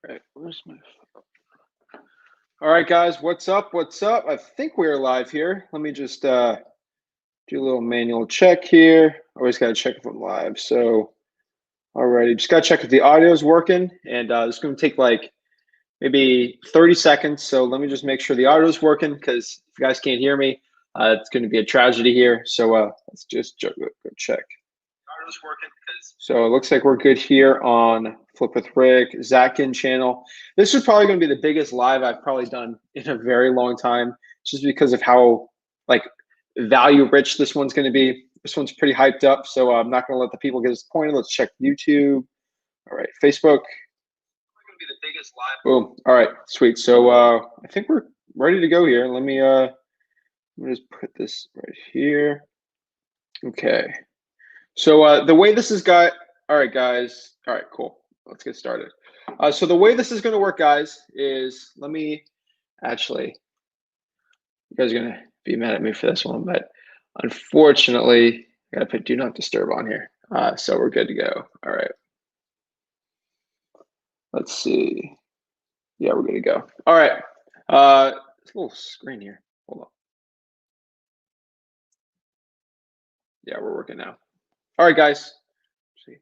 right, where's my phone? All right, guys, what's up? What's up? I think we're live here. Let me just do a little manual check here. Always got to check if I'm live. So, alrighty, just got to check if the audio is working, and it's going to take like maybe 30 seconds. So let me just make sure the audio is working, because if you guys can't hear me, it's going to be a tragedy here. So let's just go check. Audio's working. So it looks like we're good here on Flip with Rick, Zach Ginn channel. This is probably going to be the biggest live I've probably done in a very long time, just because of how like value rich this one's going to be. This one's pretty hyped up, so I'm not going to let the people get disappointed. Let's check YouTube. All right, Facebook. Be the biggest live. Boom. All right, sweet. So I think we're ready to go here. Let me just put this right here. Okay. So the way this is got, all right, guys. All right, cool. Let's get started. So the way this is going to work, guys, is let me actually, you guys are going to be mad at me for this one, but unfortunately, I got to put do not disturb on here. So we're good to go. All right. Let's see. Yeah, we're good to go. All right. It's a little screen here. Hold on. Yeah, we're working now. All right, guys. See.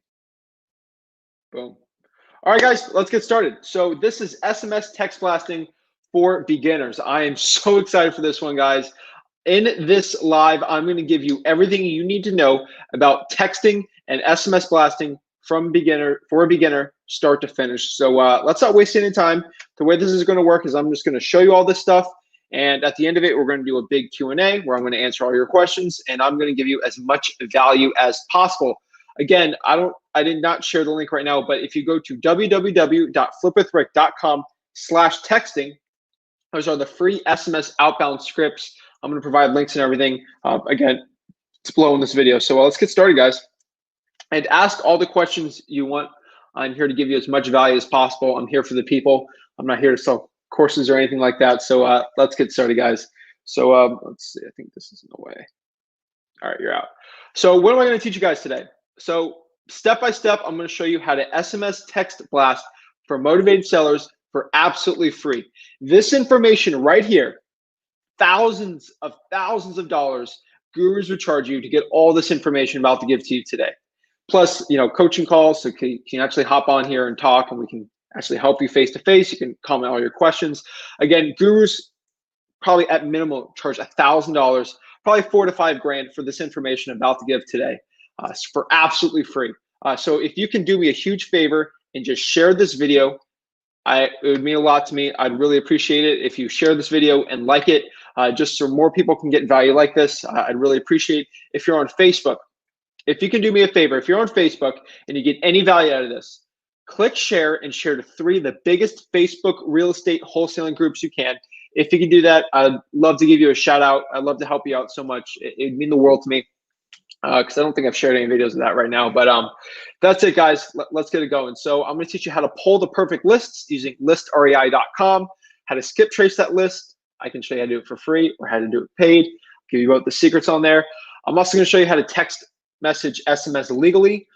Boom. All right, guys, let's get started. So this is SMS Text Blasting for beginners. I am so excited for this one, guys. In this live, I'm going to give you everything you need to know about texting and SMS blasting from for a beginner, start to finish. So let's not waste any time. The way this is going to work is I'm just going to show you all this stuff, and at the end of it, we're going to do a big Q&A where I'm going to answer all your questions, and I'm going to give you as much value as possible. Again, I did not share the link right now, but if you go to www.flipwithrick.com/texting, those are the free SMS outbound scripts. I'm going to provide links and everything. Again, it's below in this video. So let's get started, guys. And ask all the questions you want. I'm here to give you as much value as possible. I'm here for the people. I'm not here to sell courses or anything like that. So let's get started, guys. So let's see. I think this is in the way. All right, you're out. So what am I going to teach you guys today? So step by step, I'm going to show you how to SMS text blast for motivated sellers for absolutely free. This information right here, thousands of dollars gurus would charge you to get all this information about to give to you today. Plus, coaching calls, so you can actually hop on here and talk, and we can actually help you face to face. You can comment all your questions. Again, gurus probably at minimum charge $1,000, probably $4 to $5 grand for this information I'm about to give today, for absolutely free. So if you can do me a huge favor and just share this video, it would mean a lot to me. I'd really appreciate it if you share this video and like it, just so more people can get value like this. I'd really appreciate if you're on Facebook. If you can do me a favor, if you're on Facebook and you get any value out of this, click share and share to 3 of the biggest Facebook real estate wholesaling groups you can. If you can do that, I'd love to give you a shout out. I'd love to help you out so much. It'd mean the world to me, because I don't think I've shared any videos of that right now. But that's it, guys. Let's get it going. So I'm going to teach you how to pull the perfect lists using listrei.com, how to skip trace that list. I can show you how to do it for free or how to do it paid. I'll give you both the secrets on there. I'm also going to show you how to text message SMS legally.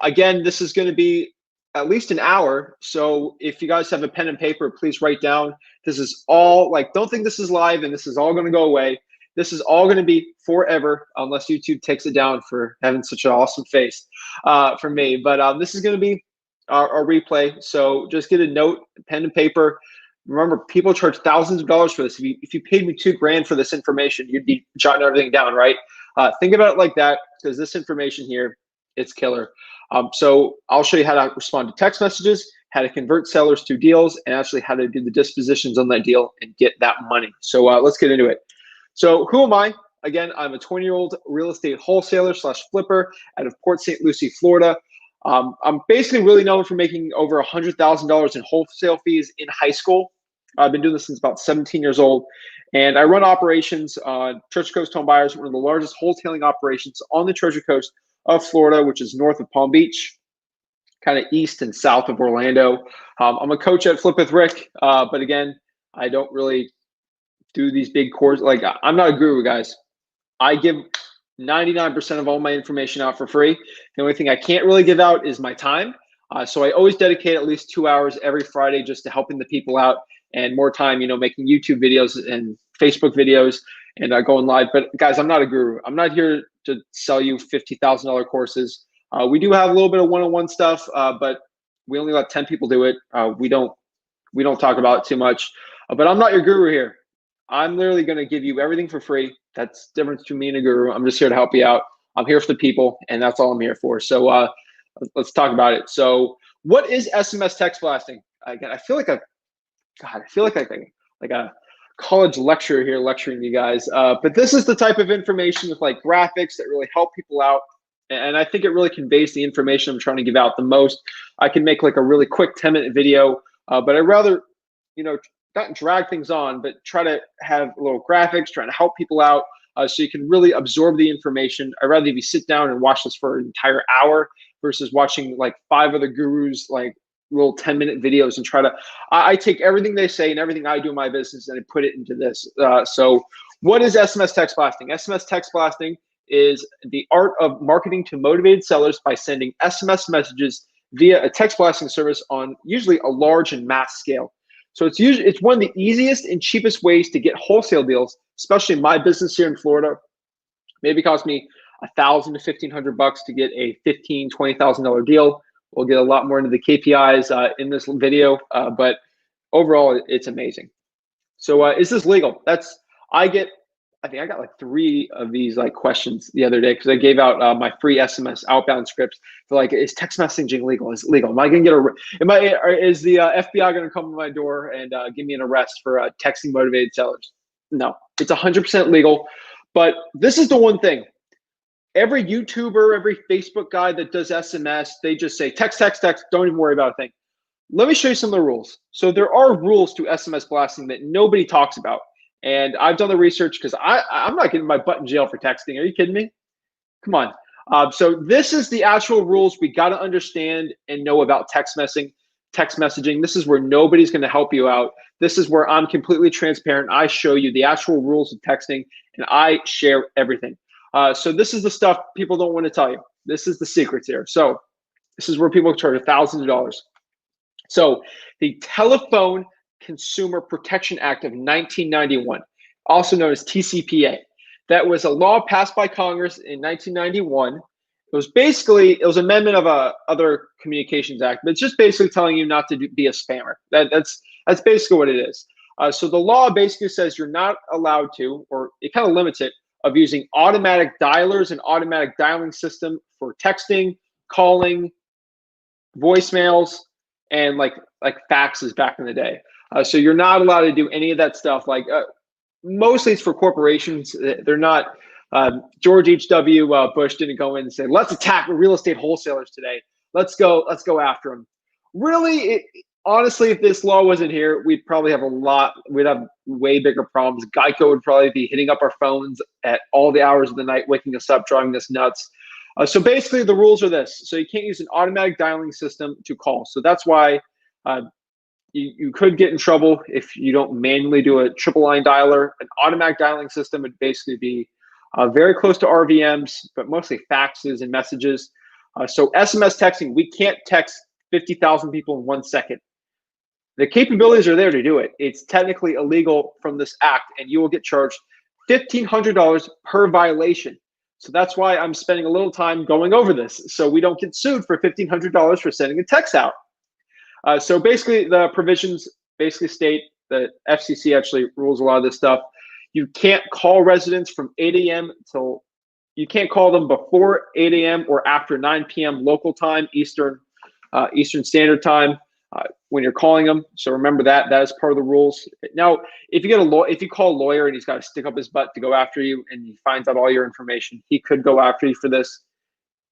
Again, this is going to be at least an hour. So if you guys have a pen and paper, please write down. This is all, don't think this is live and this is all going to go away. This is all going to be forever, unless YouTube takes it down for having such an awesome face for me. But this is going to be our replay. So just get a note, pen and paper. Remember, people charge thousands of dollars for this. If you paid me $2 grand for this information, you'd be jotting everything down, right? Think about it like that, because this information here, it's killer. So I'll show you how to respond to text messages, how to convert sellers to deals, and actually how to do the dispositions on that deal and get that money. So let's get into it. So who am I? Again, I'm a 20-year-old real estate wholesaler / flipper out of Port St. Lucie, Florida. I'm basically really known for making over $100,000 in wholesale fees in high school. I've been doing this since about 17 years old, and I run operations on Treasure Coast Home Buyers, one of the largest wholesaling operations on the Treasure Coast of Florida, which is north of Palm Beach, kind of east and south of Orlando. I'm a coach at Flip with Rick, but again, I don't really do these big courses. I'm not a guru, guys. I give 99% of all my information out for free. The only thing I can't really give out is my time. So I always dedicate at least 2 hours every Friday just to helping the people out, and more time, making YouTube videos and Facebook videos and going live. But guys, I'm not a guru. I'm not here to sell you $50,000 courses. We do have a little bit of one-on-one stuff, but we only let 10 people do it. We don't talk about it too much. But I'm not your guru here. I'm literally going to give you everything for free. That's the difference between me and a guru. I'm just here to help you out. I'm here for the people, and that's all I'm here for. So let's talk about it. So what is SMS text blasting? Again, I feel like I feel like a college lecturer here lecturing you guys. But this is the type of information with like graphics that really help people out. And I think it really conveys the information I'm trying to give out the most. I can make like a really quick 10-minute video, but I'd rather, not drag things on, but try to have little graphics, trying to help people out so you can really absorb the information. I'd rather you sit down and watch this for an entire hour versus watching like 5 other gurus, like little 10-minute videos, and try to, I take everything they say and everything I do in my business and I put it into this. So what is SMS text blasting? SMS text blasting is the art of marketing to motivated sellers by sending SMS messages via a text blasting service on usually a large and mass scale. So it's one of the easiest and cheapest ways to get wholesale deals, especially my business here in Florida. Maybe it cost me $1,000 to $1,500 to get a $20,000 deal. We'll get a lot more into the KPIs in this video, but overall, it's amazing. So is this legal? I think I got like 3 of these like questions the other day because I gave out my free SMS outbound scripts. For like, is text messaging legal? Is it legal? Am I gonna get is the FBI gonna come to my door and give me an arrest for texting motivated sellers? No, it's 100% legal. But this is the one thing. Every YouTuber, every Facebook guy that does SMS, they just say text, text, text. Don't even worry about a thing. Let me show you some of the rules. So there are rules to SMS blasting that nobody talks about. And I've done the research because I'm not getting my butt in jail for texting. Are you kidding me? Come on. So this is the actual rules we got to understand and know about text messaging. This is where nobody's going to help you out. This is where I'm completely transparent. I show you the actual rules of texting, and I share everything. So this is the stuff people don't want to tell you. This is the secrets here. So this is where people charge thousands of dollars. So the Telephone Consumer Protection Act of 1991, also known as TCPA. That was a law passed by Congress in 1991. It was amendment of a other communications act, but it's just basically telling you not to be a spammer. That's basically what it is. So the law basically says you're not allowed to, or it kind of limits it, of using automatic dialers and automatic dialing system for texting, calling, voicemails, and like faxes back in the day. So you're not allowed to do any of that stuff. Like mostly it's for corporations. They're not. George H.W. Bush didn't go in and say, "Let's attack real estate wholesalers today. Let's go after them." Really, honestly, if this law wasn't here, we'd probably have we'd have way bigger problems. Geico would probably be hitting up our phones at all the hours of the night, waking us up, driving us nuts. So basically, the rules are this. So you can't use an automatic dialing system to call. So that's why you could get in trouble if you don't manually do a triple line dialer. An automatic dialing system would basically be very close to RVMs, but mostly faxes and messages. So SMS texting, we can't text 50,000 people in 1 second. The capabilities are there to do it. It's technically illegal from this act, and you will get charged $1,500 per violation. So that's why I'm spending a little time going over this, so we don't get sued for $1,500 for sending a text out. So basically, the provisions basically state that FCC actually rules a lot of this stuff. You can't call residents from 8 a.m. till you can't call them before 8 a.m. or after 9 p.m. local time, Eastern Standard Time, when you're calling them. So remember that is part of the rules. Now, if you call a lawyer and he's got to stick up his butt to go after you and he finds out all your information, he could go after you for this.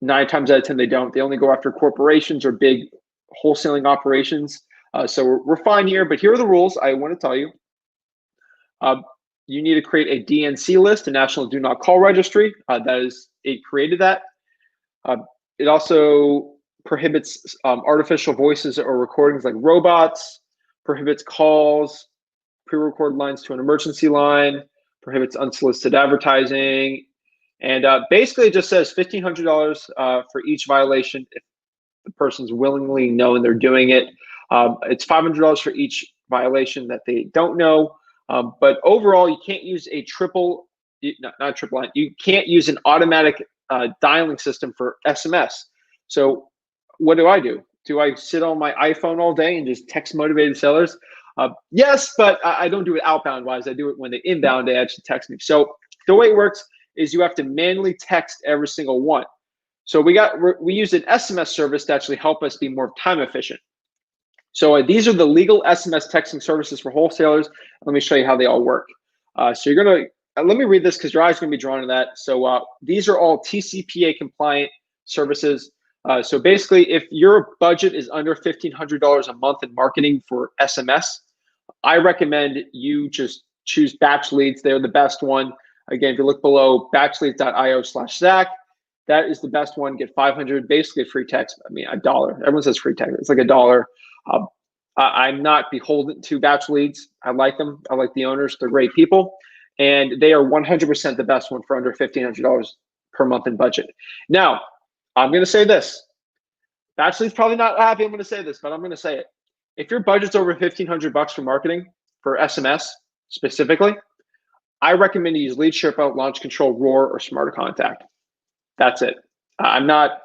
9 times out of 10, they don't. They only go after corporations or big wholesaling operations. So we're fine here, but here are the rules I want to tell you. You need to create a DNC list, a National Do Not Call Registry. It created that. It also prohibits artificial voices or recordings like robots, prohibits calls, pre-recorded lines to an emergency line, prohibits unsolicited advertising, and basically it just says $1,500 for each violation. the person's willingly knowing they're doing it. It's $500 for each violation that they don't know. But overall, you can't use a not triple line. You can't use an automatic dialing system for SMS. So what do? Do I sit on my iPhone all day and just text motivated sellers? Yes, but I don't do it outbound wise. I do it when they inbound, they actually text me. So the way it works is you have to manually text every single one. So we use an SMS service to actually help us be more time efficient. So these are the legal SMS texting services for wholesalers. Let me show you how they all work. So you're gonna, let me read this because your eyes are gonna be drawn to that. So these are all TCPA compliant services. So basically, if your budget is under $1,500 a month in marketing for SMS, I recommend you just choose Batch Leads. They're the best one. Again, if you look below, batchleads.io/Zach, that is the best one. Get 500, basically free text. I mean, $1. Everyone says free text. It's like $1. I'm not beholden to Batch Leads. I like them. I like the owners. They're great people. And they are 100% the best one for under $1,500 per month in budget. Now, I'm going to say this. Batch Leads probably not happy I'm going to say this, but I'm going to say it. If your budget's over $1,500 for marketing, for SMS specifically, I recommend you use Lead Sherpa, Launch Control, Roar, or Smarter Contact. That's it. I'm not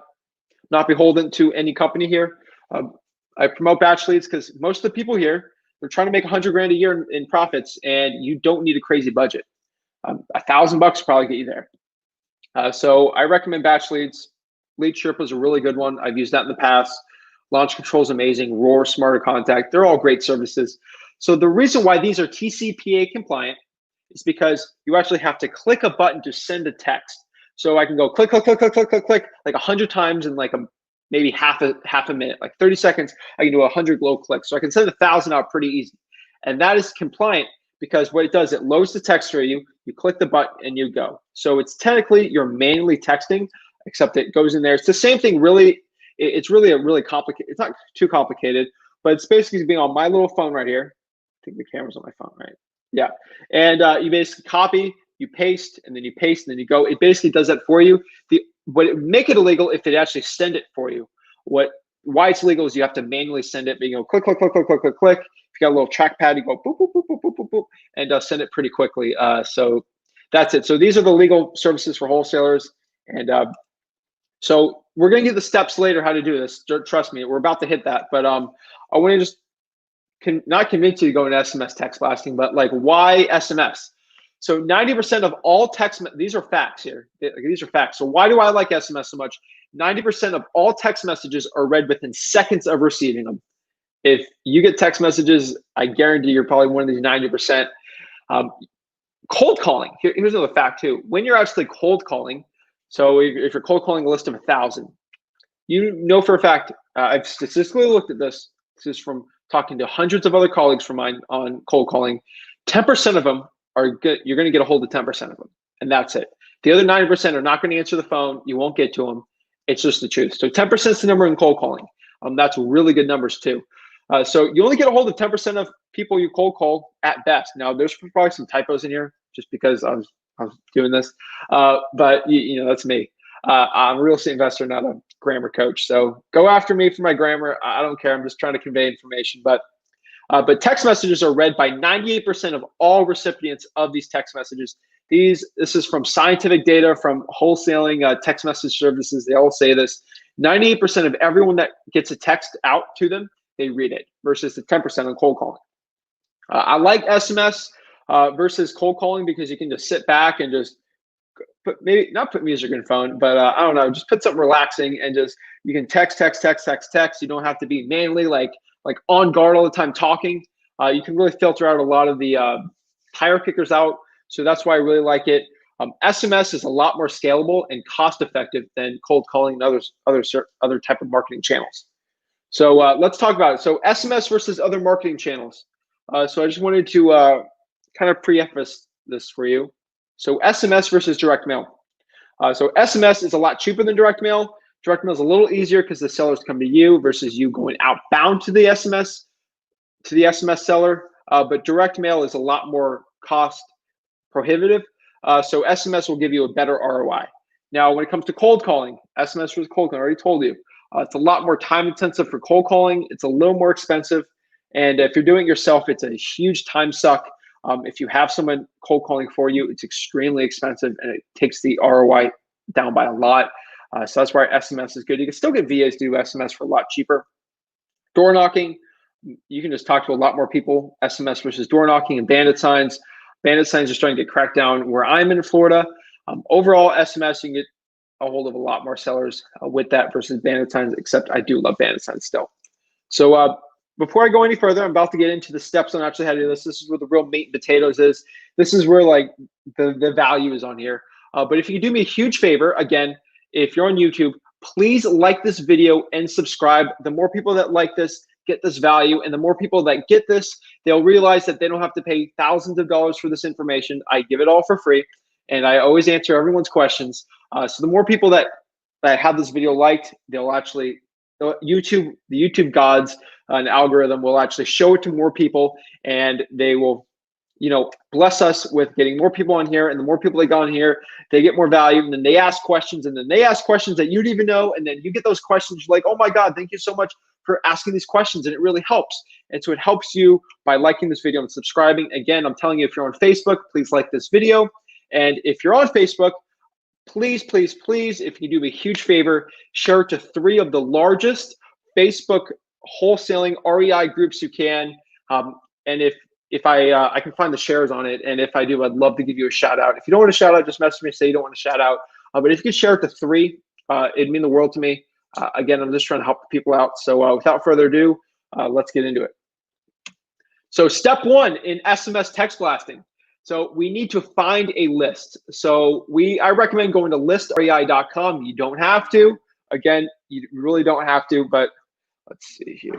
beholden to any company here. I promote Batch Leads because most of the people here, they're trying to make 100 grand a year in profits, and you don't need a crazy budget. $1,000 probably get you there. So I recommend Batch Leads. Lead Sherpa is a really good one. I've used that in the past. Launch Control is amazing. Roar, Smarter Contact, they're all great services. So the reason why these are TCPA compliant is because you actually have to click a button to send a text. So I can go click, click, click, click, click, click, click, like 100 times in like maybe half a minute, like 30 seconds. I can do 100 low clicks. So I can send 1,000 out pretty easy. And that is compliant because what it does, it loads the text for you. You click the button and you go. So it's technically you're manually texting, except it goes in there. It's the same thing, really. It's really a really complicated, it's not too complicated, but it's basically being on my little phone right here. I think the camera's on my phone, right? Yeah. And you basically copy, you paste, and then you paste, and then you go. It basically does that for you. What it make it illegal if it actually send it for you. Why it's illegal is you have to manually send it, but you go click, click, click, click, click, click, click. If you got a little trackpad, you go boop, boop, boop, boop, boop, boop, boop, and send it pretty quickly. So that's it. So these are the legal services for wholesalers. And so we're going to get the steps later how to do this. Trust me, we're about to hit that. But I want to just not convince you to go into SMS text blasting, but like why SMS? So 90% of all text, these are facts here. These are facts. So why do I like SMS so much? 90% of all text messages are read within seconds of receiving them. If you get text messages, I guarantee you're probably one of these 90%. Cold calling, here's another fact too. When you're actually cold calling, so if you're cold calling a list of 1,000, you know for a fact, I've statistically looked at this. This is from talking to hundreds of other colleagues from mine on cold calling. 10% of them are good. You're going to get a hold of 10% of them, and that's it. The other 90% are not going to answer the phone. You won't get to them. It's just the truth. So 10% is the number in cold calling. That's really good numbers too. So you only get a hold of 10% of people you cold call at best. Now there's probably some typos in here just because I was doing this, but you know that's me. I'm a real estate investor, not a grammar coach. So go after me for my grammar. I don't care. I'm just trying to convey information. But text messages are read by 98% of all recipients of these text messages. This is from scientific data from wholesaling text message services. They all say this. 98% of everyone that gets a text out to them, they read it, versus the 10% on cold calling. I like SMS versus cold calling because you can just sit back and just maybe not put music in your phone, but I don't know, just put something relaxing and just you can text. You don't have to be manually like on guard all the time talking. You can really filter out a lot of the tire kickers out. So that's why I really like it. SMS is a lot more scalable and cost effective than cold calling and other type of marketing channels. So let's talk about it. So SMS versus other marketing channels. So I just wanted to kind of preface this for you. So SMS versus direct mail. So SMS is a lot cheaper than direct mail. Direct mail is a little easier because the sellers come to you versus you going outbound to the SMS seller. But direct mail is a lot more cost prohibitive. So SMS will give you a better ROI. Now, when it comes to cold calling, SMS versus cold calling, I already told you. It's a lot more time intensive for cold calling. It's a little more expensive. And if you're doing it yourself, it's a huge time suck. If you have someone cold calling for you, it's extremely expensive and it takes the ROI down by a lot. So that's why SMS is good. You can still get VAs to do SMS for a lot cheaper. Door knocking, you can just talk to a lot more people. SMS versus door knocking and bandit signs. Bandit signs are starting to get cracked down where I'm in Florida. Overall, SMS, you can get a hold of a lot more sellers with that versus bandit signs, except I do love bandit signs still. So before I go any further, I'm about to get into the steps on actually how to do this. This is where the real meat and potatoes is. This is where like the value is on here. But if you could do me a huge favor, again, if you're on YouTube, please like this video and subscribe. The more people that like this, get this value, and the more people that get this, they'll realize that they don't have to pay thousands of dollars for this information. I give it all for free, and I always answer everyone's questions. So the more people that have this video liked, they'll actually, the YouTube gods, an algorithm will actually show it to more people, and they will, bless us with getting more people on here. And the more people that go on here, they get more value, and then they ask questions, and then they ask questions that you didn't even know, and then you get those questions. You're like, oh my God, thank you so much for asking these questions, and it really helps. And so it helps you by liking this video and subscribing. Again, I'm telling you, if you're on Facebook, please like this video. And if you're on Facebook, please, please, please, if you do me a huge favor, share it to 3 of the largest Facebook wholesaling REI groups you can. And if I can find the shares on it, and if I do, I'd love to give you a shout out. If you don't want a shout out, just message me, say you don't want a shout out. But if you could share it to 3, it'd mean the world to me. Again, I'm just trying to help people out. So without further ado, let's get into it. So step 1 in SMS text blasting. So we need to find a list. So I recommend going to listrei.com. You don't have to. Again, you really don't have to, but let's see here.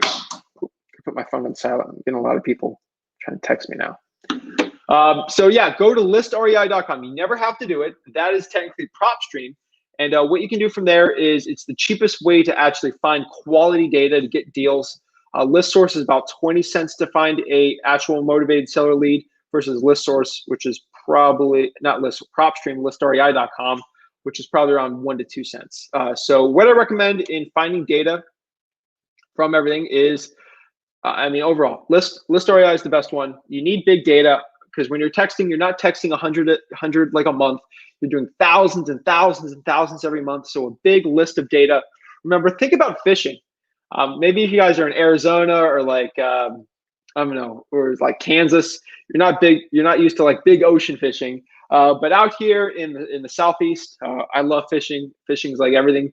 Ooh, I put my phone on silent. I'm getting a lot of people trying to text me now. So yeah, go to listrei.com. You never have to do it. That is technically PropStream. And what you can do from there is it's the cheapest way to actually find quality data to get deals. ListSource is about 20 cents to find a actual motivated seller lead versus ListSource, which is probably not PropStream, listrei.com, which is probably around 1 to 2 cents. So what I recommend in finding data from everything is, overall, ListREI is the best one. You need big data because when you're texting, you're not texting 100 like a month. You're doing thousands and thousands and thousands every month. So a big list of data. Remember, think about fishing. Maybe if you guys are in Arizona or like, I don't know, or like Kansas, you're not used to like big ocean fishing. But out here in the Southeast, I love fishing. Fishing's like everything.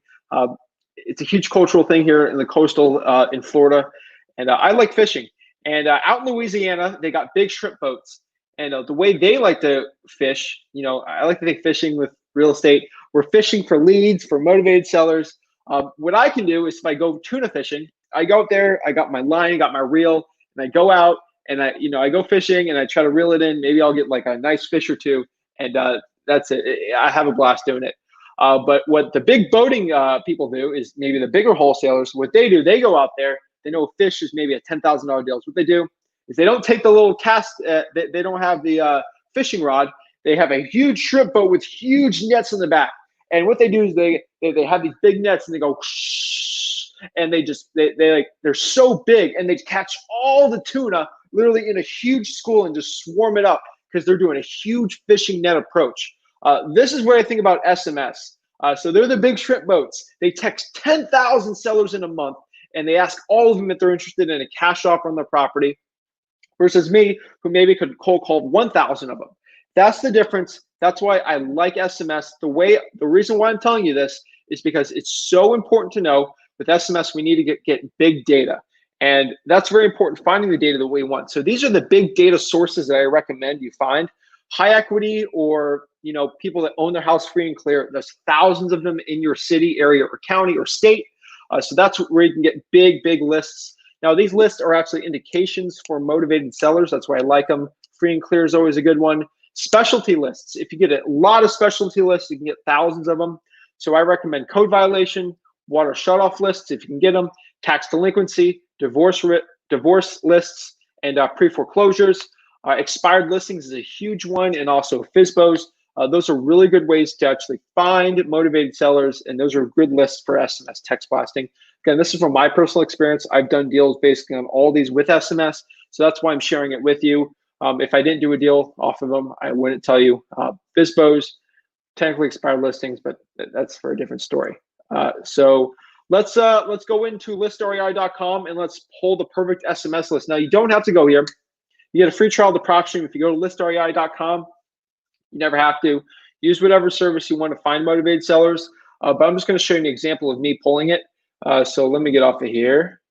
It's a huge cultural thing here in the coastal in Florida. And I like fishing. And out in Louisiana, they got big shrimp boats. And the way they like to fish, I like to think fishing with real estate. We're fishing for leads, for motivated sellers. What I can do is if I go tuna fishing, I go out there, I got my line, got my reel, and I go out and I go fishing and I try to reel it in. Maybe I'll get like a nice fish or 2, and that's it. I have a blast doing it. But what the big boating people do is maybe the bigger wholesalers, what they do, they go out there, they know fish is maybe a $10,000 deal. So what they do is they don't take the little cast, they don't have the fishing rod. They have a huge shrimp boat with huge nets in the back. And what they do is they have these big nets and they go, and they're so big and they catch all the tuna literally in a huge school and just swarm it up because they're doing a huge fishing net approach. This is where I think about SMS. So they're the big shrimp boats. They text 10,000 sellers in a month and they ask all of them if they're interested in a cash offer on their property versus me, who maybe could cold call 1,000 of them. That's the difference. That's why I like SMS. The reason why I'm telling you this is because it's so important to know with SMS, we need to get big data. And that's very important, finding the data that we want. So these are the big data sources that I recommend you find. High equity or people that own their house free and clear. There's thousands of them in your city, area, or county, or state. So that's where you can get big lists. Now, these lists are actually indications for motivated sellers. That's why I like them. Free and clear is always a good one. Specialty lists. If you get a lot of specialty lists, you can get thousands of them. So I recommend code violation, water shutoff lists, if you can get them, tax delinquency, divorce lists, and pre-foreclosures. Expired listings is a huge one, and also FSBOs. Those are really good ways to actually find motivated sellers, and those are good lists for SMS text blasting. Again, this is from my personal experience. I've done deals basically on all these with SMS, so that's why I'm sharing it with you. If I didn't do a deal off of them, I wouldn't tell you. FSBOs, technically expired listings, but that's for a different story. So let's go into listrei.com and let's pull the perfect SMS list. Now, you don't have to go here. You get a free trial of the PropStream if you go to listrei.com. You never have to. Use whatever service you want to find motivated sellers. But I'm just going to show you an example of me pulling it. So let me get off of here.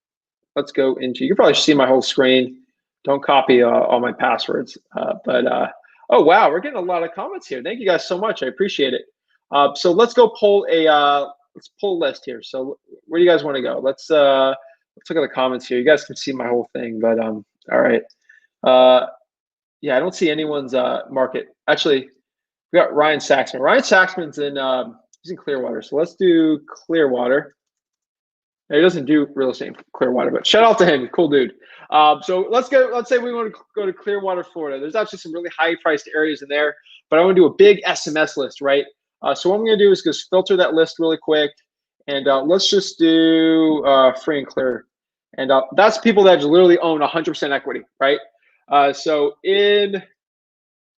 Let's go into, you can probably see my whole screen. Don't copy all my passwords. Oh, wow, we're getting a lot of comments here. Thank you guys so much. I appreciate it. So let's go pull a list here. So where do you guys want to go? Let's look at the comments here. You guys can see my whole thing, but all right. Yeah, I don't see anyone's market. Actually, we got Ryan Saxman. Ryan Saxman's in he's in Clearwater. So let's do Clearwater. He doesn't do real estate in Clearwater, but shout out to him. Cool dude. So let's say we want to go to Clearwater, Florida. There's actually some really high priced areas in there, but I want to do a big SMS list, right? So what I'm going to do is just filter that list really quick, and let's just do free and clear. And that's people that literally own 100% equity, right? So in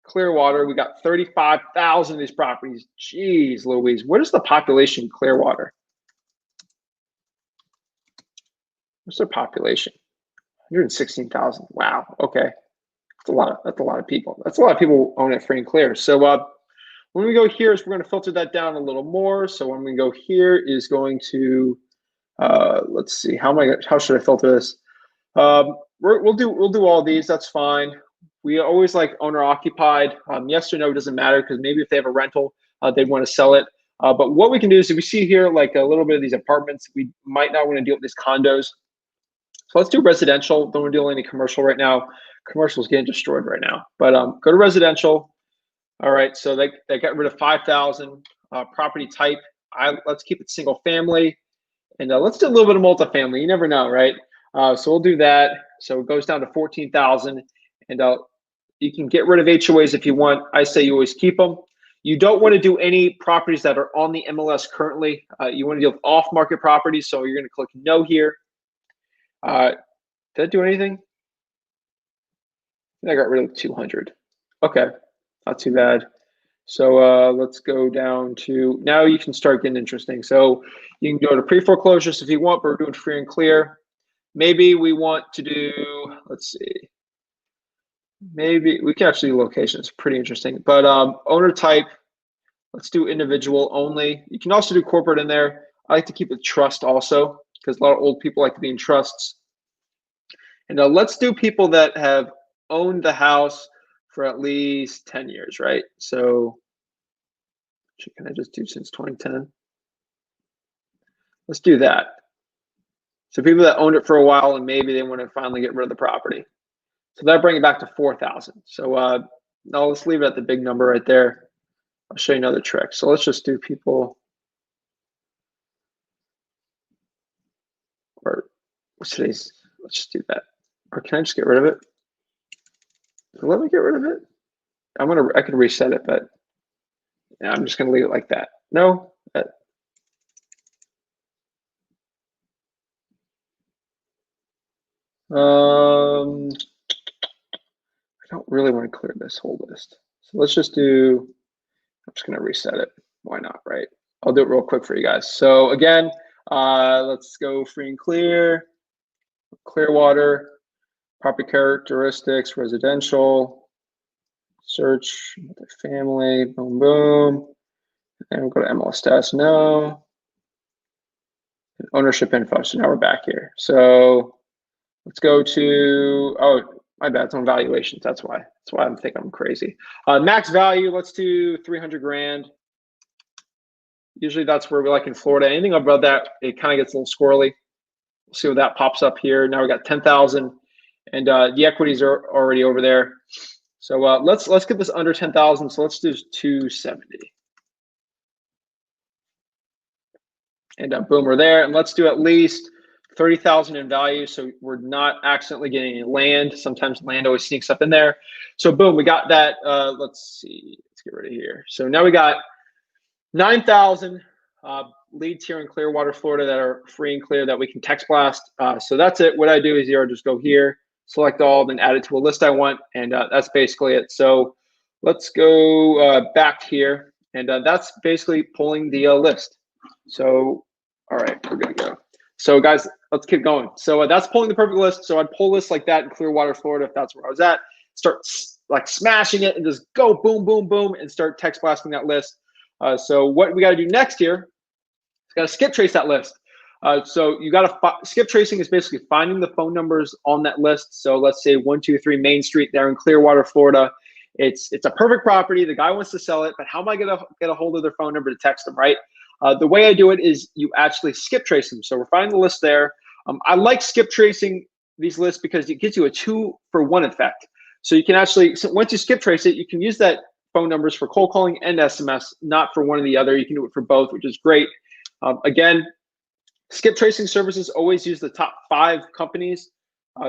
Clearwater, we got 35,000 of these properties. Jeez Louise, what is the population in Clearwater? What's their population? 116,000. Wow. Okay, that's a lot of people. That's a lot of people own it free and clear. So when we go here, is we're going to filter that down a little more. So when we go here, is going to let's see, how should I filter this? We'll do all these. That's fine. We always like owner occupied. Yes or no doesn't matter, because maybe if they have a rental, they'd want to sell it. But what we can do is, if we see here like a little bit of these apartments, we might not want to deal with these condos. So let's do residential. Don't want to deal with any commercial right now. Commercial is getting destroyed right now. But go to residential. All right, so they got rid of 5,000. Property type, let's keep it single family. And let's do a little bit of multifamily. You never know, right? So we'll do that. So it goes down to 14,000. And you can get rid of HOAs if you want. I say you always keep them. You don't want to do any properties that are on the MLS currently. You want to deal with off-market properties. So you're going to click no here. Did that do anything? I got rid of 200. Okay, not too bad. So let's go down to, now you can start getting interesting. So you can go to pre-foreclosures if you want, but we're doing free and clear. Maybe we want to do, let's see, maybe we can actually do locations, pretty interesting. But owner type, let's do individual only. You can also do corporate in there. I like to keep it trust also, because a lot of old people like to be in trusts. And let's do people that have owned the house for at least 10 years, right? So can I just do since 2010? Let's do that. So people that owned it for a while and maybe they want to finally get rid of the property. So that brings it back to 4,000. So now let's leave it at the big number right there. I'll show you another trick. So let's just do people, or what's today's, let's just do that. Or can I just get rid of it? Let me get rid of it. I can reset it, but yeah, I'm just gonna leave it like that. No. I don't really want to clear this whole list. So let's just do, I'm just gonna reset it. Why not, right? I'll do it real quick for you guys. So again, let's go free and clear, Clearwater, property characteristics, residential, search, family, boom, boom. And we'll go to MLS stats, no. And ownership info, so now we're back here. So let's go to, oh, my bad, it's on valuations, that's why I'm thinking I'm crazy. Max value, let's do 300 grand. Usually that's where we like in Florida. Anything above that, it kind of gets a little squirrely. We'll see what that pops up here. Now we got 10,000, and the equities are already over there. So let's get this under 10,000. So let's do 270. And boom, we're there. And let's do at least 30,000 in value, so we're not accidentally getting any land. Sometimes land always sneaks up in there. So boom, we got that. Let's see, it's get rid of here. So now we got 9,000 leads here in Clearwater, Florida that are free and clear that we can text blast. So that's it. What I do is here, just go here, select all, then add it to a list I want, and that's basically it. So let's go back here, and that's basically pulling the list. So, all right, we're good to go. So guys, let's keep going. So that's pulling the perfect list. So I'd pull lists like that in Clearwater, Florida, if that's where I was at, start like smashing it and just go boom, boom, boom, and start text blasting that list. So what we got to do next here is got to skip trace that list. So you got to skip tracing is basically finding the phone numbers on that list. So let's say 123 Main Street there in Clearwater, Florida. It's a perfect property. The guy wants to sell it, but how am I going to get a hold of their phone number to text them, right? The way I do it is you actually skip trace them. So we're finding the list there. I like skip tracing these lists because it gives you a 2-for-1 effect. So you can actually, so once you skip trace it, you can use that phone numbers for cold calling and SMS, not for one or the other. You can do it for both, which is great. Again, skip tracing services always use the top 5 companies.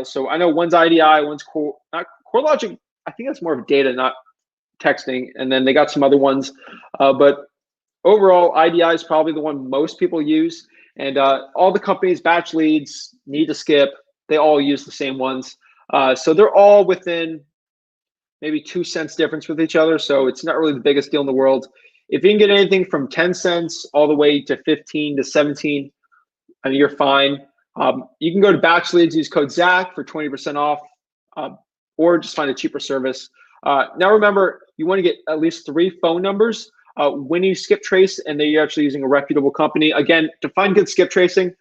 So I know one's IDI, one's CoreLogic. I think that's more of data, not texting. And then they got some other ones. But overall, IDI is probably the one most people use. And all the companies, batch leads, need to skip, they all use the same ones. So they're all within maybe 2 cents difference with each other. So it's not really the biggest deal in the world. If you can get anything from 10 cents all the way to 15 to 17, I mean, you're fine. You can go to batch leads, use code Zach for 20% off, or just find a cheaper service. Now remember, you want to get at least 3 phone numbers when you skip trace and that you're actually using a reputable company. Again, to find good skip tracing,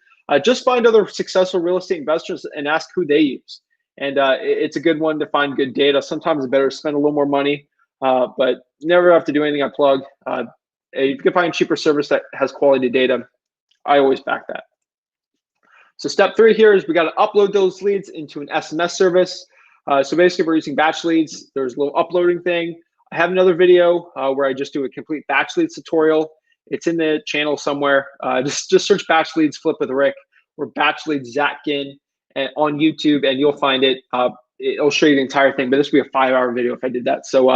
just find other successful real estate investors and ask who they use. And it's a good one to find good data. Sometimes it's better to spend a little more money, but never have to do anything on plug. If you can find a cheaper service that has quality data, I always back that. So step 3 here is we got to upload those leads into an SMS service. So basically we're using batch leads. There's a little uploading thing. I have another video where I just do a complete batch leads tutorial. It's in the channel somewhere. Just search batch leads flip with Rick or batch leads Zach Ginn on YouTube, and you'll find it. It'll show you the entire thing, but this would be a 5-hour video if I did that. So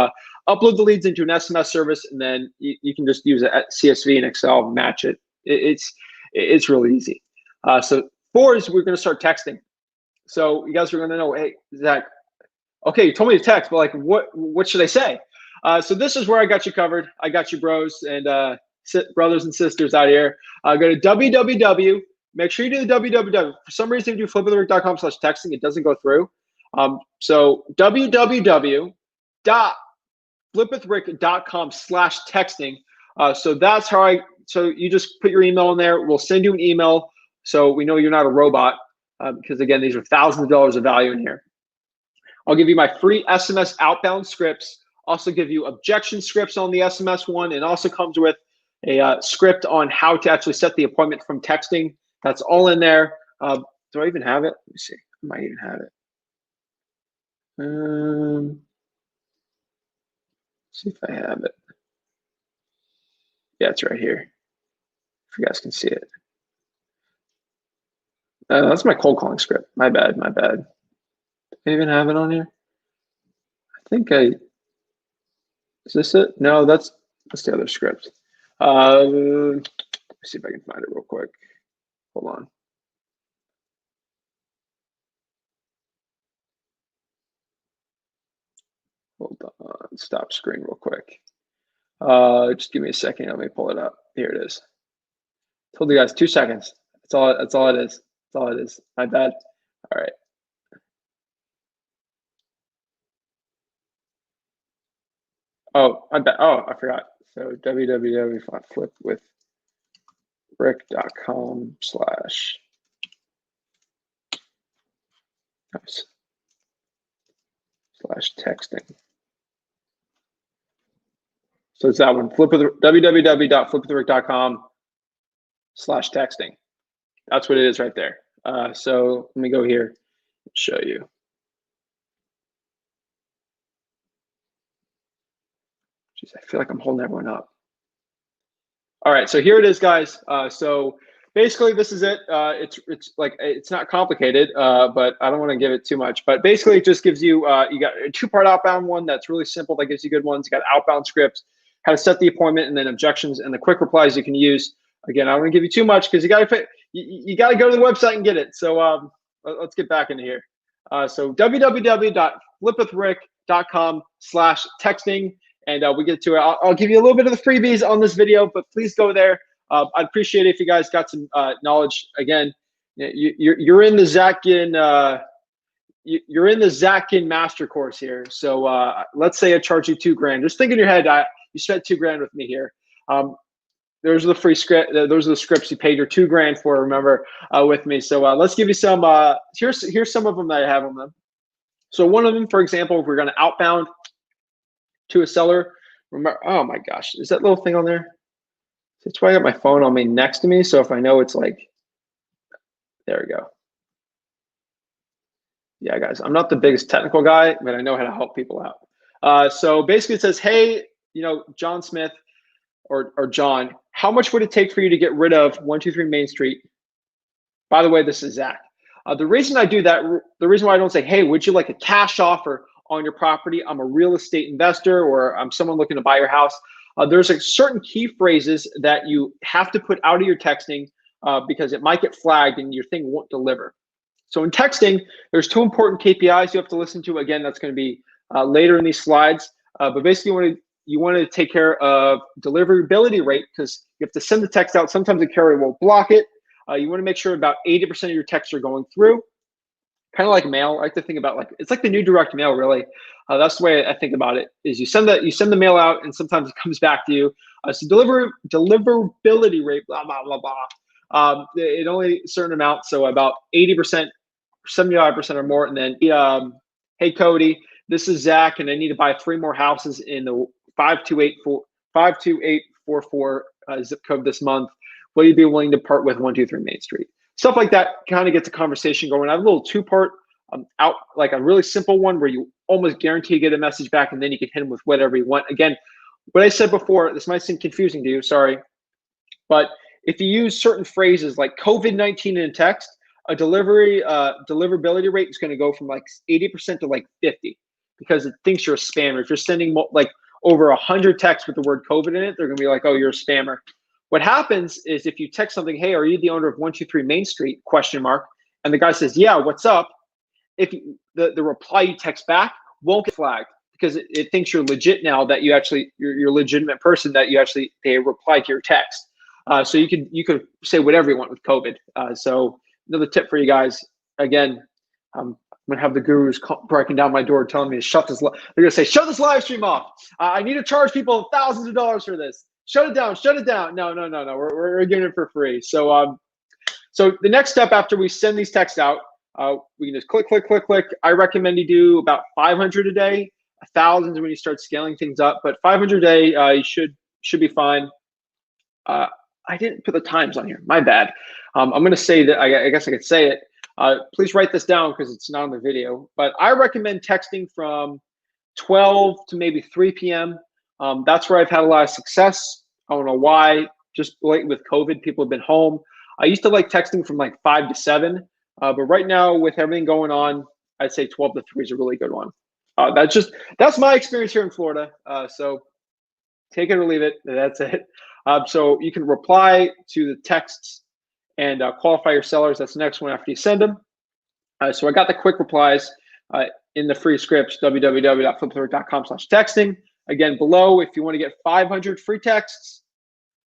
upload the leads into an SMS service, and then you can just use a CSV and Excel, match it. It's really easy. So 4 is we're going to start texting. So you guys are going to know, hey, Zach, okay, you told me to text, but like, what should I say? So this is where I got you covered. I got you, bros and brothers and sisters out here. Go to www. Make sure you do the www. For some reason, if you do flipwithrick.com/texting, it doesn't go through. So www.flipwithrick.com/texting. So that's how so you just put your email in there. We'll send you an email so we know you're not a robot because, again, these are thousands of dollars of value in here. I'll give you my free SMS outbound scripts. Also give you objection scripts on the SMS one, and also comes with a script on how to actually set the appointment from texting. That's all in there. Do I even have it? Let me see. I might even have it. See if I have it. Yeah, it's right here. If you guys can see it. That's my cold calling script. My bad. Do I even have it on here? I think is this it? No, that's the other script. Let me see if I can find it real quick. Hold on. Hold on. Stop screen real quick. Just give me a second. Let me pull it up. Here it is. Told you guys 2 seconds. That's all it is. That's all it is. My bad. All right. Oh, I bet. Oh, I forgot. So www.flipwithrick.com/ /texting. So it's that one. www.flipwithrick.com/texting. That's what it is right there. So let me go here and show you. Jeez, I feel like I'm holding everyone up. All right, so here it is, guys. So basically this is it. It's like, it's not complicated, but I don't want to give it too much. But basically, it just gives you you got a two-part outbound one that's really simple. That gives you good ones. You got outbound scripts, how to set the appointment, and then objections and the quick replies you can use. Again, I don't want to give you too much because you got to go to the website and get it. So let's get back into here. So www.flipwithrick.com/texting, and we get to it. I'll give you a little bit of the freebies on this video, but please go there. I'd appreciate it if you guys got some knowledge. Again, you're in the Zach Ginn you're in the Zach Ginn master course here. So let's say I charge you $2,000. Just think in your head, you spent $2,000 with me here. Those are the free script. Those are the scripts you paid your $2,000 for. Remember, with me. So let's give you some. Here's some of them that I have on them. So one of them, for example, if we're going to outbound to a seller. Remember, oh my gosh, is that little thing on there? That's why I got my phone on me next to me. So if I know it's like, there we go. Yeah, guys, I'm not the biggest technical guy, but I know how to help people out. So basically it says, hey, John Smith or John, how much would it take for you to get rid of 123 Main Street? By the way, this is Zach. The reason I do that, the reason why I don't say, hey, would you like a cash offer on your property? I'm a real estate investor, or I'm someone looking to buy your house. There's like certain key phrases that you have to put out of your texting because it might get flagged and your thing won't deliver. So in texting, there's two important KPIs you have to listen to. Again, that's going to be later in these slides. But basically, you want to take care of deliverability rate because you have to send the text out. Sometimes the carrier will block it. You want to make sure about 80% of your texts are going through. Kind of like mail. I like to think about it's like the new direct mail, really. That's the way I think about it. Is you send the mail out, and sometimes it comes back to you. So deliverability rate, blah blah blah blah. It only a certain amount, so about 80%, 75% or more. And then, hey Cody, this is Zach, and I need to buy 3 more houses in the 52844 zip code this month. Will you be willing to part with 123 Main Street? Stuff like that kind of gets a conversation going. I have a little 2-part out, like a really simple one where you almost guarantee you get a message back, and then you can hit them with whatever you want. Again, what I said before, this might seem confusing to you, sorry, but if you use certain phrases like COVID-19 in a text, a deliverability rate is going to go from like 80% to like 50 because it thinks you're a spammer. If you're sending like over 100 texts with the word COVID in it, they're going to be like, oh, you're a spammer. What happens is if you text something, hey, are you the owner of 123 Main Street, ? And the guy says, yeah, what's up? If the reply you text back won't get flagged because it thinks you're legit now, that you're a legitimate person, that they replied to your text. So you could say whatever you want with COVID. So another tip for you guys, again, I'm gonna have the gurus breaking down my door telling me to shut this. They're gonna say, shut this live stream off. I need to charge people thousands of dollars for this. Shut it down, shut it down. No. We're giving it for free. So so the next step after we send these texts out, we can just click. I recommend you do about 500 a day. 1,000 is when you start scaling things up, but 500 a day, you should be fine. I didn't put the times on here. My bad. I'm going to say that. I guess I could say it. Please write this down because it's not on the video. But I recommend texting from 12 to maybe 3 p.m. That's where I've had a lot of success. I don't know why. Just lately with COVID, people have been home. I used to like texting from like 5 to 7. But right now, with everything going on, I'd say 12 to 3 is a really good one. That's my experience here in Florida. So take it or leave it. That's it. So you can reply to the texts and qualify your sellers. That's the next one after you send them. So I got the quick replies in the free scripts, www.flipwithrick.com/texting. Again, below, if you want to get 500 free texts,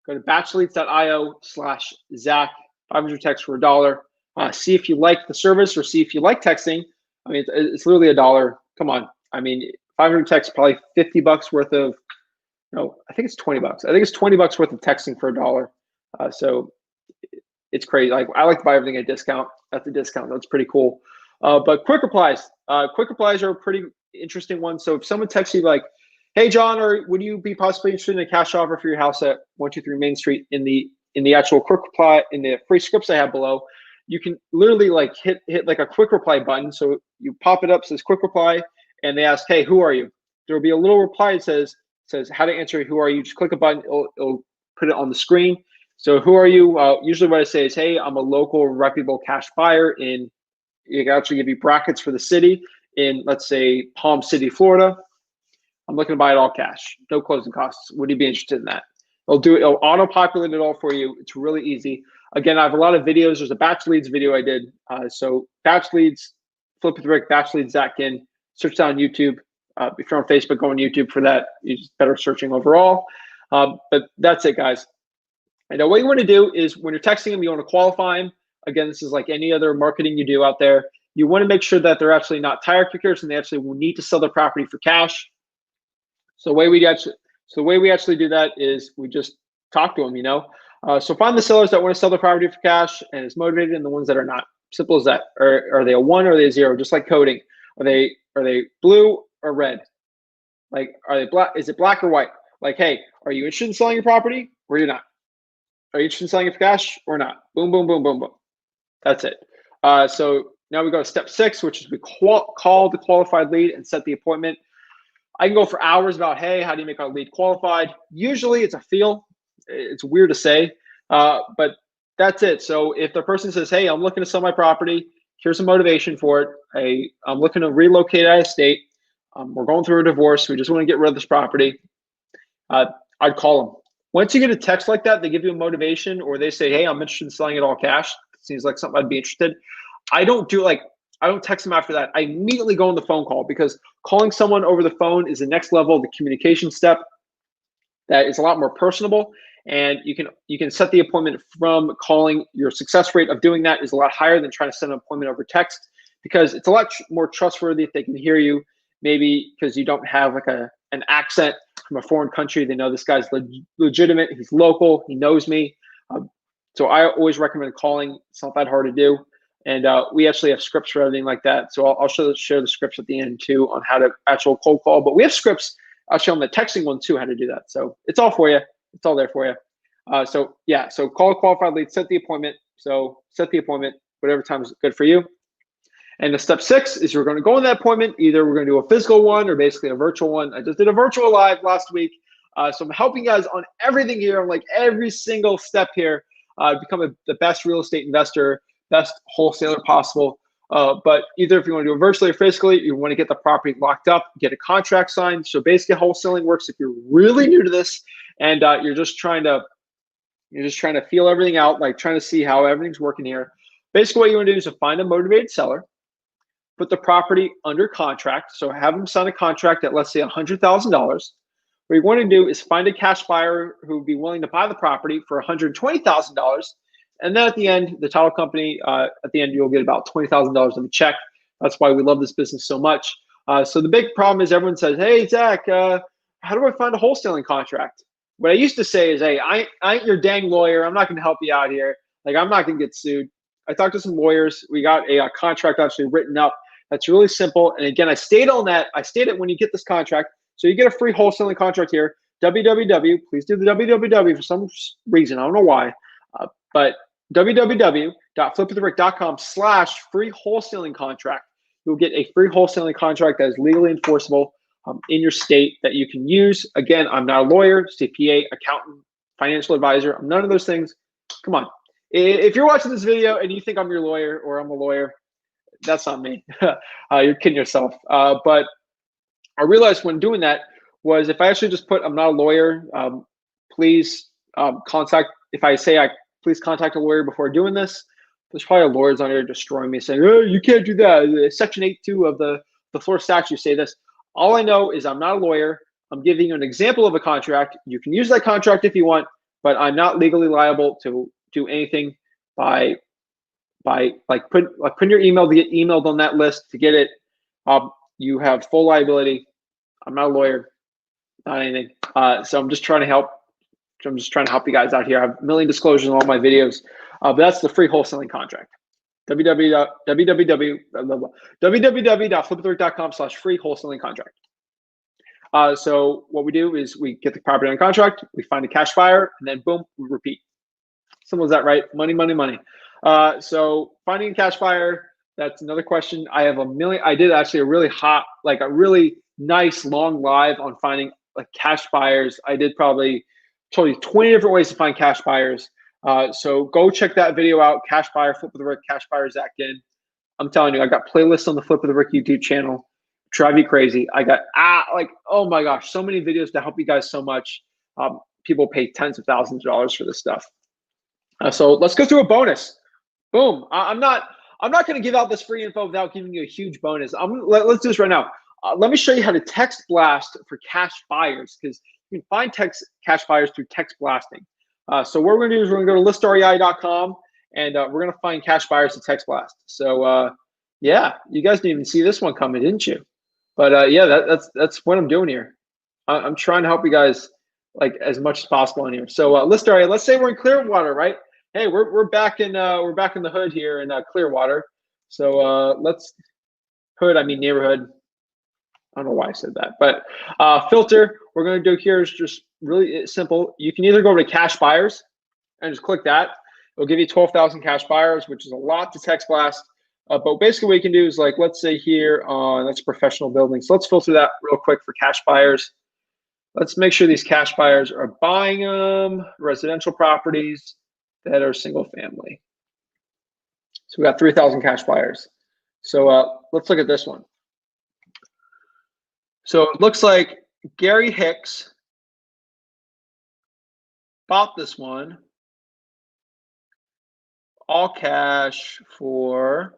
go to batchleads.io/Zach, 500 texts for $1. See if you like the service or see if you like texting. I mean, it's literally $1. Come on. I mean, 500 texts, probably $50 worth of, no, I think it's $20. I think it's $20 worth of texting for $1. So it's crazy. Like, I like to buy everything at a discount. That's a discount. That's pretty cool. But quick replies are a pretty interesting one. So if someone texts you like, hey, John, or would you be possibly interested in a cash offer for your house at 123 Main Street, in the actual quick reply, in the free scripts I have below, you can literally like hit like a quick reply button. So you pop it up, says quick reply, and they ask, hey, who are you? There will be a little reply that says how to answer who are you. Just click a button, it'll put it on the screen. So who are you? Usually what I say is, hey, I'm a local reputable cash buyer in, you can actually give you brackets for the city in, let's say, Palm City, Florida. I'm looking to buy it all cash, no closing costs. Would you be interested in that? It'll auto-populate it all for you. It's really easy. Again, I have a lot of videos. There's a batch leads video I did. So batch leads, flip with the Rick, batch leads, Zach Ginn. Search down YouTube. If you're on Facebook, go on YouTube for that. You're just better searching overall. But that's it, guys. And what you want to do is when you're texting them, you want to qualify them. Again, this is like any other marketing you do out there. You want to make sure that they're actually not tire kickers and they actually will need to sell their property for cash. So the way we actually do that is we just talk to them, you know. So find the sellers that want to sell their property for cash and is motivated, and the ones that are not. Simple as that. Are they a 1 or are they a 0? Just like coding. Are they blue or red? Like, are they black? Is it black or white? Like, hey, are you interested in selling your property or you're not? Are you interested in selling it for cash or not? Boom, boom, boom, boom, boom. That's it. So now we go to step 6, which is we call the qualified lead and set the appointment. I can go for hours about, hey, how do you make our lead qualified? Usually it's a feel. It's weird to say, but that's it. So if the person says, hey, I'm looking to sell my property, here's a motivation for it. Hey, I'm looking to relocate out of state. We're going through a divorce. We just want to get rid of this property. I'd call them. Once you get a text like that, they give you a motivation, or they say, hey, I'm interested in selling it all cash. Seems like something I'd be interested. I don't text them after that. I immediately go on the phone call, because calling someone over the phone is the next level of the communication step that is a lot more personable, and you can set the appointment from calling. Your success rate of doing that is a lot higher than trying to set an appointment over text, because it's a lot more trustworthy if they can hear you, maybe because you don't have like an accent from a foreign country. They know this guy's legitimate, he's local, he knows me. So I always recommend calling. It's not that hard to do. And we actually have scripts for everything like that. So I'll share the scripts at the end too on how to actual cold call. But we have scripts. I'll show them the texting one too, how to do that. So it's all for you. It's all there for you. So yeah, so call a qualified lead, set the appointment. So set the appointment, whatever time is good for you. And the step 6 is we're going to go on that appointment. Either we're going to do a physical one or basically a virtual one. I just did a virtual live last week. So I'm helping you guys on everything here, on like every single step here. Become the best real estate investor, best wholesaler possible. But either if you want to do it virtually or physically, you want to get the property locked up, get a contract signed. So basically wholesaling works if you're really new to this and you're just trying to feel everything out, like trying to see how everything's working here. Basically what you want to do is to find a motivated seller, put the property under contract. So have them sign a contract at, let's say, $100,000. What you want to do is find a cash buyer who would be willing to buy the property for $120,000. And then at the end, the title company, at the end, you'll get about $20,000 of a check. That's why we love this business so much. So the big problem is everyone says, hey, Zach, how do I find a wholesaling contract? What I used to say is, hey, I ain't your dang lawyer. I'm not going to help you out here. Like, I'm not going to get sued. I talked to some lawyers. We got a contract actually written up. That's really simple. And again, I stayed on that. I stated when you get this contract, so you get a free wholesaling contract here. www, please do the www for some reason. I don't know why, but www.flipwiththerick.com/free wholesaling contract. You'll get a free wholesaling contract that is legally enforceable in your state that you can use. Again, I'm not a lawyer, CPA, accountant, financial advisor. I'm none of those things. Come on. If you're watching this video and you think I'm your lawyer or I'm a lawyer, that's not me. You're kidding yourself. But I realized when doing that was if I actually just put, I'm not a lawyer, please contact, if I say please contact a lawyer before doing this, there's probably lawyers on here destroying me saying, oh, you can't do that. Section 8.2 of the Florida statute say this. All I know is I'm not a lawyer. I'm giving you an example of a contract. You can use that contract if you want, but I'm not legally liable to do anything by putting your email to get emailed on that list to get it. You have full liability. I'm not a lawyer, not anything. So I'm just trying to help. I'm just trying to help you guys out here. I have a million disclosures in all my videos, but that's the free wholesaling contract. www.flipwiththerick.com/free wholesaling contract. So what we do is we get the property on contract, we find a cash buyer, and then boom, we repeat. Simple as that, right? Money, money, money. So finding a cash buyer, that's another question. I have a million. I did actually a really hot, like a really nice long live on finding like cash buyers. I did probably told you 20 different ways to find cash buyers. So go check that video out. Cash buyer, flip of the brick, cash buyer, Zach Ginn. I'm telling you, I got playlists on the Flip of the Brick YouTube channel. Drive you crazy. I got like, oh my gosh, so many videos to help you guys so much. People pay tens of thousands of dollars for this stuff. So let's go through a bonus. Boom. I'm not going to give out this free info without giving you a huge bonus. Let's do this right now. Let me show you how to text blast for cash buyers, because you can find cash buyers through text blasting. So what we're going to do is we're going to go to listrei.com, and we're going to find cash buyers to text blast. So yeah, you guys didn't even see this one coming, didn't you? But yeah, that's what I'm doing here. I'm trying to help you guys like as much as possible in here. So Listrei, let's say we're in Clearwater, right? Hey, we're back in the hood here in Clearwater. So let's neighborhood. I don't know why I said that, but filter we're going to do here is just really simple. You can either go to cash buyers and just click that. It'll give you 12,000 cash buyers, which is a lot to text blast. But basically what you can do is, like, let's say here on, that's professional buildings. So let's filter that real quick for cash buyers. Let's make sure these cash buyers are buying residential properties that are single family. So we got 3,000 cash buyers. So let's look at this one. So it looks like Gary Hicks bought this one all cash for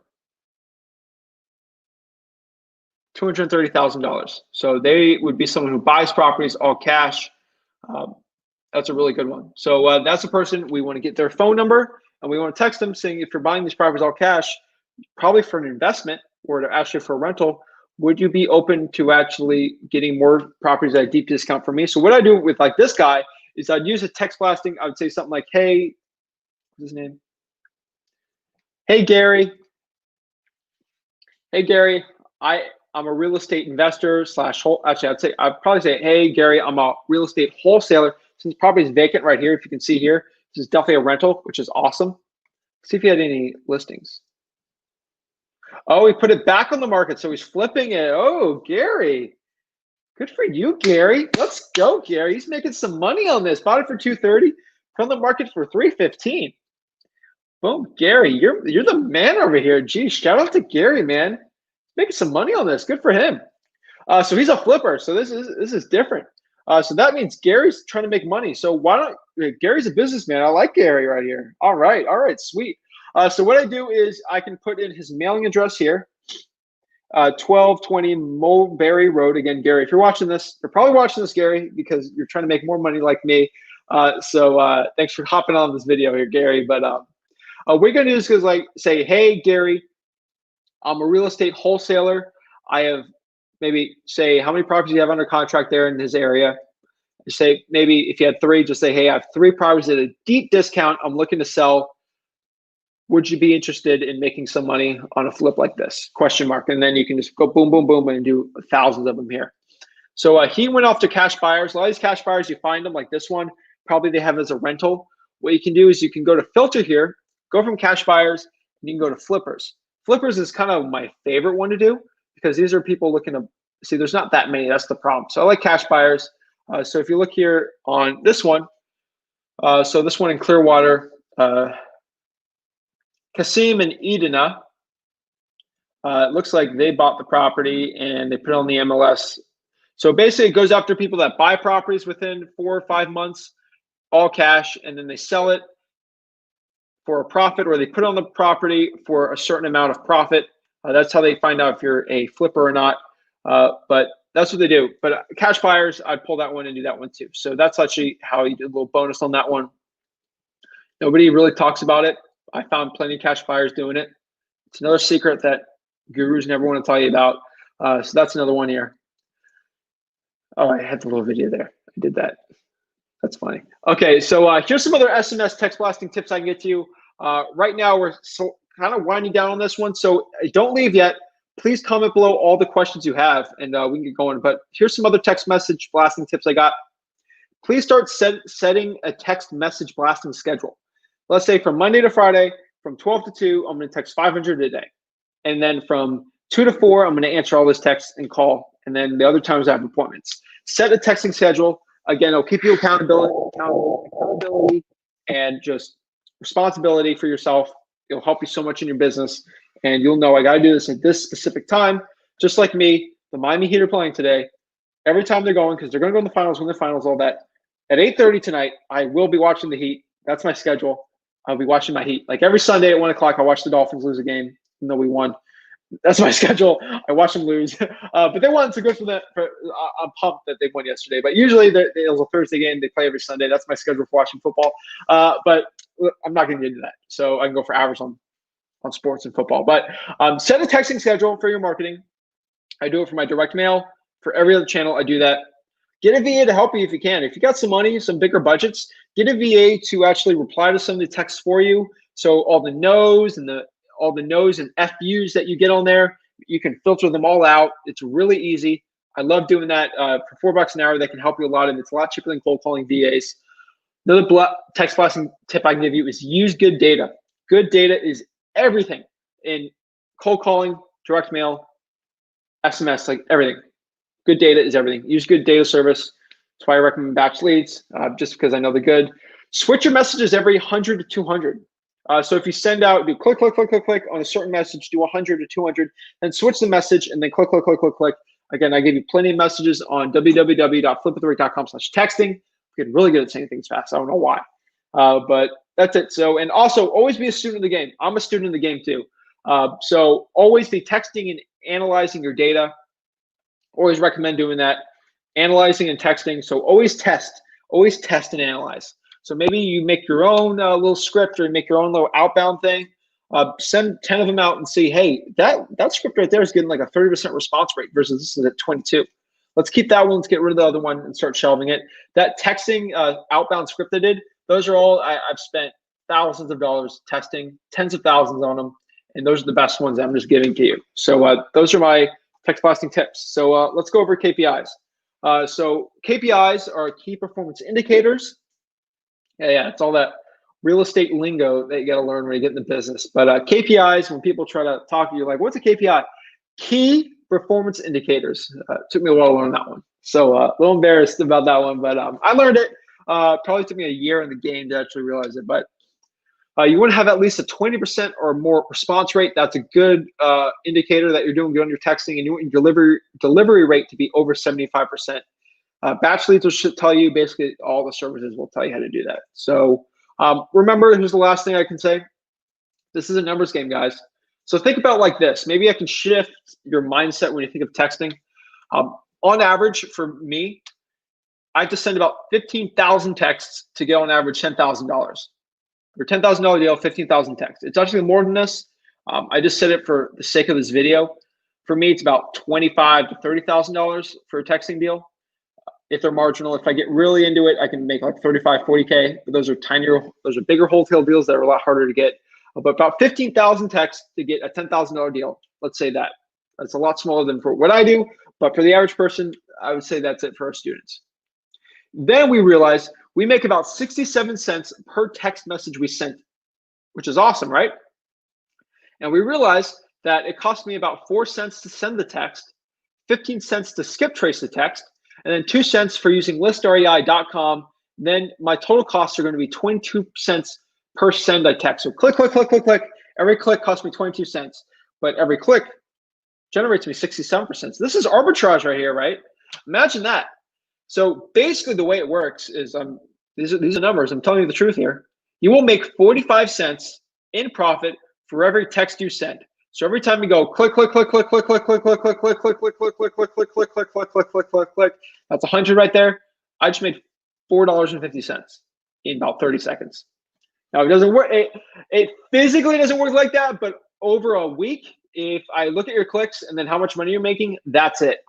$230,000. So they would be someone who buys properties all cash. That's a really good one. So that's a person, we want to get their phone number, and we want to text them saying, if you're buying these properties all cash, probably for an investment or to actually for a rental, would you be open to actually getting more properties at a deep discount for me? So what I do with like this guy is I'd use a text blasting. I would say something like, hey, what's his name? Hey, Gary. Hey, Gary, I'm a real estate investor actually, I'd probably say, hey, Gary, I'm a real estate wholesaler. Since property is vacant right here, if you can see here, this is definitely a rental, which is awesome. Let's see if he had any listings. Oh, he put it back on the market, so he's flipping it. Oh, Gary. Good for you, Gary. Let's go, Gary. He's making some money on this. Bought it for $230, put on the market for $315. Boom, Gary, you're the man over here. Geez, shout out to Gary, man. Making some money on this. Good for him. So he's a flipper. So this is different. So that means Gary's trying to make money. So why don't Gary's a businessman? I like Gary right here. All right, sweet. So what I do is I can put in his mailing address here, 1220 Mulberry Road. Again, Gary, if you're watching this, you're probably watching this, Gary, because you're trying to make more money like me. So thanks for hopping on this video here, Gary. But what we're gonna do is like say, hey, Gary, I'm a real estate wholesaler. I have maybe say how many properties you have under contract there in his area. Say maybe if you had 3, just say, hey, I have 3 properties at a deep discount. I'm looking to sell. Would you be interested in making some money on a flip like this? Question mark. And then you can just go boom, boom, boom, and do thousands of them here. So he went off to cash buyers. A lot of these cash buyers, you find them like this one, probably they have as a rental. What you can do is you can go to filter here, go from cash buyers, and you can go to flippers. Flippers is kind of my favorite one to do because these are people looking to see, there's not that many. That's the problem. So I like cash buyers. So if you look here on this one, so this one in Clearwater, Kasim and Edina, it looks like they bought the property and they put it on the MLS. So basically it goes after people that buy properties within 4 or 5 months, all cash, and then they sell it for a profit, or they put on the property for a certain amount of profit. That's how they find out if you're a flipper or not. But that's what they do. But cash buyers, I'd pull that one and do that one too. So that's actually how you did a little bonus on that one. Nobody really talks about it. I found plenty of cash buyers doing it. It's another secret that gurus never want to tell you about. So that's another one here. Oh, I had the little video there. I did that. That's funny. Okay, so here's some other SMS text blasting tips I can get to you. Right now, we're kind of winding down on this one. So don't leave yet. Please comment below all the questions you have, and we can get going. But here's some other text message blasting tips I got. Please start setting a text message blasting schedule. Let's say from Monday to Friday, from 12 to 2, I'm going to text 500 a day. And then from 2 to 4, I'm going to answer all this text and call. And then the other times I have appointments. Set a texting schedule. Again, it'll keep you accountability, and just responsibility for yourself. It'll help you so much in your business, and you'll know I got to do this at this specific time. Just like me, the Miami Heat are playing today. Every time they're going, because they're going to go in the finals, win the finals, all that. At 8:30 tonight, I will be watching the Heat. That's my schedule. I'll be watching my Heat. Like every Sunday at 1 o'clock, I watch the Dolphins lose a game, even though we won. That's my schedule. I watch them lose, but they won, so good for them. I'm pumped that they won yesterday. But usually it was a Thursday game. They play every Sunday. That's my schedule for watching football. But I'm not going to get into that, so I can go for hours on sports and football. But set a texting schedule for your marketing. I do it for my direct mail. For every other channel, I do that. Get a VA to help you if you can. If you got some money, some bigger budgets, get a VA to actually reply to some of the texts for you. So all the no's and FUs that you get on there, you can filter them all out. It's really easy. I love doing that. For $4 an hour, that can help you a lot, and it's a lot cheaper than cold calling VAs. Another text blasting tip I can give you is use good data. Good data is everything in cold calling, direct mail, SMS, like everything. Good data is everything. Use good data service. That's why I recommend batch leads, just because I know they're good. Switch your messages every 100 to 200. So if you send out, do click on a certain message, do 100 to 200, then switch the message, and then click. Again, I give you plenty of messages on www.flipwiththerate.com/texting. I'm getting really good at saying things fast. I don't know why, but that's it. So, and also always be a student of the game. I'm a student of the game too. So always be texting and analyzing your data. Always recommend doing that, analyzing and texting. So always test and analyze. So maybe you make your own little script, or make your own little outbound thing. Send 10 of them out and see, hey, that script right there is getting like a 30% response rate versus this is at 22. Let's keep that one. Let's get rid of the other one and start shelving it. That texting outbound script I did, those are all I've spent thousands of dollars testing, tens of thousands on them, and those are the best ones I'm just giving to you. So those are my text blasting tips. So let's go over KPIs. So KPIs are key performance indicators. Yeah, it's all that real estate lingo that you got to learn when you get in the business. But KPIs, when people try to talk to you, like, what's a KPI? Key performance indicators. Took me a while to learn that one. So a little embarrassed about that one, but I learned it. Probably took me a year in the game to actually realize it. But you want to have at least a 20% or more response rate. That's a good indicator that you're doing good on your texting, and you want your delivery rate to be over 75%. Batch leads will tell you basically all the services will tell you how to do that. So remember, here's the last thing I can say. This is a numbers game, guys. So think about like this. Maybe I can shift your mindset when you think of texting. On average, for me, I have to send about 15,000 texts to get on average $10,000. For $10,000 deal, 15,000 texts. It's actually more than this. I just said it for the sake of this video. For me, it's about $25,000 to $30,000 for a texting deal. If they're marginal, if I get really into it, I can make like 35, 40K. But those are bigger wholesale deals that are a lot harder to get. But about 15,000 texts to get a $10,000 deal. Let's say that. That's a lot smaller than for what I do. But for the average person, I would say that's it for our students. Then we realize we make about 67 cents per text message we sent, which is awesome, right? And we realize that it cost me about 4 cents to send the text, 15 cents to skip trace the text, and then 2 cents for using listrei.com. Then my total costs are going to be 22 cents per send I text. So click. Every click costs me 22 cents, but every click generates me 67%. So this is arbitrage right here, right? Imagine that. So basically the way it works is these are numbers. I'm telling you the truth here. You will make 45 cents in profit for every text you send. So every time you go click, that's 100 right there. I just made $4.50 in about 30 seconds. Now it doesn't work. It physically doesn't work like that, but over a week, if I look at your clicks and then how much money you're making, that's it.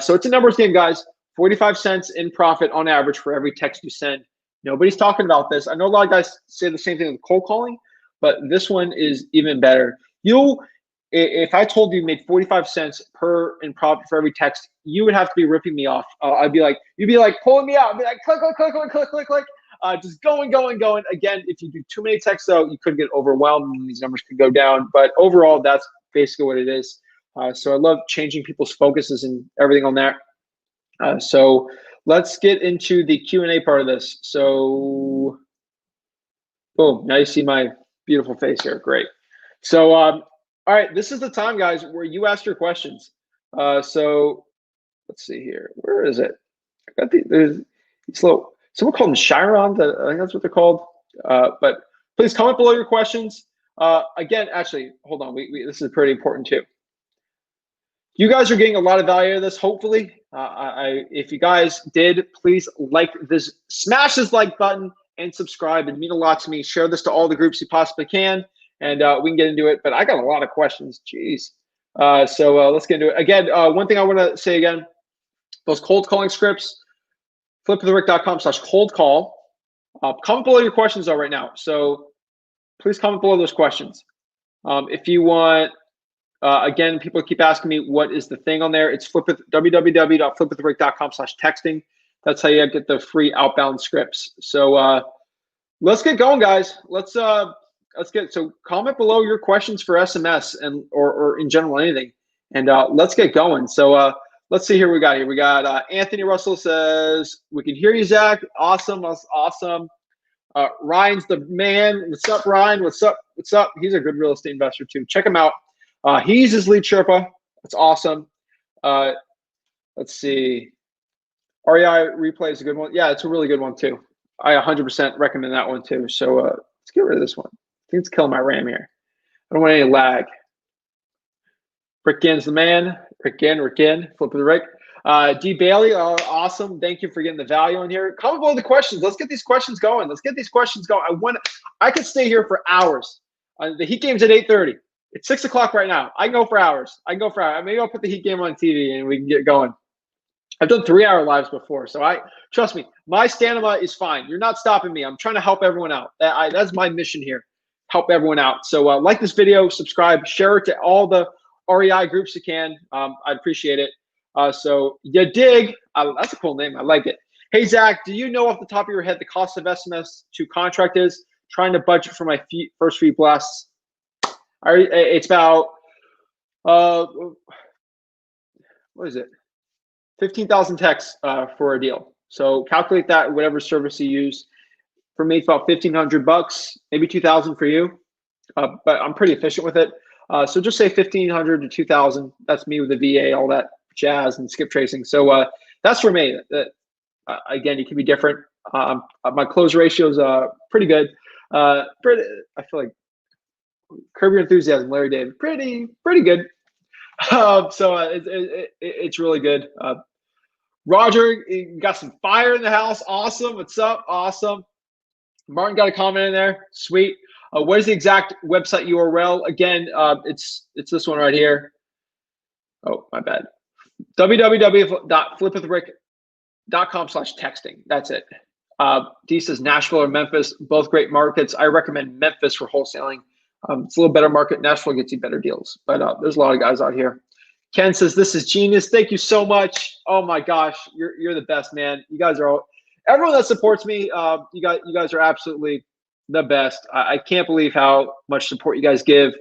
So it's a numbers game, guys. 45 cents in profit on average for every text you send. Nobody's talking about this. I know a lot of guys say the same thing with cold calling, but this one is even better. If I told you made 45 cents in profit for every text, you would have to be ripping me off. You'd be like pulling me out. I'd be like click, just going. Again, if you do too many texts, though, you could get overwhelmed and these numbers could go down. But overall, that's basically what it is. So I love changing people's focuses and everything on that. So let's get into the Q&A part of this. So Boom. Now you see my beautiful face here. Great. So, all right, this is the time, guys, where you ask your questions. So let's see here. Where is it? I got there's slow. Someone called them Chirons. I think that's what they're called. But please comment below your questions. Again, actually, hold on. This is pretty important too. You guys are getting a lot of value out of this, hopefully. If you guys did, please like this, smash this like button and subscribe. It'd mean a lot to me. Share this to all the groups you possibly can, and we can get into it. But I got a lot of questions. Jeez. So let's get into it. Again, one thing I want to say again, those cold calling scripts, flipwithrick.com/cold call. Comment below your questions are right now. So please comment below those questions. If you want, again, people keep asking me what is the thing on there. It's www.flipwithrick.com/texting. That's how you get the free outbound scripts. So let's get going, guys. Let's get, so comment below your questions for SMS and or in general anything, and let's get going. So let's see here. We got Anthony Russell says we can hear you, Zach. Awesome. That's awesome. Ryan's the man. What's up, Ryan? What's up? What's up? He's a good real estate investor too. Check him out. He's his lead Sherpa. That's awesome. Let's see. REI replay is a good one. Yeah, it's a really good one too. I 100% recommend that one too. So let's get rid of this one. I think it's killing my RAM here. I don't want any lag. Rick Ginn's the man. Rick Ginn, Flip with the Rick. D Bailey, awesome. Thank you for getting the value on here. Comment below the questions. Let's get these questions going. I could stay here for hours. The Heat game's at 8:30. It's 6 o'clock right now. I can go for hours. Maybe I'll put the Heat game on TV and we can get going. I've done 3-hour lives before, so trust me, my stamina is fine. You're not stopping me. I'm trying to help everyone out. That's my mission here, help everyone out. So like this video, subscribe, share it to all the REI groups you can. I'd appreciate it. So you dig. That's a cool name. I like it. Hey, Zach, do you know off the top of your head the cost of SMS to contract is? Trying to budget for my first few blasts. It's about, what is it? 15,000 texts for a deal. So calculate that, whatever service you use. For me, it's about $1,500, maybe 2,000 for you. But I'm pretty efficient with it. So just say 1,500 to 2,000. That's me with the VA, all that jazz and skip tracing. So that's for me. Again, it can be different. My close ratio is pretty good. I feel like Curb Your Enthusiasm, Larry David, pretty good. So it's really good. Roger, you got some fire in the house. Awesome. What's up? Awesome. Martin got a comment in there. Sweet. What is the exact website URL? Again, it's this one right here. Oh, my bad. www.flipwithrick.com/texting. That's it. D says Nashville or Memphis, both great markets. I recommend Memphis for wholesaling. It's a little better market. Nashville gets you better deals, but there's a lot of guys out here. Ken says this is genius. Thank you so much. Oh my gosh, you're the best, man. You guys are everyone that supports me. You guys are absolutely the best. I can't believe how much support you guys give.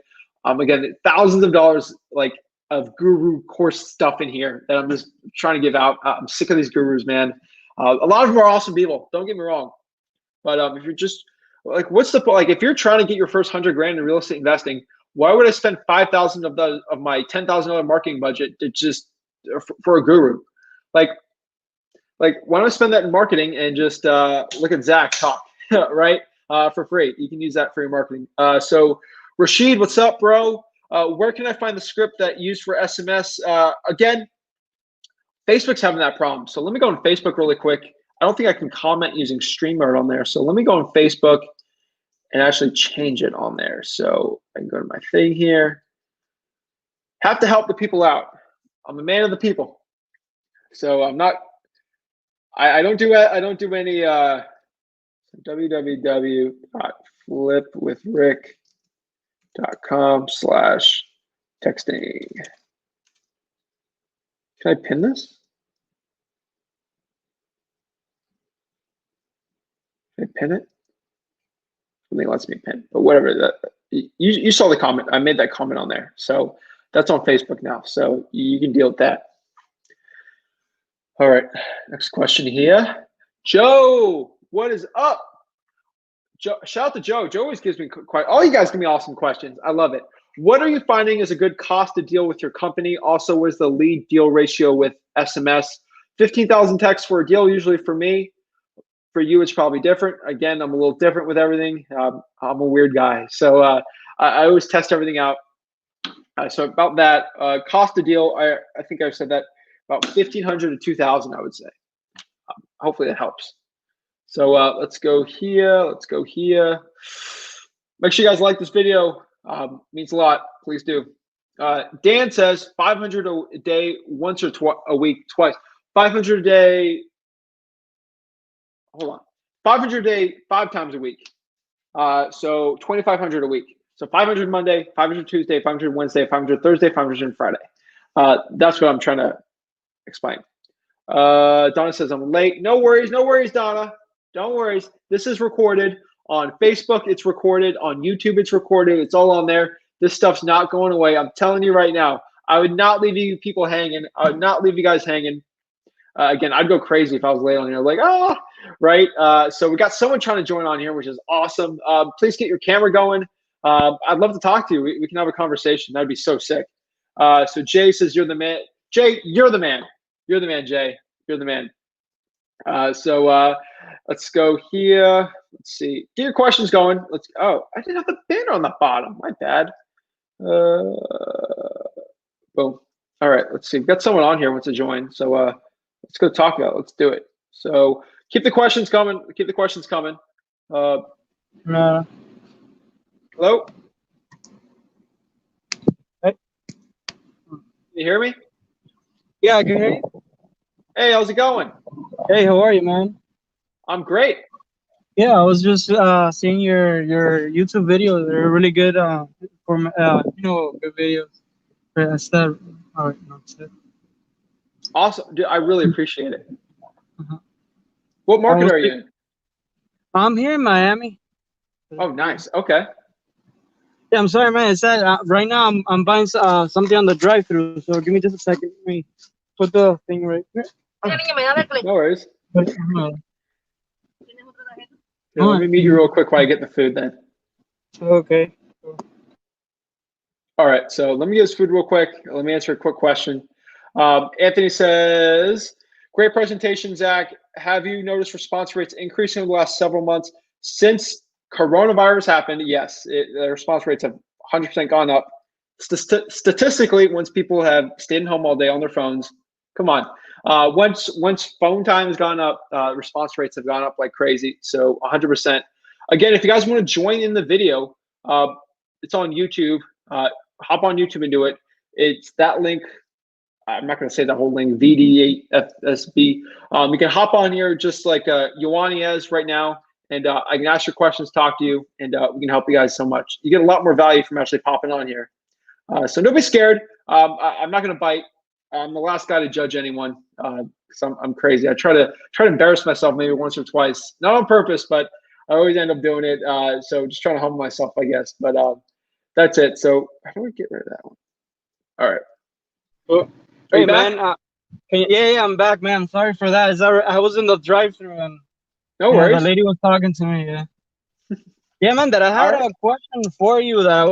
Again, thousands of dollars of guru course stuff in here that I'm just trying to give out. I'm sick of these gurus, man. A lot of them are awesome people. Don't get me wrong, but if you're just what's the point? If you're trying to get your first $100,000 in real estate investing, why would I spend $5,000 of my $10,000 marketing budget to just for a guru? Why don't I spend that in marketing and just look at Zach talk, right? For free. You can use that for your marketing. So Rashid, what's up, bro? Where can I find the script that you use for SMS? Again, Facebook's having that problem. So let me go on Facebook really quick. I don't think I can comment using StreamYard on there. So let me go on Facebook and actually change it on there. So I can go to my thing here. Have to help the people out. I'm a man of the people. So I'm not, I don't do any www.flipwithrick.com/texting. Can I pin this? Can I pin it? Something lets me pin, but whatever. You saw the comment. I made that comment on there. So that's on Facebook now. So you can deal with that. All right. Next question here. Joe, what is up? Shout out to Joe. Joe always gives me quite. All you guys give me awesome questions. I love it. What are you finding is a good cost to deal with your company? Also, what is the lead deal ratio with SMS? 15,000 texts for a deal usually for me. For you, it's probably different. Again, I'm a little different with everything. I'm a weird guy, so I always test everything out. So about that cost to deal, I think I've said that about 1,500 to 2,000. I would say. Hopefully that helps. So let's go here. Let's go here. Make sure you guys like this video. Means a lot. Please do. Dan says 500 a day, once or a week, twice. 500 a day. Hold on. 500 a day, 5 times a week. So 2,500 a week. So 500 Monday, 500 Tuesday, 500 Wednesday, 500 Thursday, 500 Friday. That's what I'm trying to explain. Donna says I'm late. No worries, Donna. Don't worry. This is recorded on Facebook. It's recorded on YouTube. It's recorded. It's all on there. This stuff's not going away. I'm telling you right now. I would not leave you people hanging. I would not leave you guys hanging. Again, I'd go crazy if I was late on here. Like, right? So we got someone trying to join on here, which is awesome. Please get your camera going. I'd love to talk to you. We can have a conversation. That'd be so sick. So Jay says you're the man. Jay, you're the man. You're the man, Jay. You're the man. So let's go here. Let's see. Get your questions going. Oh, I didn't have the banner on the bottom. My bad. Boom. All right. Let's see. We've got someone on here who wants to join. So let's go talk about it. Let's do it. So keep the questions coming. Keep the questions coming. Hello? Hey. You hear me? Yeah, I can hear you. Hey, how's it going? Hey, how are you, man? I'm great. Yeah, I was just seeing your YouTube videos. They're really good for good videos. That's that. All right, no, that's it. Awesome. Dude, I really appreciate it. What market are you in? I'm here in Miami. Oh, nice. Okay. Yeah, I'm sorry, man. It's that right now I'm buying something on the drive-through. So give me just a second. Let me put the thing right here. No worries. Yeah, Yeah, let me meet you real quick while I get the food then. Okay. All right, so let me get this food real quick. Let me answer a quick question. Anthony says, great presentation, Zach. Have you noticed response rates increasing in the last several months since coronavirus happened? Yes, the response rates have 100% gone up. Statistically, once people have stayed home all day on their phones, come on. Once phone time has gone up, response rates have gone up like crazy. So 100%. Again, if you guys want to join in the video, it's on YouTube. Hop on YouTube and do it. It's that link. I'm not going to say the whole link, VD8FSB. You can hop on here just like Ioanni is right now, and I can ask your questions, talk to you, and we can help you guys so much. You get a lot more value from actually popping on here. So don't be scared. I'm not going to bite. I'm the last guy to judge anyone. So I'm crazy. I try to embarrass myself maybe once or twice, not on purpose, but I always end up doing it. So just trying to humble myself, I guess. But that's it. So how do we get rid of that one? All right. Well, hey man, yeah, I'm back, man. Sorry for that. I was in the drive-through and no worries. The lady was talking to me. Yeah. Yeah, man. That I had a question for you. That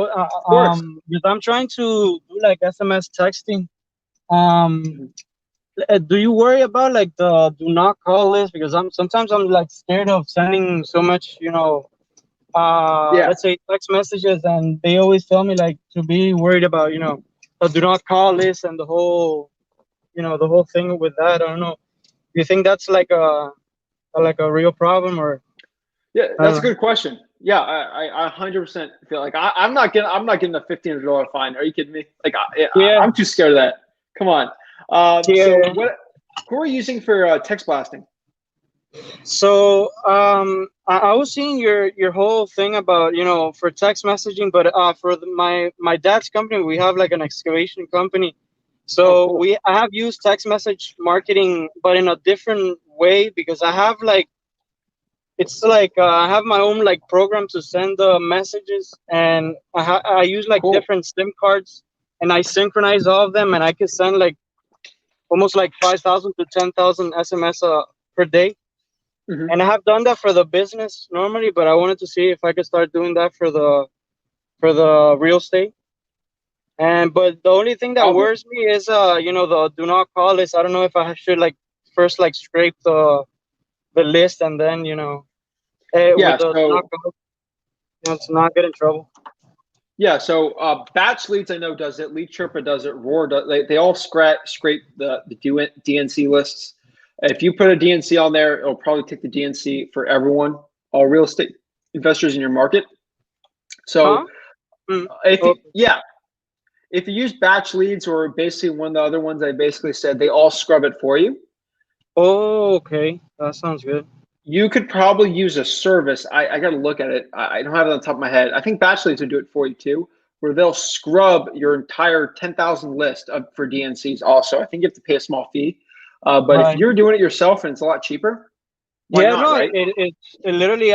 because I'm trying to do like SMS texting. Do you worry about like the do not call list? Because sometimes I'm like scared of sending so much, let's say text messages, and they always tell me like to be worried about, the do not call list and the whole thing with that. I don't know. Do you think that's like a real problem or? Yeah, that's a good question. Yeah, I 100% feel like I'm not getting a $1,500 fine. Are you kidding me? Like, I'm too scared of that. Come on. So who are you using for text blasting? So I was seeing your whole thing about for text messaging, but for my dad's company, we have like an excavation company. So cool. I have used text message marketing, but in a different way, because I have like I have my own like program to send the messages, and I use like different SIM cards, and I synchronize all of them, and I can send like almost like 5,000 to 10,000 SMS per day. Hmm. And I have done that for the business normally, but I wanted to see if I could start doing that for the real estate. And but the only thing that Probably. worries me is the do not call list. I don't know if I should like first like scrape the list and then with Yeah. the do not So call, to not get in trouble. yeah. So Batch Leads I know does it. Lead Sherpa does it. Roar does. They all scrape the DNC lists. If you put a DNC on there, it'll probably take the DNC for everyone, all real estate investors in your market. Huh? So Mm. if Oh, yeah, if you use Batch Leads or basically one of the other ones I basically said, they all scrub it for you. oh, okay. That sounds good. You could probably use a service. I got to look at it. I don't have it on the top of my head. I think Batch Leads would do it for you too, where they'll scrub your entire 10,000 list for DNCs also. I think you have to pay a small fee. But if Right. you're doing it yourself and it's a lot cheaper, why Yeah, not, no, right? it literally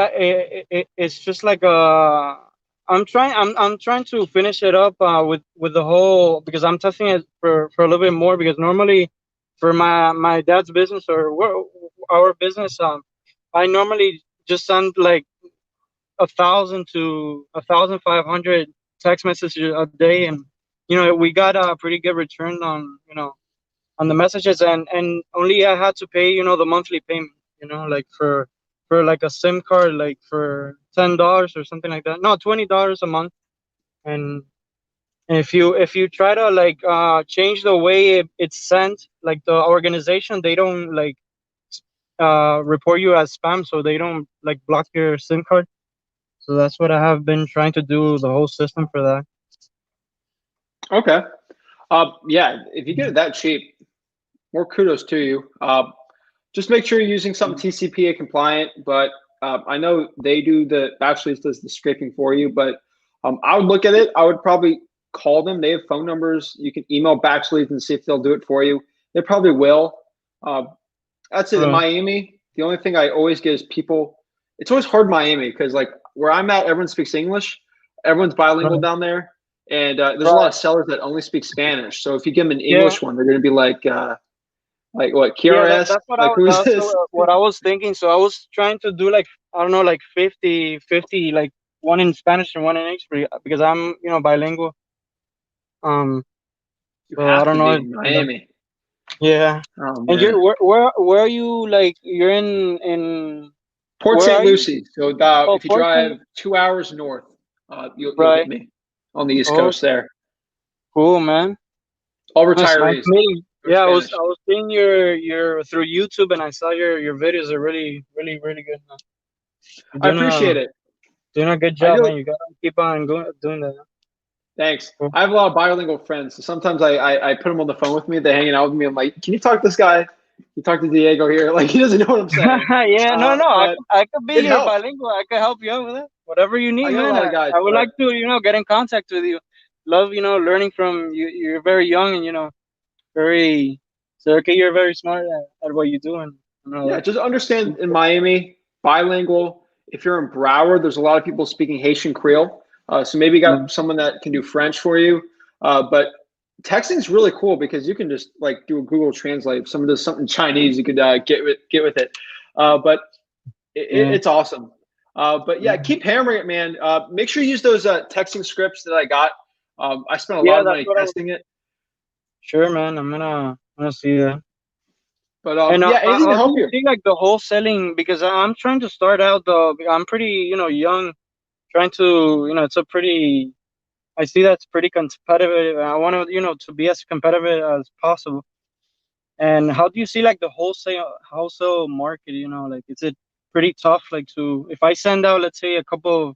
it's just like I'm trying to finish it up with the whole because I'm testing it for a little bit more because normally for my dad's business or our business I normally just send like 1,000 to 1,500 text messages a day, and we got a pretty good return on the messages, and only I had to pay the monthly payment, like for like a SIM card, like for $10 or something like that. No, $20 a month. And if you try to like change the way it's sent, like the organization, they don't like report you as spam, so they don't like block your SIM card. So that's what I have been trying to do, the whole system for that. Okay. Yeah, if you get it that cheap, more kudos to you. Just make sure you're using something TCPA compliant, but I know they do Batch Leads does the scraping for you, but I would look at it. I would probably call them. They have phone numbers. You can email Batch Leads and see if they'll do it for you. They probably will. Uh, that's it. In Right. Miami, the only thing I always get is people. It's always hard in Miami because like where I'm at, everyone speaks English. Everyone's bilingual Right. down there, and there's a lot Right. of sellers that only speak Spanish. So if you give them an Yeah. English one, they're going to be like what Yeah, KRS? Like who's that's this? what I was thinking. So I was trying to do like I don't know, like 50-50, like one in Spanish and one in English because I'm bilingual. Um, You so I have don't to know be if in Miami. yeah. Oh And man, where are you? Like you're in Port where St. are you? Lucie. So about Oh, if you drive Portland. 2 hours north, you'll hit Right. me on the East Oh, Coast there. cool, man. All That's nice retirees meeting. are Yeah, I Spanish. was seeing your through YouTube and I saw your videos are really really really good, man. You're I appreciate it. doing a good I job, do. man. You gotta keep on doing that. Thanks. Cool. I have a lot of bilingual friends. So sometimes I put them on the phone with me. They're hanging out with me. I'm like, can you talk to this guy? You talk to Diego here. Like he doesn't know what I'm saying. Yeah, no, But I could be it your helps. bilingual. I could help you out with it. Whatever you need, I got a man. lot of guys, I would but like to, get in contact with you. Love, learning from you. You're very young and very. So okay, you're very smart at what you do and all yeah, that. just understand in Miami, bilingual. If you're in Broward, there's a lot of people speaking Haitian Creole. So maybe you got someone that can do French for you. But texting is really cool because you can just like do a Google Translate. If someone does something Chinese, you could get with it. But Yeah. it's awesome. But yeah, keep hammering it, man. Make sure you use those texting scripts that I got. I spent a lot Yeah, of that's money what I was. testing it. Sure, man. I'm gonna see that. But And yeah, anything to how do help you you. see like the wholesaling? Because I'm trying to start out though. I'm pretty, young, trying to, it's a pretty. I see that's pretty competitive. I want to, to be as competitive as possible. And how do you see like the wholesale market? Like is it pretty tough? Like to if I send out, let's say, a couple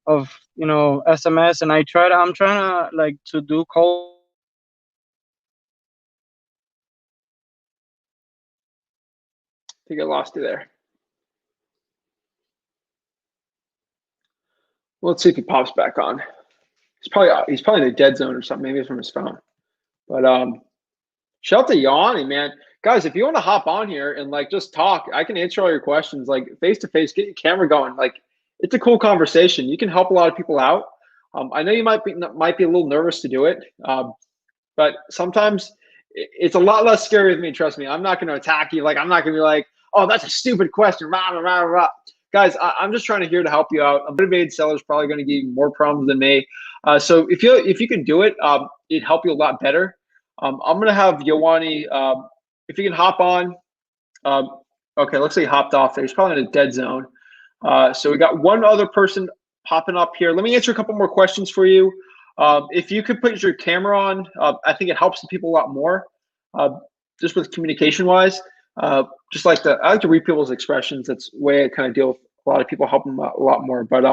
of SMS, and I'm trying to like to do cold. I think I lost you there. Well, let's see if he pops back on. He's probably in a dead zone or something. Maybe it's from his phone. But shout out to Yanni, man. Guys, if you want to hop on here and like just talk, I can answer all your questions like face to face. Get your camera going. Like it's a cool conversation. You can help a lot of people out. I know you might be a little nervous to do it, but sometimes it's a lot less scary with me. Trust me. I'm not going to attack you. Like I'm not going to be like, oh, that's a stupid question. Rah, rah, rah, rah. Guys, I'm just trying to here to help you out. A motivated seller is probably going to give you more problems than me. So if you can do it, it'd help you a lot better. I'm going to have Yowani, if you can hop on. Okay, looks like he hopped off there. He's probably in a dead zone. So we got one other person popping up here. Let me answer a couple more questions for you. If you could put your camera on, I think it helps the people a lot more, just with communication wise. Just like I like to read people's expressions. That's the way I kind of deal with a lot of people, help them out a lot more. But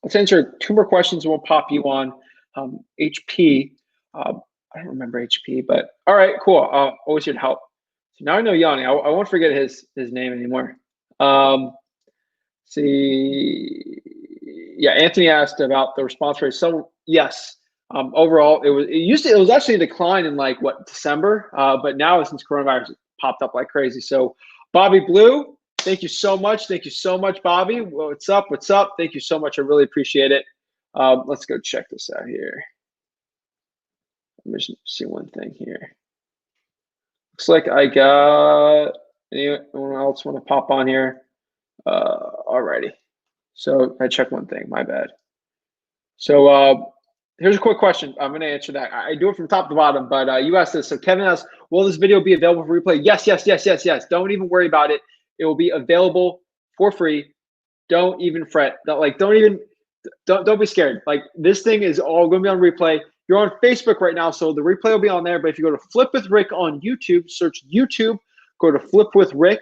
let's answer two more questions and we'll pop you on. HP, I don't remember HP, but all right, cool. Always here to help. So now I know Yanni. I won't forget his name anymore. See, yeah, Anthony asked about the response rate. So yes, overall it was actually a decline in like December, but now since coronavirus popped up like crazy. So Bobby Blue, thank you so much. Thank you so much, Bobby. What's up? What's up? Thank you so much. I really appreciate it. Let's go check this out here. Let me just see one thing here. Looks like I got anyone else want to pop on here? Alrighty. So I check one thing, my bad. So here's a quick question. I'm going to answer that. I do it from top to bottom, but you asked this. So Kevin asks, will this video be available for replay? Yes, yes, yes, yes, yes. Don't even worry about it. It will be available for free. Don't even fret. Don't be scared. Like, this thing is all going to be on replay. You're on Facebook right now, so the replay will be on there. But if you go to Flip with Rick on YouTube, search YouTube, go to Flip with Rick.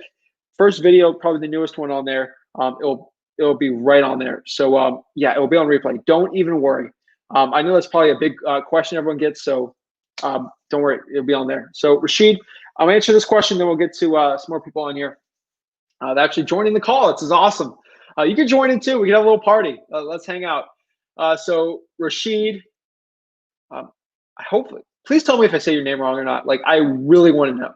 First video, probably the newest one on there. It'll be right on there. So yeah, it will be on replay. Don't even worry. I know that's probably a big question everyone gets, so don't worry, it'll be on there. So Rashid, I'll answer this question, then we'll get to some more people on here. They're actually joining the call. This is awesome. You can join in too. We can have a little party. Let's hang out. So Rashid, hopefully, please tell me if I say your name wrong or not. Like, I really want to know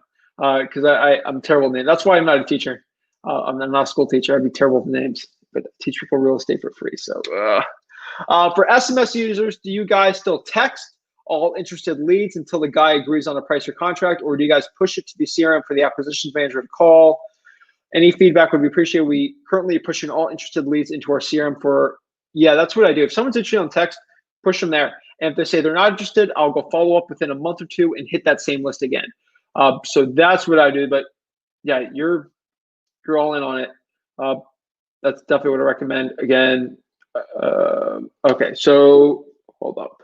because I'm terrible with names. That's why I'm not a teacher. I'm not a school teacher. I'd be terrible with names, but I teach people real estate for free. So for SMS users, do you guys still text all interested leads until the guy agrees on the price or contract, or do you guys push it to the CRM for the acquisitions manager to call? Any feedback would be appreciated. We currently pushing all interested leads into our CRM for, yeah, that's what I do. If someone's interested on text, push them there. And if they say they're not interested, I'll go follow up within a month or two and hit that same list again. So that's what I do. But yeah, you're all in on it. That's definitely what I recommend. Again, okay, so hold up.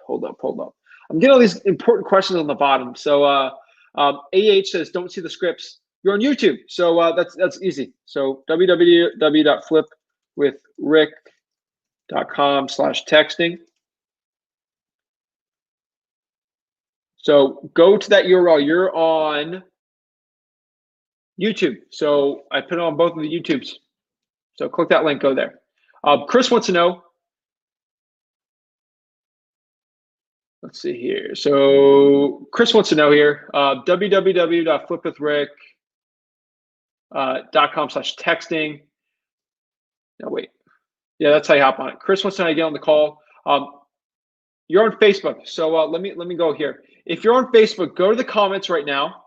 I'm getting all these important questions on the bottom. So AH says, don't see the scripts. You're on YouTube, so that's easy. So www.flipwithrick.com/texting. So go to that URL. You're on YouTube. So I put it on both of the YouTubes. So click that link, go there. Chris wants to know. Let's see here. So Chris wants to know here, www.flipwithrick.com/texting. No, wait. Yeah, that's how you hop on it. Chris wants to know how you get on the call. You're on Facebook. So let me go here. If you're on Facebook, go to the comments right now.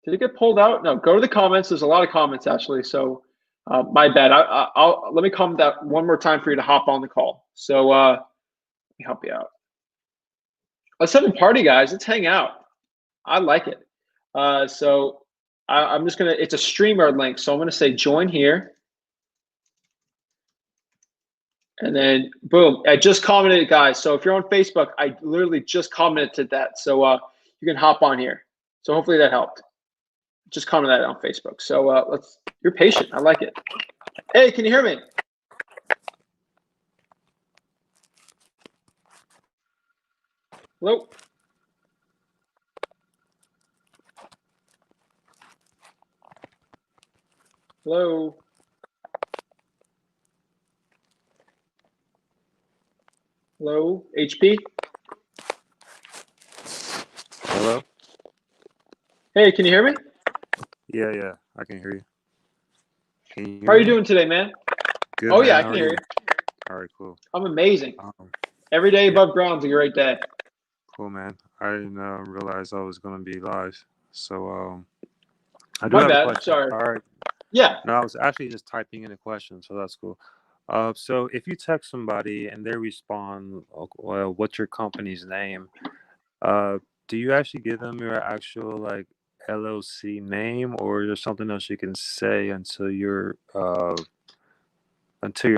Did it get pulled out? No, go to the comments. There's a lot of comments actually. So my bad. Let me comment that one more time for you to hop on the call. So let me help you out. Let's have a party, guys. Let's hang out. I like it. So I'm just gonna. It's a StreamYard link, so I'm gonna say join here, and then boom. I just commented it, guys. So if you're on Facebook, I literally just commented to that. So you can hop on here. So hopefully that helped. Just comment that on Facebook. So you're patient. I like it. Hey, can you hear me? Hello? Hello? Hello, HP? Hello? Hey, can you hear me? Yeah, I can hear you. How are you doing today, man? Good, Oh, man. yeah, I can hear you. All right, cool. I'm amazing. Every day above ground is a great day. Cool, man. I didn't realize I was going to be live. So, I do My have a bad. question. Sorry. All right. Yeah. No, I was actually just typing in a question, so that's cool. So if you text somebody and they respond, well, what's your company's name? Uh, do you actually give them your actual like LLC name, or is there something else you can say until you're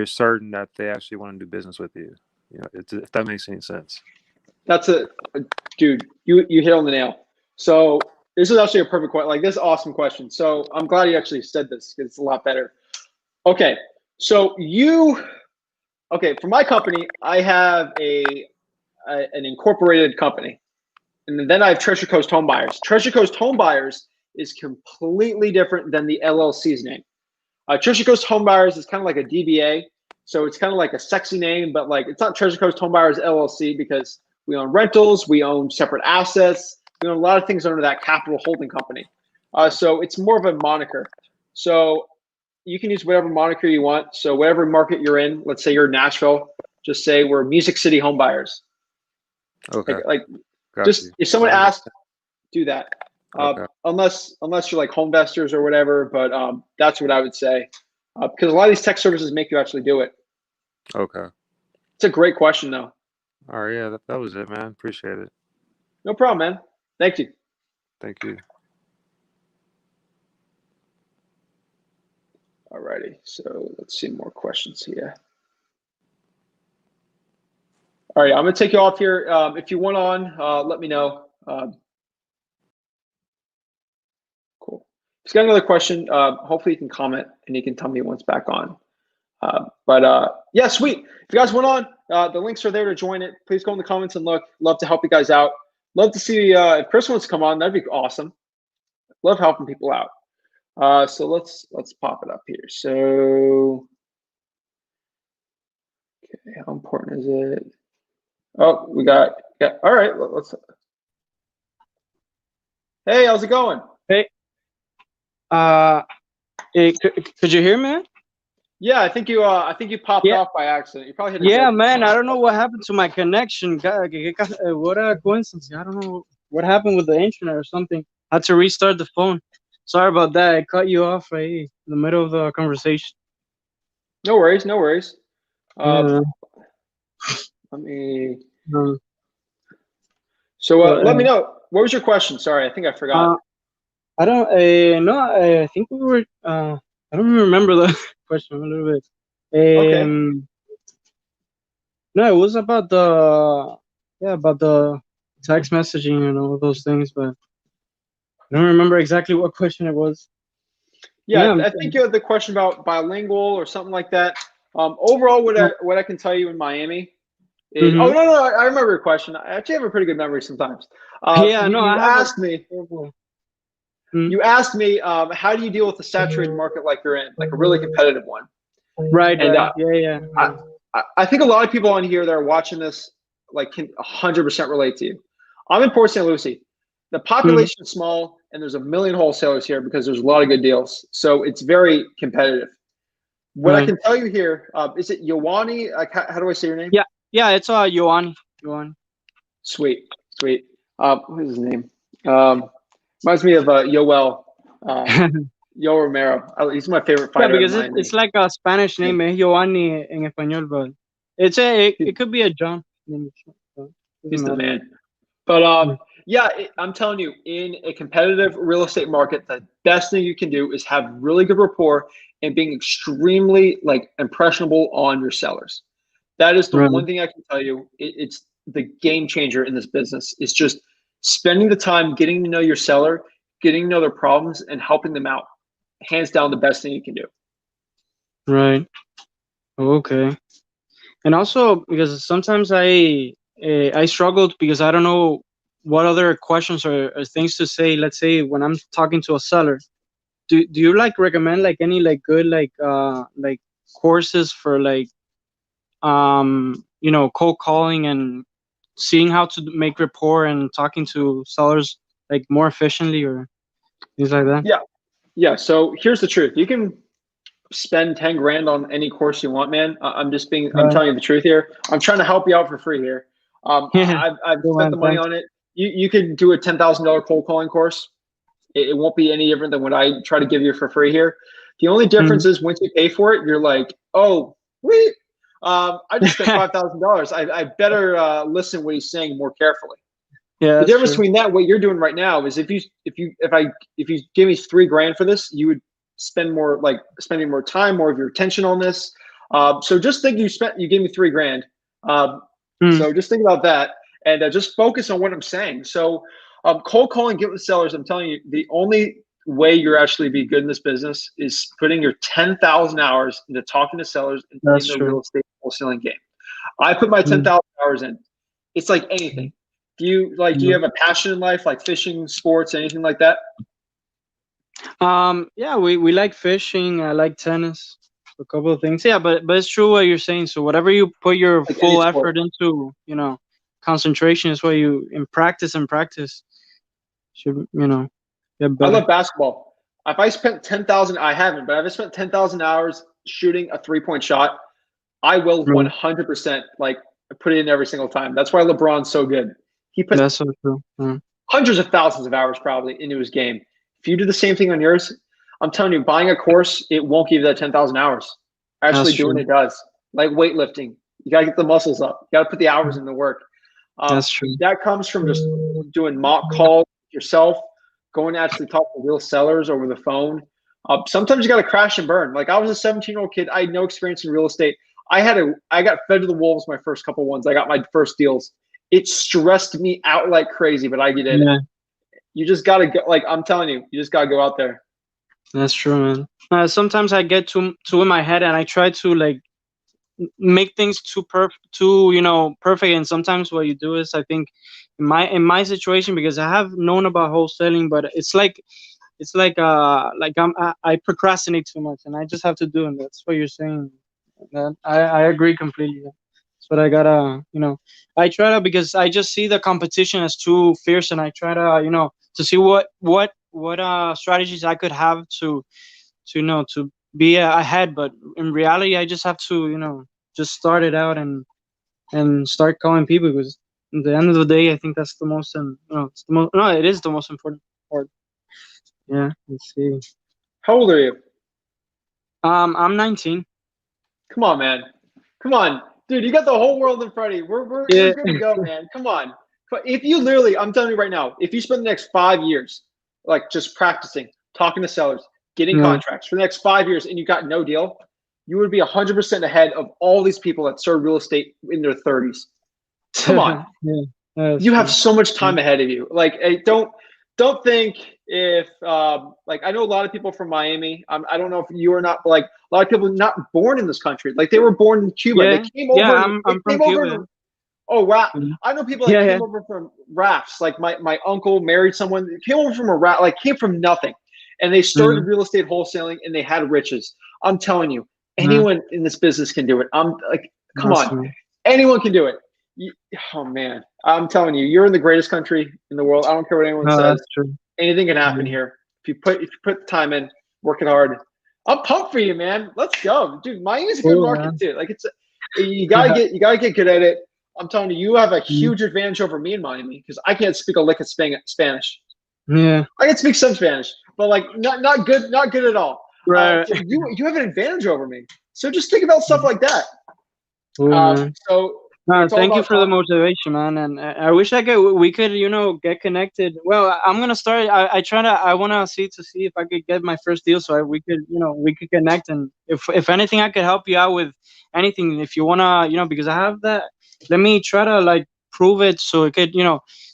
certain that they actually want to do business with you? You know, if that makes any sense. That's dude, you hit on the nail. So this is actually a perfect question. Like, this is an awesome question. So I'm glad you actually said this because it's a lot better. Okay. So for my company, I have an incorporated company. And then I have Treasure Coast Home Buyers. Treasure Coast Home Buyers is completely different than the LLC's name. Treasure Coast Home Buyers is kind of like a DBA. So it's kind of like a sexy name, but like it's not Treasure Coast Home Buyers LLC because we own rentals, we own separate assets, we own a lot of things under that capital holding company. So it's more of a moniker. So you can use whatever moniker you want. So whatever market you're in, let's say you're in Nashville, just say we're Music City Home Buyers. Okay. Like Got just you. if someone That makes asks, do that. Okay. Unless you're like home investors or whatever, but that's what I would say. Because a lot of these tech services make you actually do it. Okay. It's a great question, though. All right. Yeah, that was it, man. Appreciate it. No problem, man. Thank you. Thank you. Alrighty, so let's see more questions here. All right, I'm gonna take you off here. If you want on, let me know. Cool. If you got another question, hopefully you can comment and you can tell me once back on. Yeah, sweet. If you guys went on, the links are there to join it. Please go in the comments and look. Love to help you guys out. Love to see if Chris wants to come on. That'd be awesome. Love helping people out. So let's pop it up here. So, okay, how important is it? Oh, we got. All right, let's. Hey, how's it going? Hey, could you hear me? Yeah, I think you popped off by accident. You probably hit a Yeah, dead man. end. I don't know what happened to my connection. What a coincidence. I don't know what happened with the internet or something. I had to restart the phone. Sorry about that. I cut you off right in the middle of the conversation. No worries, no worries. Yeah. Let me. Uh, So let me know. What was your question? Sorry, I think I forgot. I don't no. I think we were. I don't remember the question a little bit. Okay. No, it was about the text messaging and all those things, but I don't remember exactly what question it was. Yeah, I think you had the question about bilingual or something like that. Overall, what I can tell you in Miami is, oh no, I remember your question. I actually have a pretty good memory sometimes. You asked me. You asked me, how do you deal with a saturated market like you're in, like a really competitive one? Right. And Yeah. I think a lot of people on here that are watching this like can 100% relate to you. I'm in Port St. Lucie. The population is small, and there's a million wholesalers here because there's a lot of good deals. So it's very competitive. What I can tell you here, is it Ioani? How do I say your name? Yeah, it's Ioani. Sweet. What is his name? Reminds me of Yoel. Yo Romero. He's my favorite fighter. Yeah, because it's like a Spanish name, Ioani in español, but it could be a John. He's the man. But yeah, I'm telling you, in a competitive real estate market, the best thing you can do is have really good rapport and being extremely like impressionable on your sellers. That is the one thing I can tell you. It's the game changer in this business. It's just spending the time getting to know your seller, getting to know their problems, and helping them out. Hands down, the best thing you can do. Right. Okay. And also because sometimes I struggled because I don't know what other questions or things to say. Let's say when I'm talking to a seller, do you like recommend like any like good like courses for like cold calling and seeing how to make rapport and talking to sellers like more efficiently or things like that? Yeah. So here's the truth. You can spend 10 grand on any course you want, man. I'm telling you the truth here. I'm trying to help you out for free here. I've spent the money on it. You could do a $10,000 cold calling course. It won't be any different than what I try to give you for free here. The only difference is once you pay for it, you're like, oh, wait, I just spent $5,000. I better listen what he's saying more carefully. Yeah, the difference true. between that, what you're doing right now, is if you give me $3,000 for this, you would spend more, like spending more time, more of your attention on this. So just think you gave me $3,000. So just think about that, and just focus on what I'm saying. So cold calling, get with sellers. I'm telling you, the only way you're actually be good in this business is putting your 10,000 hours into talking to sellers in the real estate wholesaling game. I put my 10,000 hours in. It's like anything. Do you have a passion in life, like fishing, sports, anything like that? Yeah, we like fishing. I like tennis. A couple of things. Yeah, but it's true what you're saying. So whatever you put your Like full effort into, concentration is what you practice should, get better. I love basketball. If I spent 10,000, I haven't, but if I spent 10,000 hours shooting a 3-point shot, I will 100% like put it in every single time. That's why LeBron's so good. He puts That's so true. hundreds of thousands of hours probably into his game. If you do the same thing on yours, I'm telling you, buying a course, it won't give you that 10,000 hours. Actually doing it does. Like weightlifting, you gotta get the muscles up. You gotta put the hours in the work. That's true. That comes from just doing mock calls yourself, going to actually talk to real sellers over the phone. Sometimes you gotta crash and burn. Like I was a 17-year-old kid. I had no experience in real estate. I got fed to the wolves my first couple ones. I got my first deals. It stressed me out like crazy, but I did it. You just gotta go. Like I'm telling you, you just gotta go out there. That's true, man. Sometimes I get too in my head, and I try to like make things too perfect. And sometimes what you do is, I think, in my situation, because I have known about wholesaling, but it's like I procrastinate too much, and I just have to do it. That's what you're saying. I agree completely. That's what I gotta, I try to, because I just see the competition as too fierce, and I try to, to see what strategies I could have to be ahead. But in reality, I just have to, just start it out and start calling people, because at the end of the day, I think that's the most, it is the most important part. Yeah, let's see. How old are you? I'm 19. Come on, man. Come on. Dude, you got the whole world in front of you. We're good to go, man. Come on. But if you literally, I'm telling you right now, if you spend the next 5 years, like just practicing, talking to sellers, getting contracts for the next 5 years, and you got no deal, you would be 100% ahead of all these people that started real estate in their 30s. Come on. You have so much time ahead of you. Like, don't think if like, I know a lot of people from Miami. I don't know if you are not, but like a lot of people not born in this country. Like they were born in Cuba. They came over. I'm from Cuba. Oh wow! I know people that came over from rafts. Like my uncle married someone that came over from a raft, like came from nothing, and they started real estate wholesaling, and they had riches. I'm telling you, anyone in this business can do it. I'm like, come on, anyone can do it. Oh man, I'm telling you, you're in the greatest country in the world. I don't care what anyone says. That's true. Anything can happen here if you put the time in, working hard. I'm pumped for you, man. Let's go, dude. Miami's a good market too. Like you gotta get good at it. I'm telling you, you have a huge advantage over me in Miami, because I can't speak a lick of Spanish. Yeah, I can speak some Spanish, but like not good at all. Right. So you have an advantage over me. So just think about stuff like that. Thank you for the motivation, man. And I wish we could, get connected. Well, I'm gonna start. I want to see if I could get my first deal, so we could connect. And if anything, I could help you out with anything. If you wanna, because I have that. Let me try to like prove it, so it could,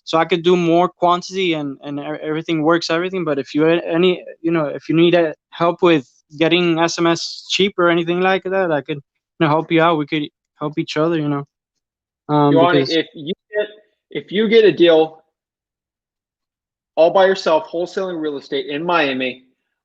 so I could do more quantity and everything works, everything. But if you if you need help with getting SMS cheap or anything like that, I could help you out. We could help each other, if you get a deal all by yourself, wholesaling real estate in Miami,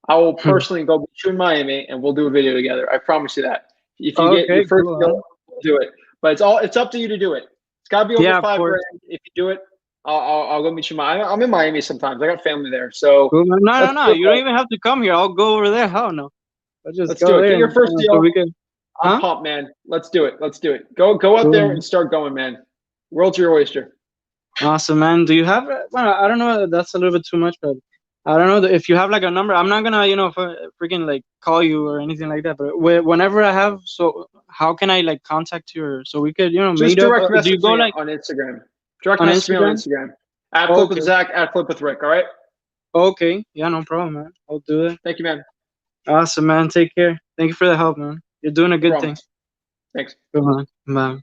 I will personally go meet you in Miami, and we'll do a video together. I promise you that. If you get your first deal, we'll do it. But it's up to you to do it. It's got to be over $5,000. If you do it, I'll go meet you. I'm in Miami sometimes. I got family there. So no. You don't even have to come here. I'll go over there. Hell no. Let's do it. Get your first deal. I'm pumped, man. Let's do it. Go out there and start going, man. World's your oyster. Awesome, man. Do you have? Well, I don't know. That's a little bit too much, but I don't know if you have like a number. I'm not gonna, freaking like call you or anything like that. But whenever I have, so how can I like contact you so we could, Just meet up? direct Do you message go me like on Instagram. Direct on message me on Instagram? Instagram. Add Flip with Okay. Zach, add Flip with Rick. All right. Okay. Yeah, no problem, man. I'll do it. Thank you, man. Awesome, man. Take care. Thank you for the help, man. You're doing a No good problem. thing. Thanks. Good man. Bye.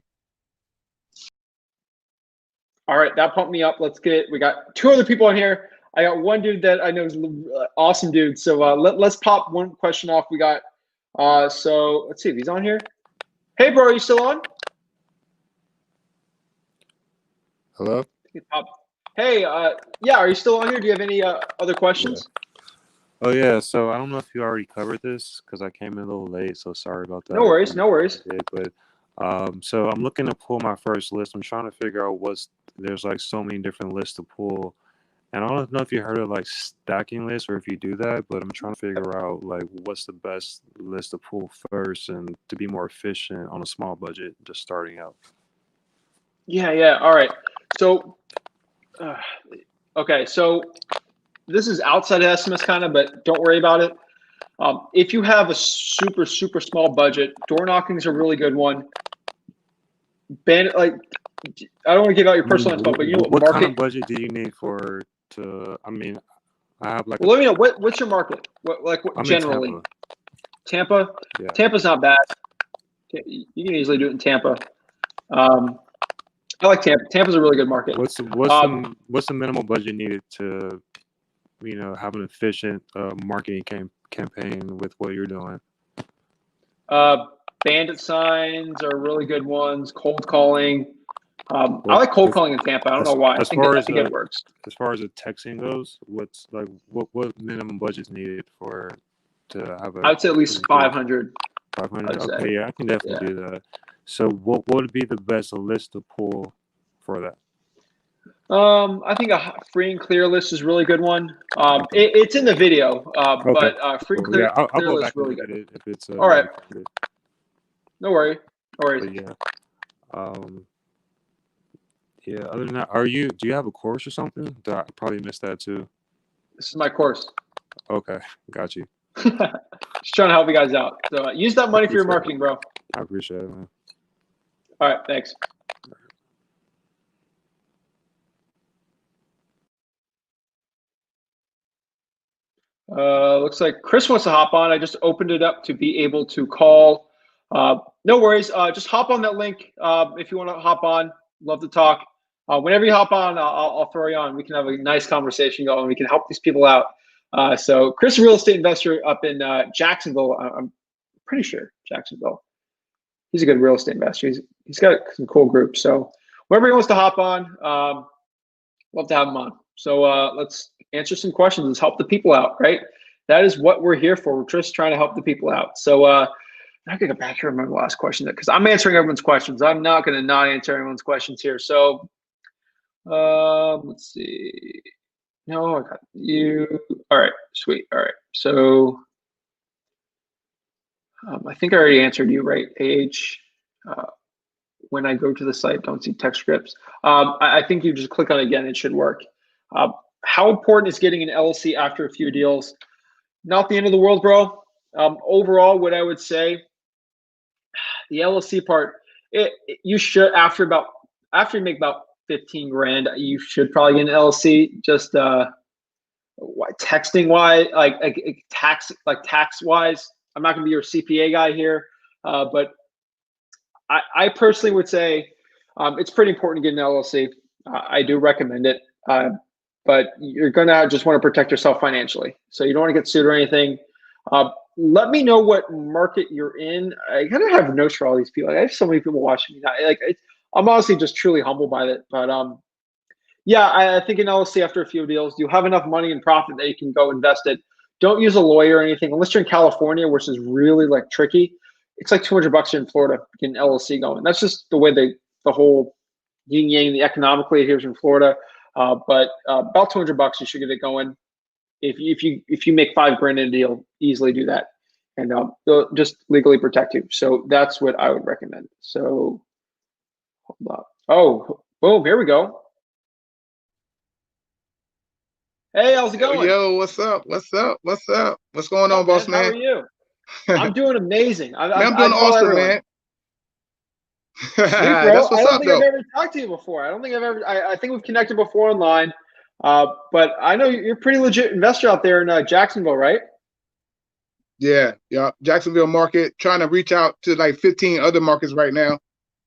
All right, that pumped me up. We got 2 other people on here. I got one dude that I know is an awesome dude. So let's pop one question off. We got, so let's see if he's on here. Hey, bro, are you still on? Hello? Hey, yeah, are you still on here? Do you have any other questions? Oh yeah, so I don't know if you already covered this because I came in a little late, so sorry about that. No worries, no worries. But so I'm looking to pull my first list. I'm trying to figure out there's like so many different lists to pull, and I don't know if you heard of like stacking lists or if you do that, but I'm trying to figure out like what's the best list to pull first and to be more efficient on a small budget just starting out. Yeah. All right. So, okay, so this is outside of SMS kind of, but don't worry about it. If you have a super small budget, door knocking is a really good one. I don't want to give out your personal info, but what kind of budget do you need I mean, I have like. Well, let me know what's your market. I'm generally? in Tampa. Yeah. Tampa's not bad. You can easily do it in Tampa. I like Tampa. Tampa's a really good market. What's the minimal budget needed to, have an efficient marketing campaign with what you're doing? Bandit signs are really good ones. Cold calling. I like cold calling in Tampa. I don't know why. I think it works. As far as the texting goes, what minimum budget's needed to have I would say at least 500. 500. Okay, yeah, I can definitely do that. So what would be the best list to pull for that? I think a free and clear list is a really good one. It's in the video, but free and clear, yeah, I'll go list back really and good. look at it if it's all right. No worries. But yeah. Yeah. Other than that, do you have a course or something? I probably missed that too. This is my course. Okay, got you. Just trying to help you guys out. So use that money for your marketing, bro. I appreciate it, man. All right, thanks. Looks like Chris wants to hop on. I just opened it up to be able to call. No worries. Just hop on that link if you want to hop on. Love to talk. Whenever you hop on, I'll throw you on. We can have a nice conversation going. We can help these people out. So Chris, real estate investor up in Jacksonville. I'm pretty sure Jacksonville. He's a good real estate investor. He's got some cool groups. So whenever he wants to hop on, love to have him on. So let's answer some questions. Let's help the people out, right? That is what we're here for. We're just trying to help the people out. So I'm not going to go back here and remember the last question because I'm answering everyone's questions. I'm not going to not answer everyone's questions here. So let's see. No, I got you. All right, sweet. All right. So I think I already answered you, right? When I go to the site, don't see text scripts. I think you just click on it again, it should work. How important is getting an LLC after a few deals? Not the end of the world, bro. Overall, what I would say, the LLC part, you should after you make about 15 grand, you should probably get an LLC. Just texting wise, tax wise. I'm not gonna be your CPA guy here, but I personally would say it's pretty important to get an LLC. I do recommend it, but you're gonna just want to protect yourself financially, so you don't want to get sued or anything. Let me know what market you're in. I kind of have notes for all these people. I have so many people watching me now. I'm honestly just truly humbled by it. But yeah, I think an LLC after a few deals, you have enough money and profit that you can go invest it. Don't use a lawyer or anything unless you're in California, which is really tricky. It's like $200 in Florida to get an LLC going. That's just the way the whole yin yang, the economically here in Florida. But about $200, you should get it going. If you make $5 grand in a deal, easily do that, and they'll just legally protect you. So that's what I would recommend. So hold on. Oh, boom! Here we go. Hey, how's it going? Yo, what's up? What's up? What's up? What's going What's on, up, man? boss How are man? you? I'm Man, doing amazing. I'm I doing tell awesome, everyone. man. Sweet, bro. That's I what's don't up, think I've though. ever talked to you before. I don't think I've ever. I think we've connected before online, but I know you're a pretty legit investor out there in Jacksonville, right? Yeah, yeah. Jacksonville market, trying to reach out to like 15 other markets right now,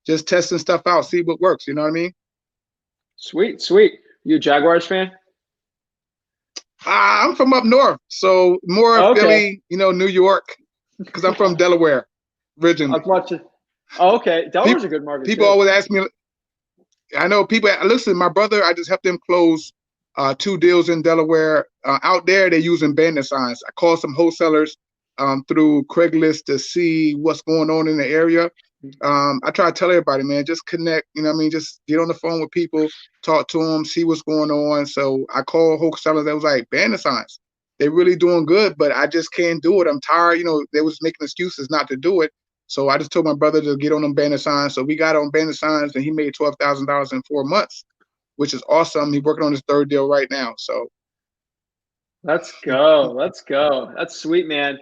just testing stuff out, see what works. You know what I mean? Sweet, sweet. You a Jaguars fan? I'm from up north, so more Oh, okay. Philly, New York, because I'm from Delaware I was originally. watching. Oh, okay. Delaware's People, a good market people too. always ask me. I know people. Listen, my brother, I just helped them close 2 deals in Delaware. Out there, they're using bandit signs. I called some wholesalers through Craigslist to see what's going on in the area. I try to tell everybody, man, just connect. You know what I mean? Just get on the phone with people, talk to them, see what's going on. So I called wholesalers that was like bandit signs. They're really doing good, but I just can't do it. I'm tired. They was making excuses not to do it. So I just told my brother to get on them bandit signs. So we got on bandit signs, and he made $12,000 in 4 months, which is awesome. He's working on his third deal right now. So Let's go. Let's go. That's sweet, man.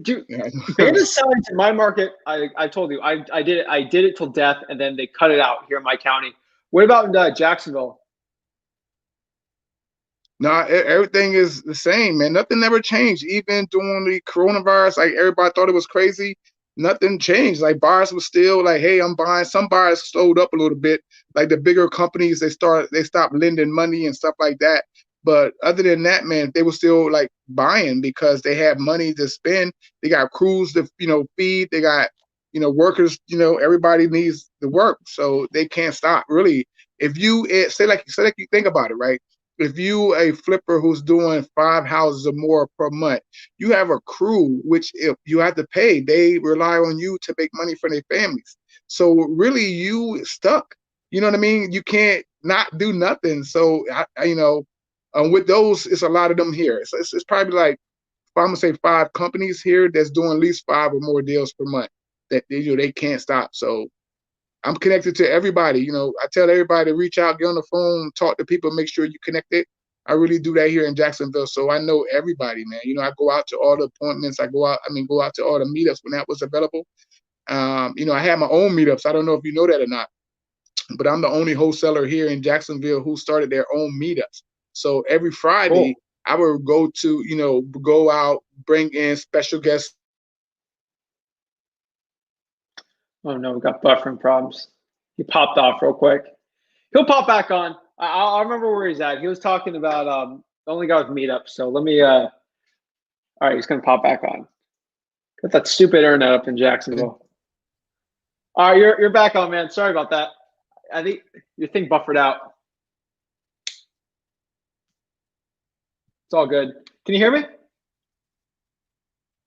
Dude, yeah, bandit signs in my market, I told you, I did it. I did it till death, and then they cut it out here in my county. What about in Jacksonville? no, everything is the same, man. Nothing ever changed. Even during the coronavirus, like everybody thought it was crazy. Nothing changed. Like buyers were still like, "Hey, I'm buying." Some buyers slowed up a little bit. Like the bigger companies, they stopped lending money and stuff like that. But other than that, man, they were still like buying because they had money to spend. They got crews to feed. They got workers. Everybody needs to work, so they can't stop. Really, if you say like you think about it, right? If you a flipper who's doing 5 houses or more per month, you have a crew which if you have to pay, they rely on you to make money for their families. So really, you stuck. You know what I mean? You can't not do nothing. So with those, it's a lot of them here. So it's probably like if I'm gonna say 5 companies here that's doing at least 5 or more deals per month that they can't stop. So I'm connected to everybody. I tell everybody to reach out, get on the phone, talk to people, make sure you connected. I really do that here in Jacksonville. So I know everybody, man. I go out to all the appointments. Go out to all the meetups when that was available. I have my own meetups. I don't know if you know that or not, but I'm the only wholesaler here in Jacksonville who started their own meetups. So every Friday, Cool. I would go out, bring in special guests. Oh no, we got buffering problems. He popped off real quick. He'll pop back on. I'll remember where he's at. He was talking about the only guy with meetups. So let me. All right, he's gonna pop back on. Got that stupid internet up in Jacksonville. All right, you're back on, man. Sorry about that. I think your thing buffered out. It's all good. Can you hear me?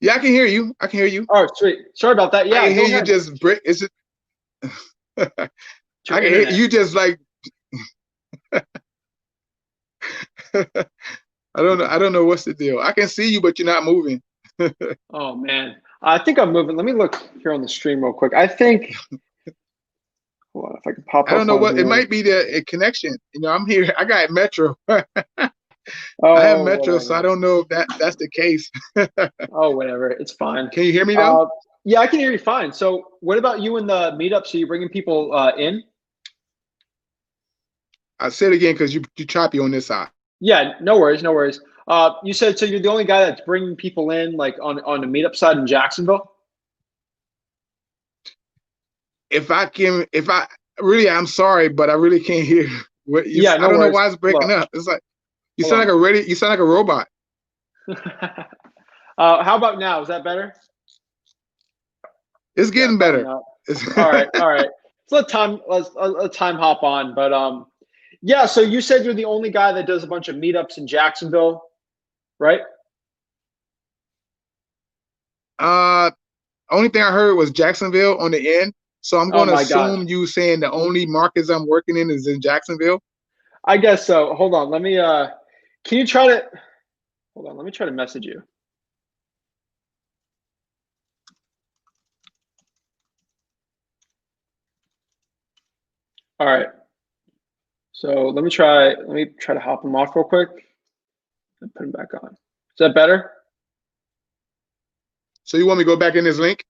Yeah, I can hear you. I can hear you. Oh, sweet. Sorry about that. I Yeah, can go hear you ahead. just break. It's just, I It's your can hear internet. you just like I don't know what's the deal. I can see you, but you're not moving. Oh man, I think I'm moving. Let me look here on the stream real quick. I think. Hold on, if I can pop I don't up know on what it here. might be a connection. I'm here. I got Metro. I have Oh, Metro, so I whatever. don't know if that's the case. Oh, whatever. It's fine. Can you hear me though? Uh, yeah, I can hear you fine. So, what about you in the meetup? So, you bringing people in? I said it again because you choppy on this side. Yeah, no worries, no worries. You said so. You're the only guy that's bringing people in, like on the meetup side in Jacksonville. If I really, I'm sorry, but I really can't hear what you. Yeah, I no don't know worries. why it's breaking Look, up. It's like you hold sound like on. you sound like a robot. How about now? Is that better? It's Yeah, getting probably better. not. All right, all right. So let time hop on. But yeah. So you said you're the only guy that does a bunch of meetups in Jacksonville, right? uh, Only thing I heard was Jacksonville on the end. So I'm Oh going to my God. assume you saying the only markets I'm working in is in Jacksonville. I guess so. Hold on. Let me. Can you try to? Hold on. Let me try to message you. All right. So let me try. Let me try to hop him off real quick. and put him back on. Is that better? So you want me to go back in this link?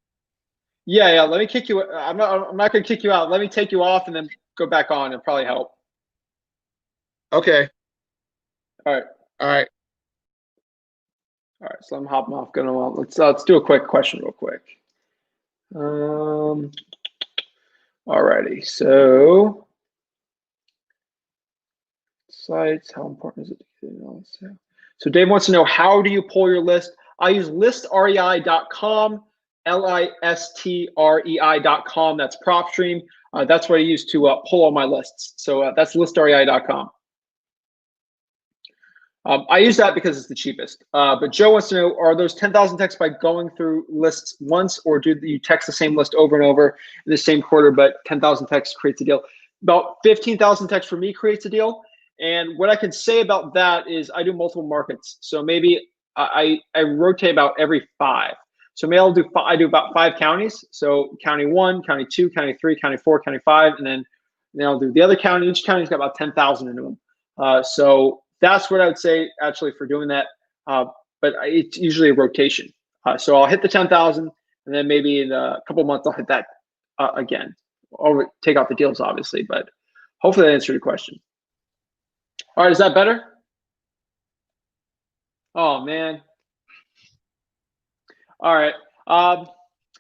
Yeah. Let me kick you. I'm not going to kick you out. Let me take you off and then go back on. It'll probably help. Okay. All right. All right. All right. So I'm hopping off. Going on. Let's do a quick question real quick. Alrighty. So sites. How important is it to get on sale? So Dave wants to know, how do you pull your list? I use listrei.com, listrei.com. That's PropStream. That's what I use to pull all my lists. So that's listrei.com. I use that because it's the cheapest. But Joe wants to know, are those 10,000 texts by going through lists once, or do you text the same list over and over in the same quarter, but 10,000 texts creates a deal? About 15,000 texts for me creates a deal. And what I can say about that is I do multiple markets. So maybe I rotate about every 5. So maybe I do about 5 counties. So county 1, county 2, county 3, county 4, county 5, and then I'll do the other county. Each county's got about 10,000 into them. So that's what I would say actually for doing that. But it's usually a rotation. So I'll hit the 10,000, and then maybe in a couple of months I'll hit that again. I'll take out the deals, obviously, but hopefully that answered your question. All right, is that better? Oh man. All right. I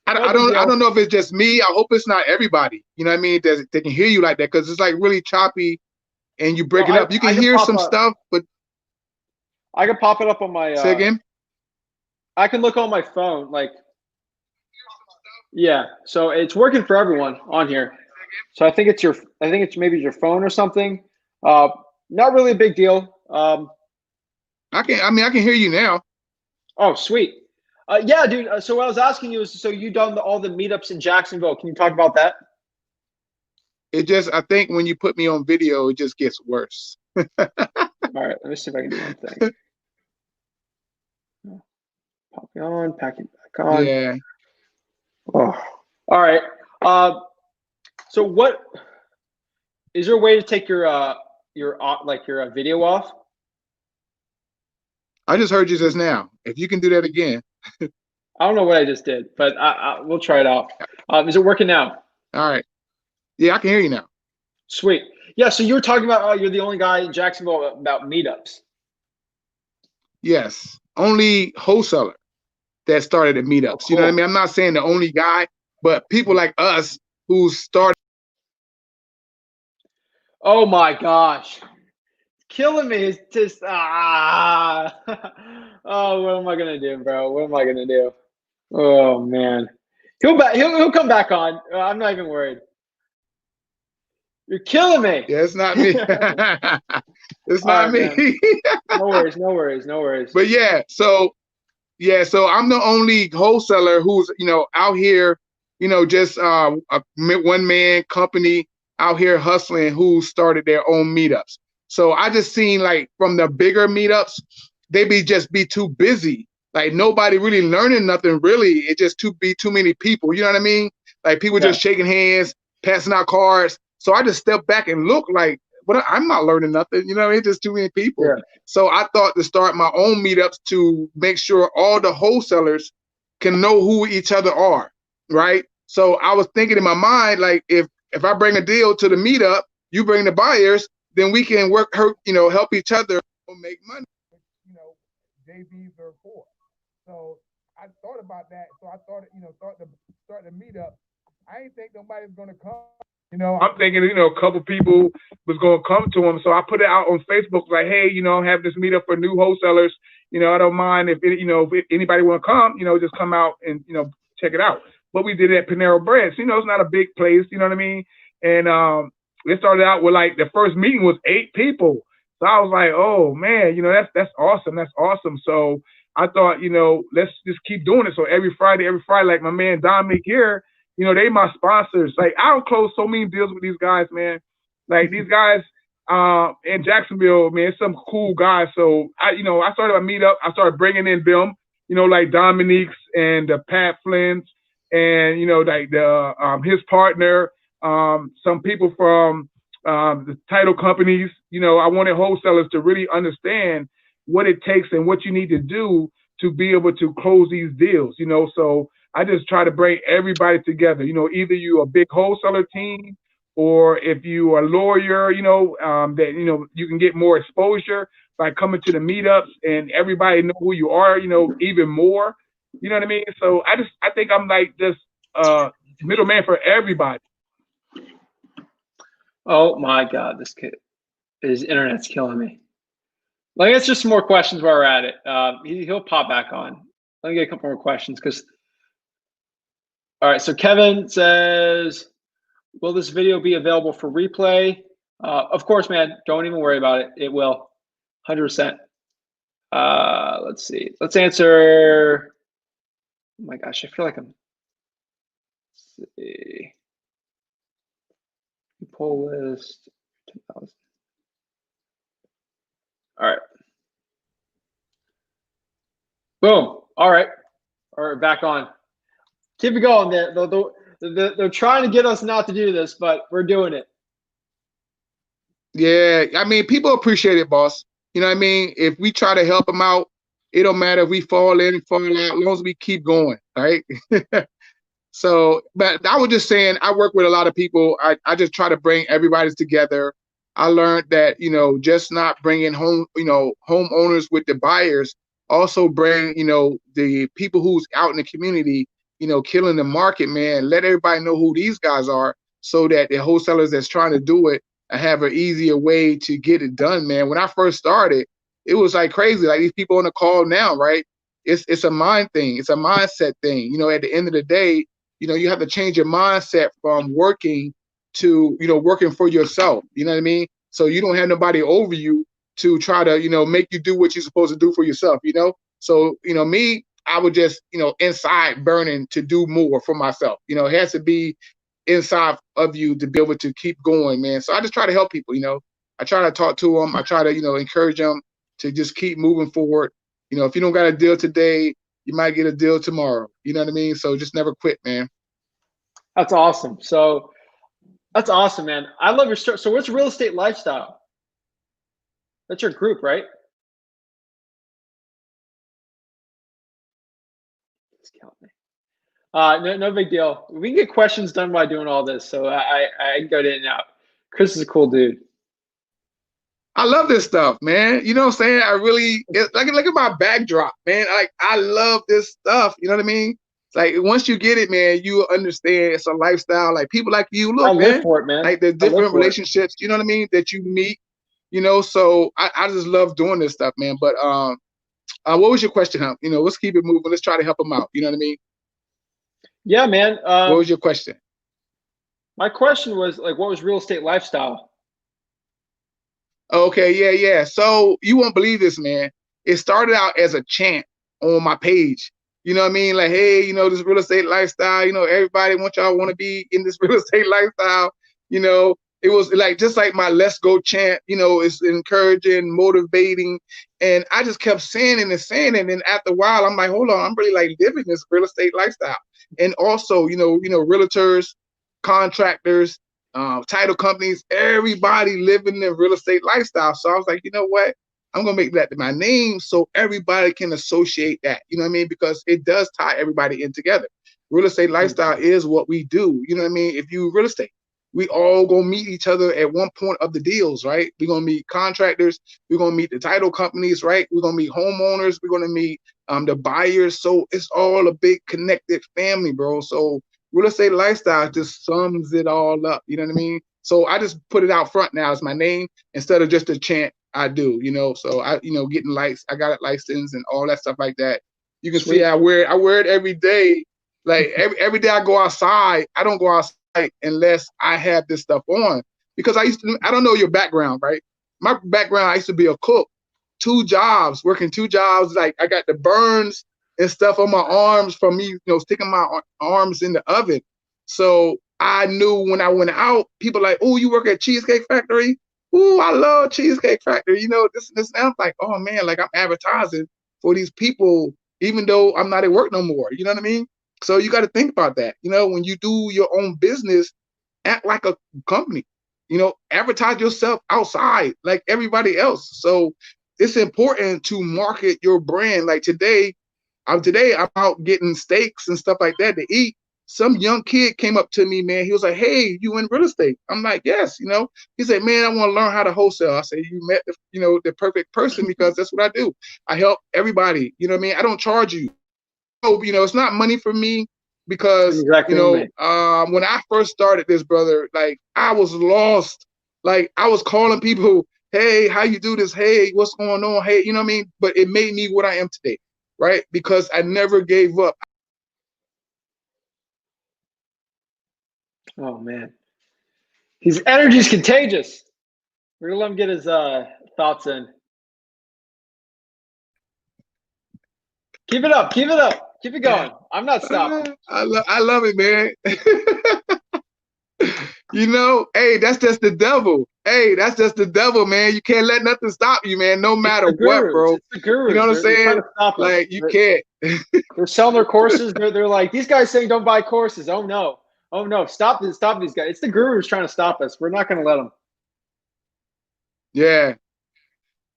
don't know if it's just me. I hope it's not everybody. You know what I mean? They can hear you like that, because it's like really choppy, and you break it up. You can hear some stuff, but I can pop it up on my. Say again. I can look on my phone, like. Yeah, so it's working for everyone on here. So I think it's maybe your phone or something. Not really a big deal. I can hear you now. Oh, sweet. Yeah, dude. So what I was asking you is, so you done all the meetups in Jacksonville. Can you talk about that? I think when you put me on video, it just gets worse. All right, let me see if I can do one thing. Popping on, packing back on. Yeah. Oh, all right. So what is there a way to take your video off? I just heard you just now. If you can do that again. I don't know what I just did, but we'll try it out. Is it working now? All right. Yeah, I can hear you now. Sweet. Yeah, so you were talking about you're the only guy in Jacksonville about meetups. Yes. Only wholesaler that started at meetups. Cool. You know what I mean? I'm not saying the only guy, but people like us who started. Oh my gosh. Killing me. It's just oh, what am I gonna do, bro? What am I gonna do? Oh man. He'll come back on. I'm not even worried. You're killing me. Yeah, it's not me. It's not me. No worries. But so I'm the only wholesaler who's, out here, just a one-man company out here hustling, who started their own meetups. So I just seen, like, from the bigger meetups, they just be too busy. Like, nobody really learning nothing, really. It just too many people. You know what I mean? Like, people just shaking hands, passing out cards. So I just stepped back and looked like, I'm not learning nothing. It's just too many people. Yeah. So I thought to start my own meetups to make sure all the wholesalers can know who each other are, right? So I was thinking in my mind, like, if I bring a deal to the meetup, you bring the buyers, then we can help each other make money. JVs are for. So I thought about that. So I thought, start the meetup. I ain't think nobody's gonna come. I'm thinking, a couple people was gonna come to him. So I put it out on Facebook, like, hey, have this meetup for new wholesalers. I don't mind if anybody want to come, just come out and check it out. But we did it at Panera Bread. So, it's not a big place, you know what I mean? And it started out with, like, the first meeting was 8 people. So I was like, oh man, that's awesome. That's awesome. So I thought, let's just keep doing it. So every Friday, like my man Dominic here, they my sponsors. Like, I don't close so many deals with these guys, man. Like, these guys in Jacksonville, man, it's some cool guys. So I started a meetup. I started bringing in them, like Dominique's and Pat Flynn's, and like his partner, some people from the title companies. I wanted wholesalers to really understand what it takes and what you need to do to be able to close these deals, so I just try to bring everybody together, either you a big wholesaler team, or if you are a lawyer, that, you can get more exposure by coming to the meetups and everybody know who you are, even more, you know what I mean? So I think I'm like just middleman for everybody. Oh my God, this kid, his internet's killing me. Let me get just some more questions while we're at it. He'll pop back on. Let me get a couple more questions all right, so Kevin says, will this video be available for replay? Of course, man, don't even worry about it. It will, 100%. Let's see, let's answer, oh my gosh, I feel like let's see. Poll list, 10,000. All right. Boom. All right, back on. Keep it going. They're trying to get us not to do this, but we're doing it. Yeah, I mean, people appreciate it, boss. You know what I mean? If we try to help them out, it don't matter if we fall in, fall out, as long as we keep going, right? So, but I was just saying, I work with a lot of people. I just try to bring everybody together. I learned that, just not bringing home, homeowners with the buyers, also bring, the people who's out in the community, killing the market, man. Let everybody know who these guys are so that the wholesalers that's trying to do it have an easier way to get it done, man. When I first started, it was like crazy. Like these people on the call now, right? It's a mind thing. It's a mindset thing. At the end of the day, you have to change your mindset from working to, working for yourself. You know what I mean? So you don't have nobody over you to try to, make you do what you're supposed to do for yourself, So, me, I would just, inside burning to do more for myself. It has to be inside of you to be able to keep going, man. So I just try to help people, I try to talk to them. I try to, encourage them to just keep moving forward. If you don't got a deal today, you might get a deal tomorrow. You know what I mean? So just never quit, man. That's awesome. So that's awesome, man. I love your story. So what's Real Estate Lifestyle? That's your group, right? Discount me. No big deal. We can get questions done by doing all this. So I can go in and out. Chris is a cool dude. I love this stuff, man. You know what I'm saying? I really look at my backdrop, man. I love this stuff. You know what I mean? It's like once you get it, man, you understand it's a lifestyle. Like people like you, look, I live man. for it, man. Like the different relationships, you know what I mean, that you meet. So I just love doing this stuff, man. But what was your question, Hump? Let's keep it moving. Let's try to help them out. You know what I mean? Yeah, man. What was your question? My question was like, what was Real Estate Lifestyle? Okay, yeah. So you won't believe this, man. It started out as a chant on my page. You know what I mean? Like, hey, this real estate lifestyle, everybody y'all want to be in this real estate lifestyle. It was like just like my let's go chant, it's encouraging, motivating. And I just kept saying it and saying it. And after a while, I'm like, hold on, I'm really like living this real estate lifestyle. And also, realtors, contractors, title companies, everybody living the real estate lifestyle. So I was like, you know what? I'm going to make that my name so everybody can associate that, you know what I mean? Because it does tie everybody in together. Real estate lifestyle is what we do. You know what I mean? If you real estate, we all going to meet each other at one point of the deals, right? We're going to meet contractors. We're going to meet the title companies, right? We're going to meet homeowners. We're going to meet the buyers. So it's all a big connected family, bro. So real estate lifestyle just sums it all up. You know what I mean? So I just put it out front now as my name instead of just a chant. I do, so I, getting lights, I got it licensed and all that stuff like that. You can see I wear it every day. Like every day I go outside, I don't go outside unless I have this stuff on because I don't know your background, right? My background, I used to be a cook, working two jobs. Like I got the burns and stuff on my arms from me, sticking my arms in the oven. So I knew when I went out, people like, oh, you work at Cheesecake Factory? Ooh, I love Cheesecake Factory. This. And I'm like, oh man, like I'm advertising for these people, even though I'm not at work no more. You know what I mean? So you got to think about that. When you do your own business, act like a company. Advertise yourself outside like everybody else. So it's important to market your brand. Like today I'm out getting steaks and stuff like that to eat. Some young kid came up to me, man. He was like, "Hey, you in real estate?" I'm like, "Yes." He said, "Man, I want to learn how to wholesale." I said, "You met the perfect person, because that's what I do. I help everybody. You know what I mean? I don't charge you. So, it's not money for me, because Exactly. when I first started this, brother, like I was lost. Like I was calling people, "Hey, how you do this? Hey, what's going on? Hey," you know what I mean? But it made me what I am today, right? Because I never gave up. Oh man, his energy is contagious. We're gonna let him get his thoughts in. Keep it up. Keep it up. Keep it going. I'm not stopping. I love it, man. Hey, that's just the devil. Hey, that's just the devil, man. You can't let nothing stop you, man. No matter what, bro. It's the gurus. You know what I'm They're trying saying? to stop us. Like you can't. They're selling their courses. They're like, these guys saying don't buy courses. Oh no. Oh no. Stop these guys. It's the gurus trying to stop us. We're not going to let them. Yeah.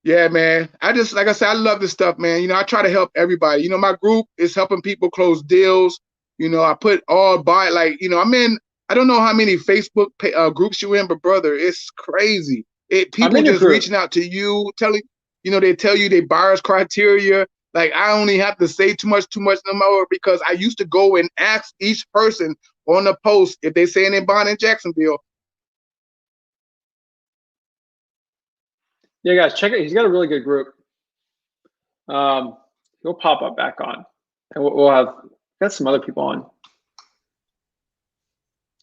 Yeah, man. Like I said, I love this stuff, man. I try to help everybody. My group is helping people close deals. I put all by, like, I'm in, I don't know how many Facebook groups you in, but brother, it's crazy. People just reaching out to you, telling, they tell you their buyer's criteria. Like, I only have to say too much no more, because I used to go and ask each person on the post if they saying they're buying in Jacksonville. Yeah, guys, check it. He's got a really good group. He'll pop up back on, and we'll have got some other people on.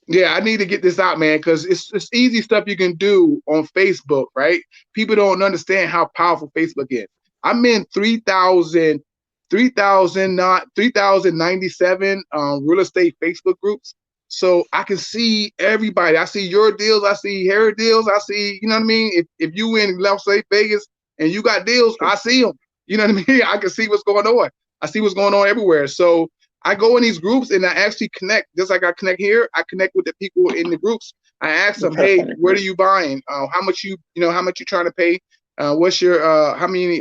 Yeah, I need to get this out, man, because it's easy stuff you can do on Facebook, right? People don't understand how powerful Facebook is. I'm in 3,097 real estate Facebook groups. So I can see everybody. I see your deals. I see her deals. I see, you know what I mean? If you in, let's say, Vegas and you got deals, I see them. You know what I mean? I can see what's going on. I see what's going on everywhere. So I go in these groups and I actually connect, just like I connect here. I connect with the people in the groups. I ask them, "Hey, where are you buying? How much you trying to pay? What's your how many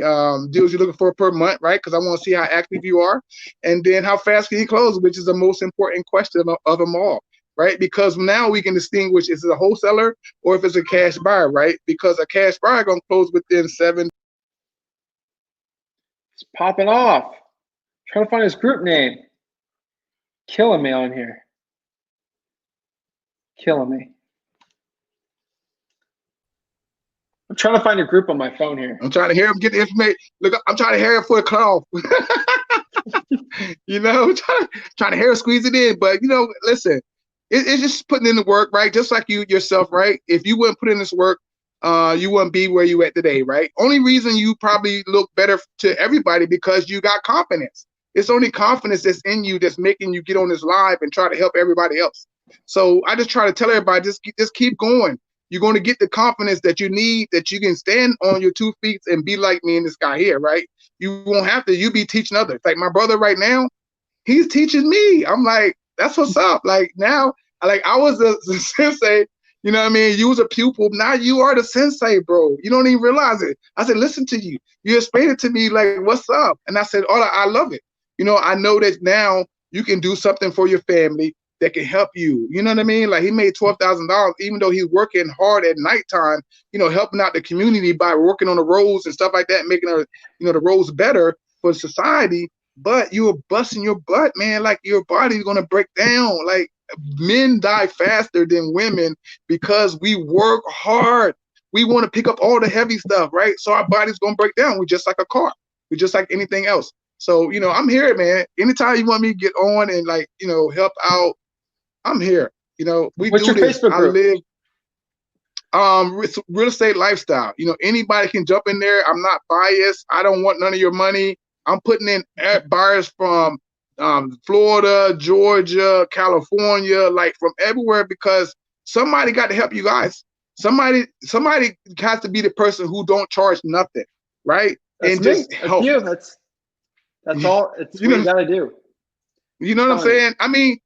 deals you're looking for per month, right? Because I want to see how active you are, and then how fast can you close, which is the most important question of them all, right? Because now we can distinguish if it's a wholesaler or if it's a cash buyer, right? Because a cash buyer gonna close within 7. It's popping off. Trying to find his group name. Killing me on here. Killing me. I'm trying to find a group on my phone here. I'm trying to hear him get the information. Look, I'm trying to hear it for the call. Trying to hair squeeze it in. But listen, it's just putting in the work, right? Just like you yourself, right? If you wouldn't put in this work, you wouldn't be where you at today, right? Only reason you probably look better to everybody because you got confidence. It's only confidence that's in you that's making you get on this live and try to help everybody else. So I just try to tell everybody, just keep going. You're going to get the confidence that you need, that you can stand on your 2 feet and be like me and this guy here, right? You won't have to. You be teaching others. Like my brother right now, he's teaching me. I'm like, that's what's up. Like now, like I was the sensei. You know what I mean? You was a pupil. Now you are the sensei, bro. You don't even realize it. I said, listen to you. You explained it to me like, what's up? And I said, oh, I love it. I know that now you can do something for your family that can help you. You know what I mean? Like he made $12,000, even though he's working hard at nighttime, helping out the community by working on the roads and stuff like that, making the roads better for society. But you were busting your butt, man. Like your body's going to break down. Like men die faster than women because we work hard. We want to pick up all the heavy stuff, right? So our body's going to break down. We're just like a car. We're just like anything else. So, I'm here, man. Anytime you want me to get on and help out, I'm here. What's your Facebook group? I live real estate lifestyle. Anybody can jump in there. I'm not biased. I don't want none of your money. I'm putting in buyers from Florida, Georgia, California, like from everywhere, because somebody got to help you guys. Somebody has to be the person who don't charge nothing, right? That's and me. just help. That's all. It's what you gotta do. You know what I'm saying? I mean,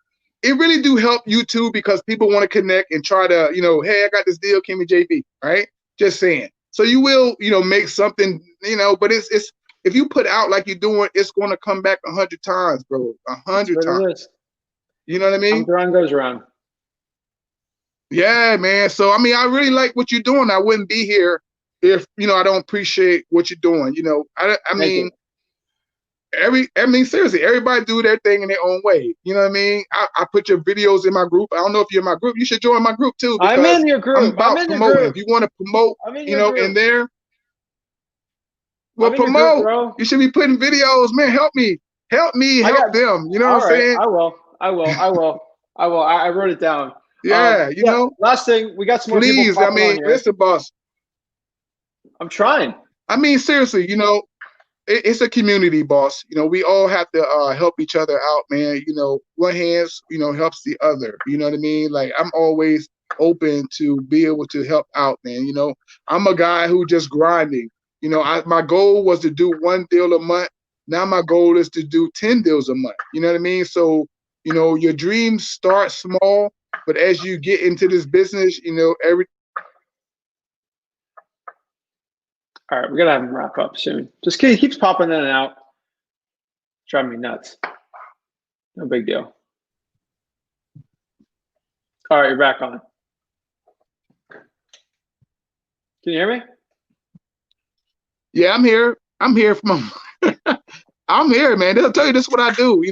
it really do help you too, because people want to connect and try to, hey, I got this deal, Kimmy JV, right? Just saying. So you will, make something, but it's if you put out like you're doing, it's going to come back 100 times, bro. 100 That's what it times. is. You know what I mean? Comes around, goes around. Yeah, man. So I mean, I really like what you're doing. I wouldn't be here if I don't appreciate what you're doing. I mean, seriously, everybody do their thing in their own way. You know what I mean? I put your videos in my group. I don't know if you're in my group. You should join my group too, I'm because in your group. I'm about promoting. If you want to promote, I'm in your group. in there, well, I'm in your promote. group, bro. You should be putting videos, man. Help me, help them. You know what I'm saying? I will. I wrote it down. Yeah, Last thing, we got some more people please. I popping on mean, here. listen, boss. I'm trying. I mean, seriously, it's a community, boss. We all have to help each other out, man. One hand, helps the other. You know what I mean? Like, I'm always open to be able to help out, man. I'm a guy who just grinding. My goal was to do 1 deal a month. Now my goal is to do 10 deals a month. You know what I mean? So, your dreams start small, but as you get into this business, All right, we're gonna have him wrap up soon. Just kidding, he keeps popping in and out. Driving me nuts. No big deal. All right, you're back on. Can you hear me? Yeah, I'm here. I'm here from. I'm here, man. They'll tell you this is what I do.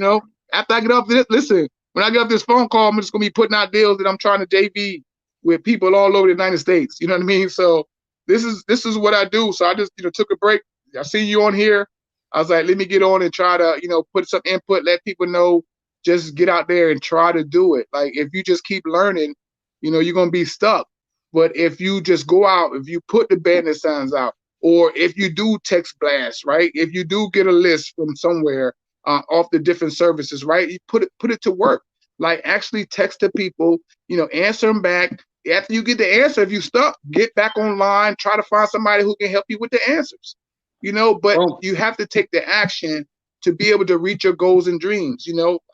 After I get off this, listen. When I get off this phone call, I'm just gonna be putting out deals that I'm trying to JV with people all over the United States. You know what I mean? So this is what I do. So I just took a break. I see you on here. I was like, let me get on and try to put some input, let people know. Just get out there and try to do it. Like, if you just keep learning, you're gonna be stuck. But if you just go out, if you put the bandit signs out, or if you do text blast, right? If you do get a list from somewhere off the different services, right? You put it to work. Like, actually text the people, answer them back. After you get the answer, if you stuck, get back online, try to find somebody who can help you with the answers. But you have to take the action to be able to reach your goals and dreams.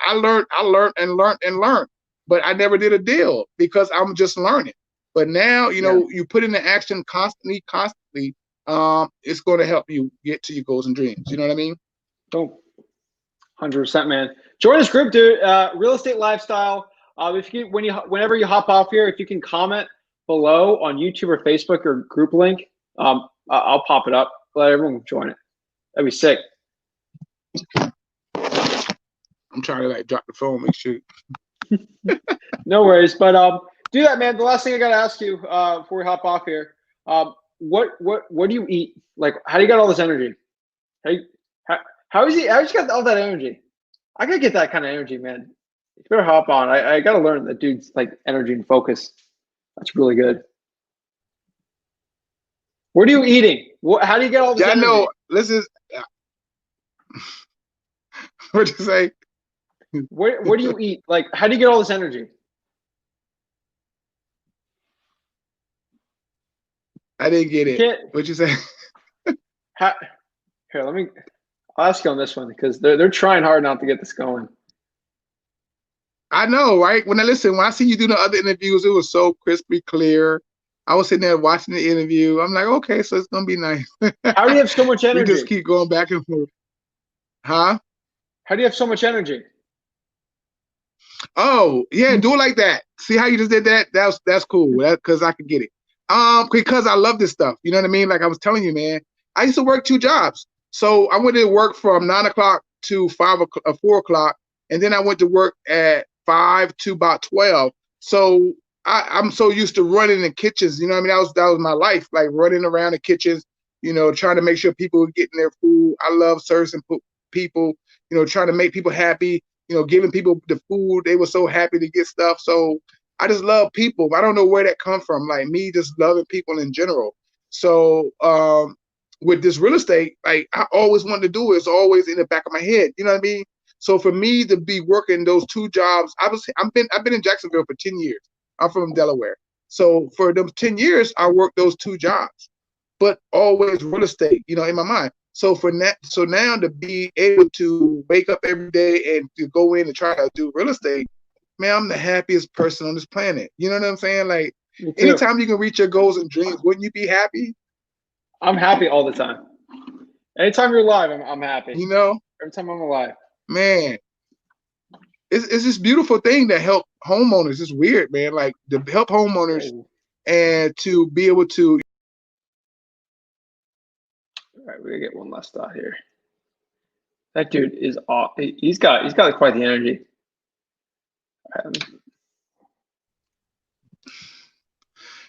I learned, but I never did a deal because I'm just learning. But now, you put in the action constantly, it's going to help you get to your goals and dreams. You know what I mean? Boom. 100%, man. Join this group, dude. Real Estate Lifestyle. Whenever you hop off here, if you can comment below on YouTube or Facebook or group link, I'll pop it up. Let everyone join it. That'd be sick. I'm trying to drop the phone, make sure. No worries, but do that, man. The last thing I gotta ask you before we hop off here, what do you eat? Like, how do you get all this energy? How is he? How you got all that energy? I gotta get that kind of energy, man. You better hop on. I gotta learn that dude's like energy and focus. That's really good. What are you eating? How do you get all this energy? I know. Listen. What'd you say? What do you eat? Like, how do you get all this energy? I didn't get it. What'd you say? Here, I'll ask you on this one because they're trying hard not to get this going. I know, right? When I see you do the other interviews, it was so crispy clear. I was sitting there watching the interview. I'm like, okay, so it's gonna be nice. How do you have so much energy? We just keep going back and forth. Huh? How do you have so much energy? Oh, yeah, do it like that. See how you just did that? That's cool. Because I could get it. Because I love this stuff. You know what I mean? Like I was telling you, man. I used to work 2 jobs. So I went to work from 9 o'clock to 4 o'clock, and then I went to work at 5 to about 12. So I'm so used to running in kitchens. You know what I mean? That was my life, like running around the kitchens, trying to make sure people were getting their food. I love servicing people, trying to make people happy, giving people the food. They were so happy to get stuff. So I just love people. I don't know where that comes from. Like me just loving people in general. So with this real estate, like I always wanted to do it. It's always in the back of my head. You know what I mean? So for me to be working those 2 jobs, I've been in Jacksonville for 10 years. I'm from Delaware. So for those 10 years, I worked those 2 jobs, but always real estate, in my mind. So now to be able to wake up every day and to go in and try to do real estate, man, I'm the happiest person on this planet. You know what I'm saying? Like anytime you can reach your goals and dreams, wouldn't you be happy? I'm happy all the time. Anytime you're live, I'm happy. You know, Every time I'm alive. man, it's this beautiful thing to help homeowners. It's weird, man. Like to help homeowners and to be able to. All right, we're gonna get one last thought here. That dude is off. He's got quite the energy.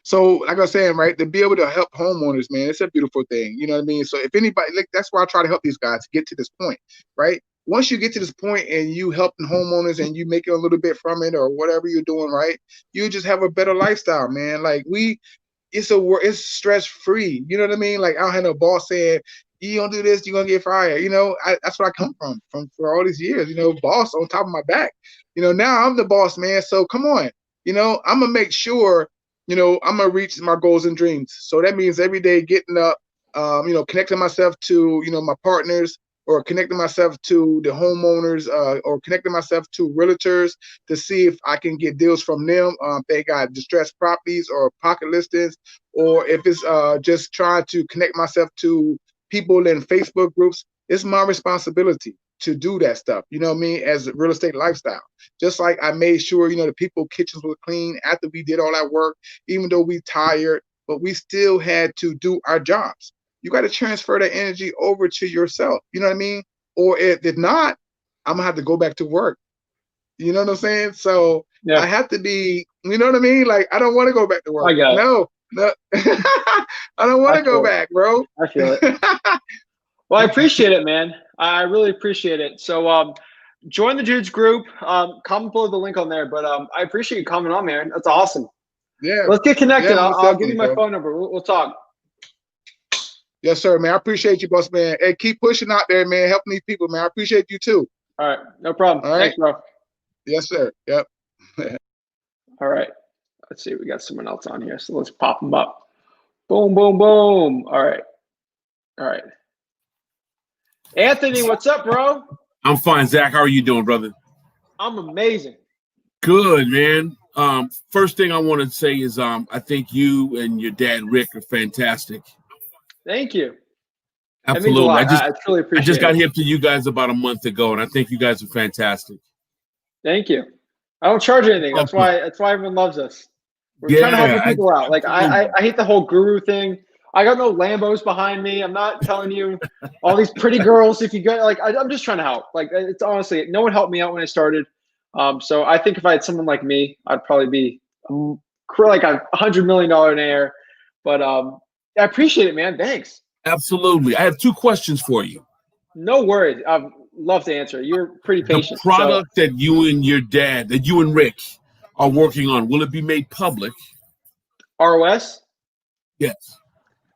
So, like I was saying, right, to be able to help homeowners, man, it's a beautiful thing. You know what I mean? So, if anybody, like, that's why I try to help these guys get to this point, right? Once you get to this point and you helping homeowners and you make a little bit from it or whatever you're doing, right, you just have a better lifestyle, man. Like it's stress free. You know what I mean? Like I don't have no boss saying you don't do this, you're gonna get fired. You know, that's where I come from for all these years. You know, boss on top of my back. You know, now I'm the boss, man. So come on. You know, I'm gonna make sure. You know, I'm gonna reach my goals and dreams. So that means every day getting up, you know, connecting myself to, you know, my partners, or connecting myself to the homeowners, or connecting myself to realtors to see if I can get deals from them. If they got distressed properties or pocket listings, or if it's just trying to connect myself to people in Facebook groups. It's my responsibility to do that stuff, you know what I mean, as a real estate lifestyle. Just like I made sure, you know, the people kitchens were clean after we did all that work, even though we tired, but we still had to do our jobs. You got to transfer that energy over to yourself, you know what I mean? Or if not, I'm gonna have to go back to work. You know what I'm saying? So yeah. I have to be, you know what I mean? Like, I don't want to go back to work. I got it. No. I don't want to go back, bro. I feel it. Well, I appreciate it, man. I really appreciate it. So join the dudes group. Comment below the link on there. But I appreciate you coming on, man. That's awesome. Yeah. Let's get connected. Yeah, I'll give you my phone number. We'll talk. Yes, sir, man. I appreciate you, boss, man. Hey, keep pushing out there, man. Helping these people, man. I appreciate you too. All right. No problem. All right. Thanks, bro. Yes, sir. Yep. All right. Let's see. We got someone else on here. So let's pop them up. Boom, boom, boom. All right. All right. Anthony, what's up, bro? I'm fine, Zach. How are you doing, brother? I'm amazing. Good, man. First thing I want to say is I think you and your dad, Rick, are fantastic. Thank you. Absolutely. I truly appreciate it. I just got hip to you guys about a month ago, and I think you guys are fantastic. Thank you. I don't charge anything. That's why everyone loves us. We're trying to help people out. Like I hate the whole guru thing. I got no Lambos behind me. I'm not telling you all these pretty girls. If you go, like, I'm just trying to help. Like, it's honestly, no one helped me out when I started. So I think if I had someone like me, I'd probably be like $100 million. But I appreciate it, man. Thanks. Absolutely. I have two questions for you. No worries. I'd love to answer. You're pretty patient. The product that you and your dad, that you and Rick are working on, will it be made public? ROS? Yes.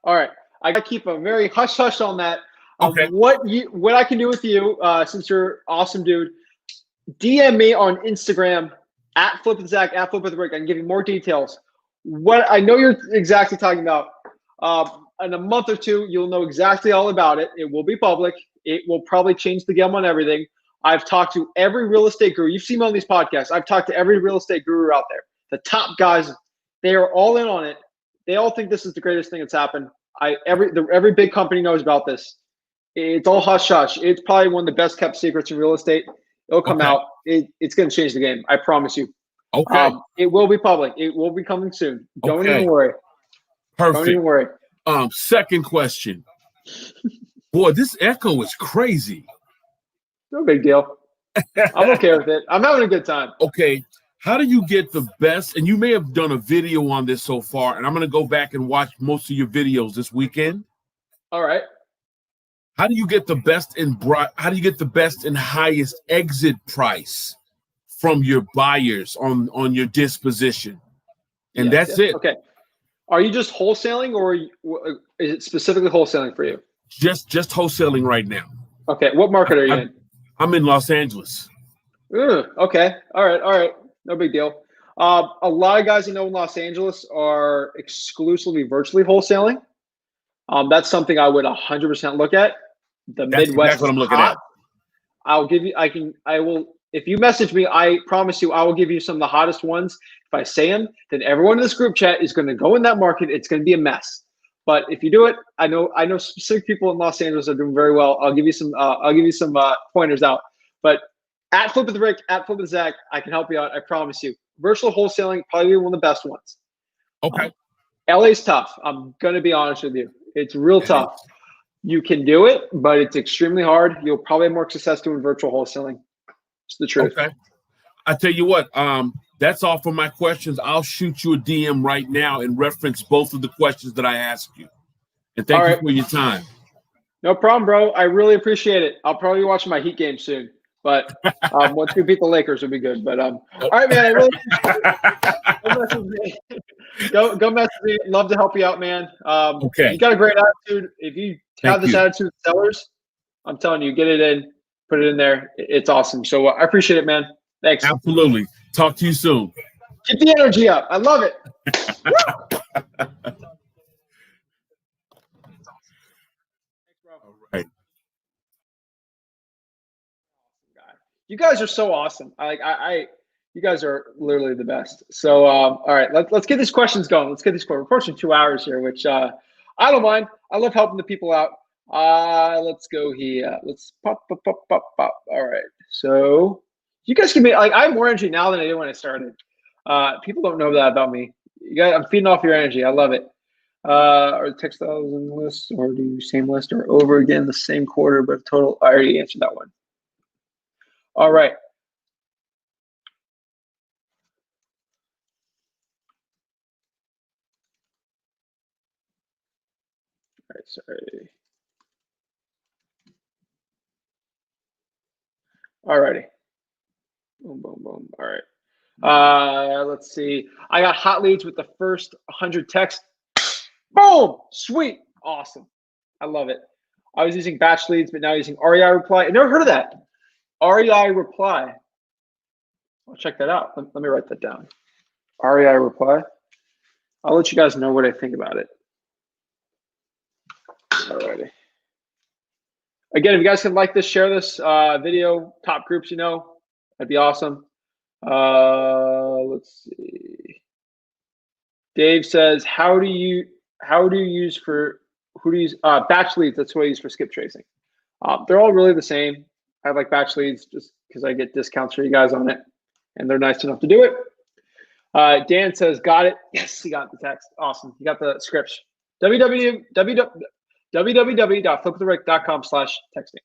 All right, I gotta keep a very hush hush on that. Okay. What I can do with you, since you're awesome, dude, DM me on Instagram at @FlipWithZach, @FlipWithRick. I can give you more details. What I know you're exactly talking about. In a month or two, you'll know exactly all about it. It will be public. It will probably change the game on everything. I've talked to every real estate guru. You've seen me on these podcasts. I've talked to every real estate guru out there. The top guys, they are all in on it. They all think this is the greatest thing that's happened. Every big company knows about this. It's all hush hush. It's probably one of the best kept secrets in real estate. It'll come out. It's going to change the game. I promise you. Okay. It will be public. It will be coming soon. Don't even worry. Perfect. Don't even worry. Second question. Boy, this echo is crazy. No big deal. I'm okay with it. I'm having a good time. Okay. How do you get the best? And you may have done a video on this so far, and I'm going to go back and watch most of your videos this weekend. All right. How do you get the best and highest exit price from your buyers on your disposition? And that's it. Okay. Are you just wholesaling, or is it specifically wholesaling for you? Just wholesaling right now. Okay. What market are you in? I'm in Los Angeles. Okay. All right. No big deal. A lot of guys in Los Angeles are exclusively virtually wholesaling. That's something I would 100% look at. That's Midwest. That's what I'm looking at. I'll give you. I will. If you message me, I promise you, I will give you some of the hottest ones. If I say them, then everyone in this group chat is going to go in that market. It's going to be a mess. But if you do it, I know specific people in Los Angeles are doing very well. I'll give you some pointers out. But at Flip with Rick, at Flip with Zach, I can help you out. I promise you. Virtual wholesaling, probably one of the best ones. Okay. LA's tough. I'm gonna be honest with you. It's real tough. You can do it, but it's extremely hard. You'll probably have more success doing virtual wholesaling. It's the truth. Okay. I tell you what, that's all for my questions. I'll shoot you a DM right now and reference both of the questions that I asked you. And thank you for your time. No problem, bro. I really appreciate it. I'll probably be watching my Heat game soon. But once we beat the Lakers, it'll be good. But all right, man. I really go message me. Love to help you out, man. Okay. You got a great attitude. If you have this attitude with sellers, I'm telling you, get it in, put it in there. It's awesome. So I appreciate it, man. Thanks. Absolutely. Talk to you soon. Keep the energy up. I love it. All right. You guys are so awesome. You guys are literally the best. So, all right, let's get these questions going. Let's get these questions. We're approaching 2 hours here, which I don't mind. I love helping the people out. Let's go here. Let's pop. All right. So you guys can be like, I have more energy now than I did when I started. People don't know that about me. You guys, I'm feeding off your energy. I love it. Are the textiles in the list, or do you same list or over again the same quarter, but total? I already answered that one. All right. All right, sorry. All righty. Boom, boom, boom. All right. Let's see. I got hot leads with the first 100 texts. Boom! Sweet. Awesome. I love it. I was using batch leads, but now using REI reply. I never heard of that. REI reply. I'll check that out. Let me write that down. REI reply. I'll let you guys know what I think about it. Alrighty. Again, if you guys can like this, share this video, top groups, that'd be awesome. Let's see. Dave says, who do you use batch leads? That's what I use for skip tracing. They're all really the same. I like batch leads just because I get discounts for you guys on it, and they're nice enough to do it. Dan says, got it. Yes, he got the text. Awesome. You got the scripts. www.flipwithrick.com/texting.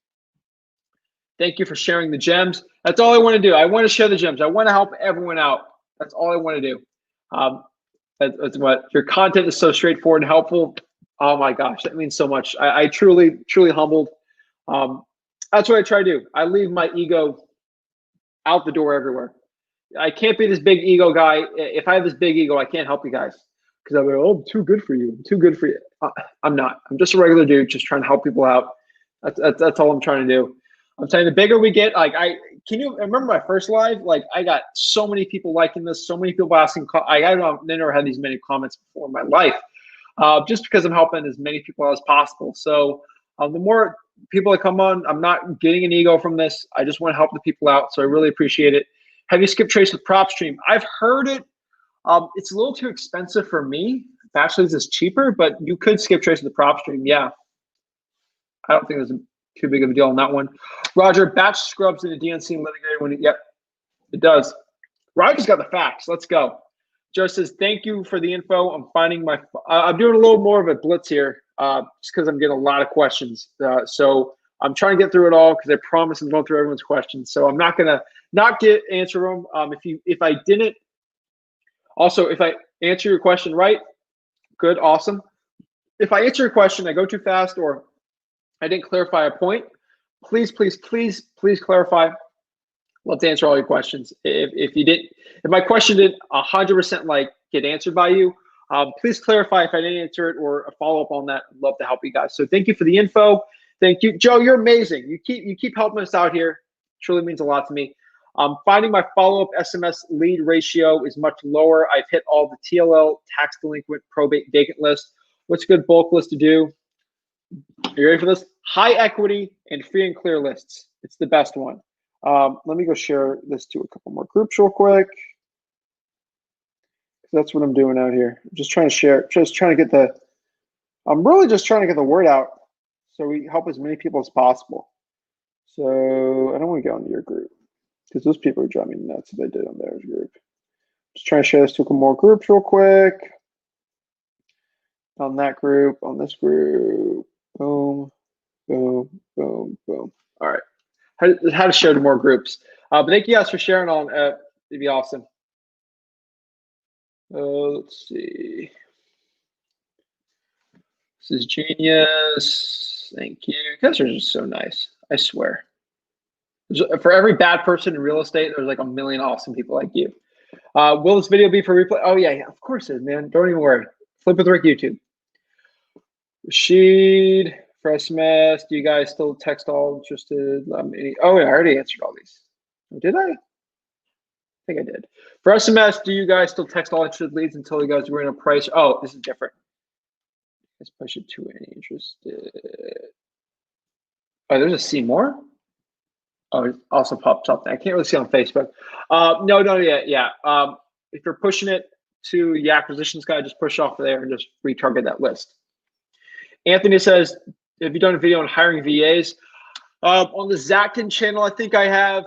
Thank you for sharing the gems. That's all I want to do. I want to share the gems. I want to help everyone out. That's all I want to do. That's what your content is so straightforward and helpful. Oh my gosh, that means so much. I truly humbled. That's what I try to do. I leave my ego out the door everywhere. I can't be this big ego guy. If I have this big ego, I can't help you guys because I'm like, oh, I'm too good for you. I'm too good for you. I'm not. I'm just a regular dude, just trying to help people out. That's all I'm trying to do. I'm saying the bigger we get, can you remember my first live? Like I got so many people liking this, so many people asking. I never had these many comments before in my life, just because I'm helping as many people as possible. So the more people that come on, I'm not getting an ego from this. I just want to help the people out. So I really appreciate it. Have you skip trace with PropStream? I've heard it. It's a little too expensive for me. Bachelor's is cheaper, but you could skip trace with the PropStream. Yeah. I don't think there's too big of a deal on that one. Roger, batch scrubs in the DNC and litigator when yep, it does. Roger's got the facts. Let's go. Joe says, thank you for the info. I'm finding I'm doing a little more of a blitz here just because I'm getting a lot of questions. So I'm trying to get through it all because I promise I'm going through everyone's questions. So I'm not going to not answer them. If I didn't, also, if I answer your question right, good, awesome. If I answer your question, I go too fast or I didn't clarify a point, please clarify. Love to answer all your questions. If my question didn't 100% get answered by you, please clarify if I didn't answer it or a follow up on that. I'd love to help you guys. So thank you for the info. Thank you, Joe. You're amazing. You keep helping us out here. Truly means a lot to me. Finding my follow up SMS lead ratio is much lower. I've hit all the TLL, tax delinquent, probate, vacant list. What's a good bulk list to do? Are you ready for this? High equity and free and clear lists. It's the best one. Let me go share this to a couple more groups real quick. That's what I'm doing out here. I'm just trying to share, just trying to get the I'm really just trying to get the word out so we help as many people as possible. So I don't want to get on your group because those people are driving me nuts if they did on their group. Just trying to share this to a couple more groups real quick. On that group, on this group, boom, boom, boom, boom. All right, how to share to more groups. But thank you guys for sharing on. It'd be awesome. Let's see. This is genius. Thank you. You guys are just so nice. I swear. For every bad person in real estate, there's like a million awesome people like you. Will this video be for replay? Oh yeah, of course it is, man. Don't even worry. Flip with Rick YouTube. Rashid for SMS. Do you guys still text all interested? Oh, yeah, I already answered all these. Did I? I think I did. For SMS, do you guys still text all interested leads until you guys were in a price? Oh, this is different. Let's push it to any interested. Oh, there's a see more. Oh, it also pops up. I can't really see on Facebook. No, yeah. If you're pushing it to the acquisitions guy, just push off there and just retarget that list. Anthony says, have you done a video on hiring VAs? On the Zach Ginn channel, I think I have.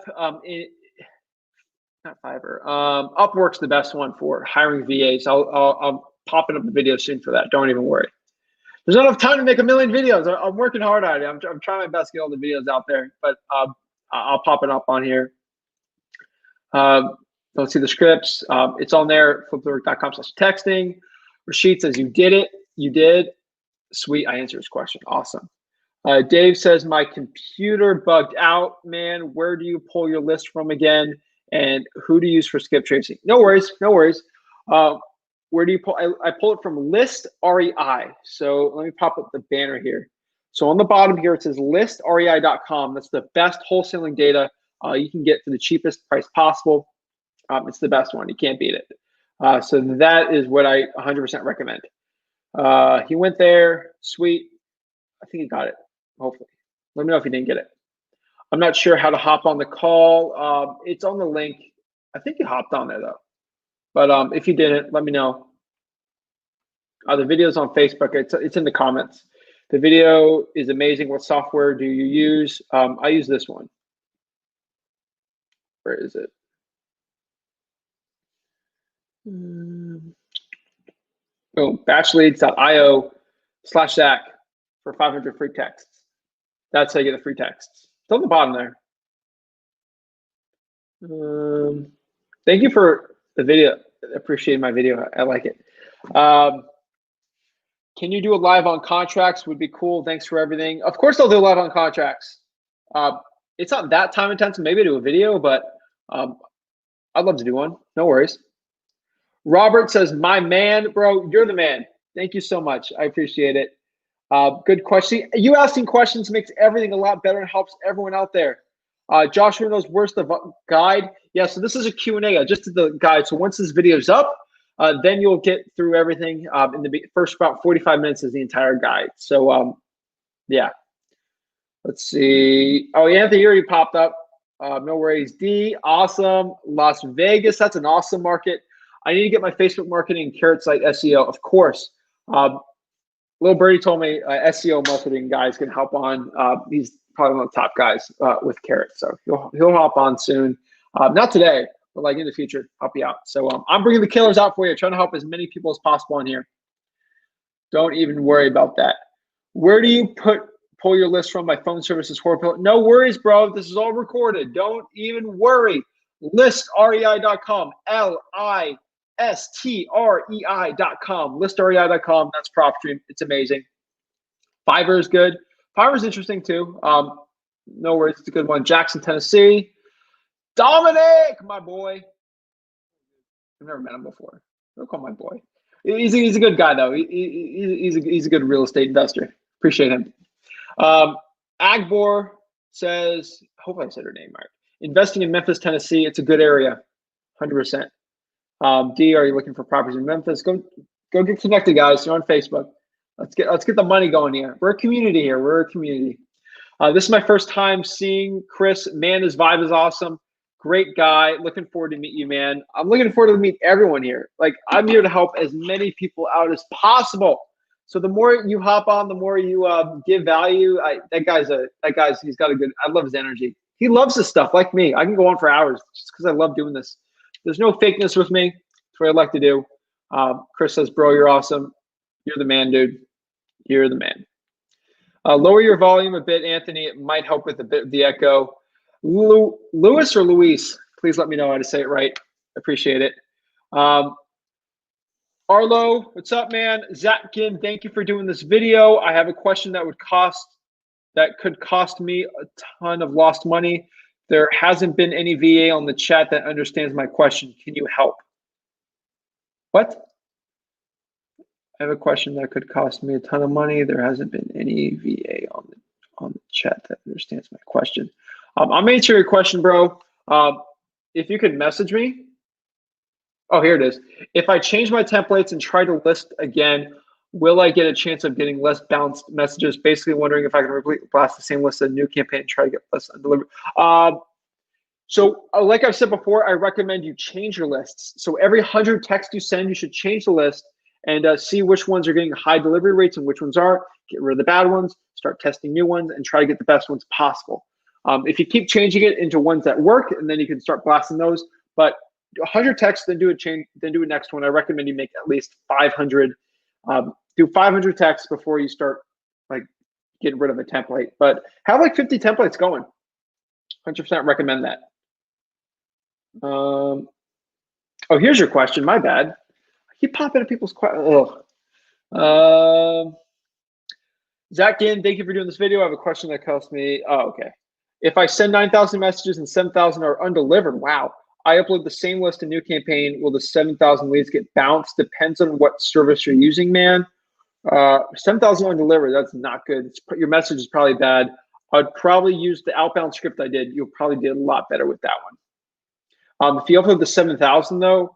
Not Fiverr. Upwork's the best one for hiring VAs. I'll pop it up the video soon for that. Don't even worry. There's not enough time to make a million videos. I'm working hard on it. I'm trying my best to get all the videos out there, but I'll pop it up on here. Don't see the scripts. It's on there, fliptherick.com/texting. Rashid says, you did it. You did. Sweet, I answered his question. Awesome. Dave says, my computer bugged out, man. Where do you pull your list from again? And who do you use for skip tracing? No worries, no worries. Where do you pull? I pull it from List REI. So let me pop up the banner here. So on the bottom here, it says listrei.com. That's the best wholesaling data you can get for the cheapest price possible. It's the best one. You can't beat it. So that is what I 100% recommend. He went there. Sweet. I think he got it. Hopefully. Let me know if he didn't get it. I'm not sure how to hop on the call. It's on the link. I think you hopped on there though. But if you didn't, let me know. The video's on Facebook. It's in the comments. The video is amazing. What software do you use? I use this one. Where is it? Boom. batchleads.io/Zach for 500 free texts. That's how you get the free texts. It's on the bottom there. Thank you for the video. Appreciate my video. I like it. Can you do a live on contracts? Would be cool. Thanks for everything. Of course, I'll do a live on contracts. It's not that time intensive. Maybe do a video, but I'd love to do one. No worries. Robert says, my man, bro, you're the man. Thank you so much. I appreciate it. Good question. You asking questions makes everything a lot better and helps everyone out there. Joshua knows where's the guide. Yeah, so this is a Q&A. I just did the guide. So once this video's up, then you'll get through everything. In the first about 45 minutes is the entire guide. So yeah. Let's see. Oh, Anthony, you already popped up. No worries. D, awesome. Las Vegas, that's an awesome market. I need to get my Facebook marketing carrot site SEO, of course. Little Birdie told me SEO marketing guys can help on. He's probably one of the top guys with Carrot, so he'll hop on soon. Not today, but like in the future, help you out. So I'm bringing the killers out for you, trying to help as many people as possible on here. Don't even worry about that. Where do you pull your list from? My phone service is horrible. No worries, bro. This is all recorded. Don't even worry. Listrei.com. listrei.com. listrei.com. That's PropStream. It's amazing. Fiverr is good. Fiverr is interesting too. No worries. It's a good one. Jackson, Tennessee. Dominic, my boy. I've never met him before. Don't call my boy. He's a good guy though. He's a good real estate investor. Appreciate him. Agbor says, hopefully I said her name right. Investing in Memphis, Tennessee. It's a good area. 100%. D, are you looking for properties in Memphis? Go get connected, guys. You're on Facebook. Let's get the money going here. We're a community here. We're a community. This is my first time seeing Chris. Man, his vibe is awesome. Great guy. Looking forward to meet you, man. I'm looking forward to meet everyone here. Like, I'm here to help as many people out as possible. So the more you hop on, the more you give value. That guy's he's got a good. I love his energy. He loves this stuff like me. I can go on for hours just because I love doing this. There's no fakeness with me. That's what I like to do. Chris says, "Bro, you're awesome. You're the man, dude. You're the man." Lower your volume a bit, Anthony. It might help with a bit of the echo. Louis or Luis? Please let me know how to say it right. Appreciate it. Arlo, what's up, man? Zach Ginn, thank you for doing this video. I have a question that could cost me a ton of lost money. There hasn't been any VA on the chat that understands my question. Can you help? What? I have a question that could cost me a ton of money. There hasn't been any VA on the chat that understands my question. I'll answer your question, bro. If you could message me. Oh, here it is. If I change my templates and try to list again, will I get a chance of getting less bounced messages? Basically wondering if I can blast the same list of new campaign and try to get less undelivered. So like I've said before, I recommend you change your lists. So every 100 texts you send, you should change the list and see which ones are getting high delivery rates and which ones aren't. Get rid of the bad ones, start testing new ones, and try to get the best ones possible. If you keep changing it into ones that work, and then you can start blasting those. But 100 texts, then do a next one. I recommend you make at least 500. Do 500 texts before you start like getting rid of a template. But have like 50 templates going. 100% recommend that. Oh, here's your question. My bad. I keep popping at people's questions. Zach Ginn, thank you for doing this video. I have a question that cost me. Oh, okay. If I send 9,000 messages and 7,000 are undelivered, wow. I upload the same list to new campaign. Will the 7,000 leads get bounced? Depends on what service you're using, man. 7,000 undelivered, that's not good. Your message is probably bad. I'd probably use the outbound script I did. You'll probably do a lot better with that one. If you upload the 7,000 though,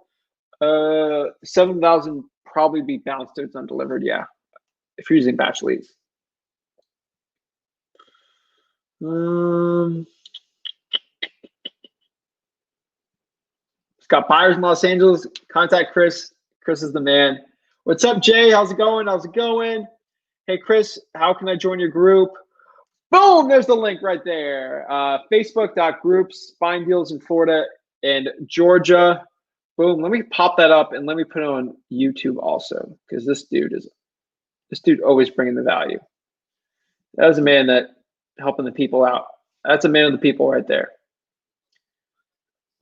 7,000 probably be bounced if it's undelivered, yeah. If you're using batch leads. Got buyers in Los Angeles. Contact Chris. Chris is the man. What's up, Jay? How's it going? How's it going? Hey, Chris, how can I join your group? Boom, there's the link right there. Facebook.groups, find deals in Florida and Georgia. Boom, let me pop that up and let me put it on YouTube also, because this dude always bringing the value. That was a man that helping the people out. That's a man of the people right there.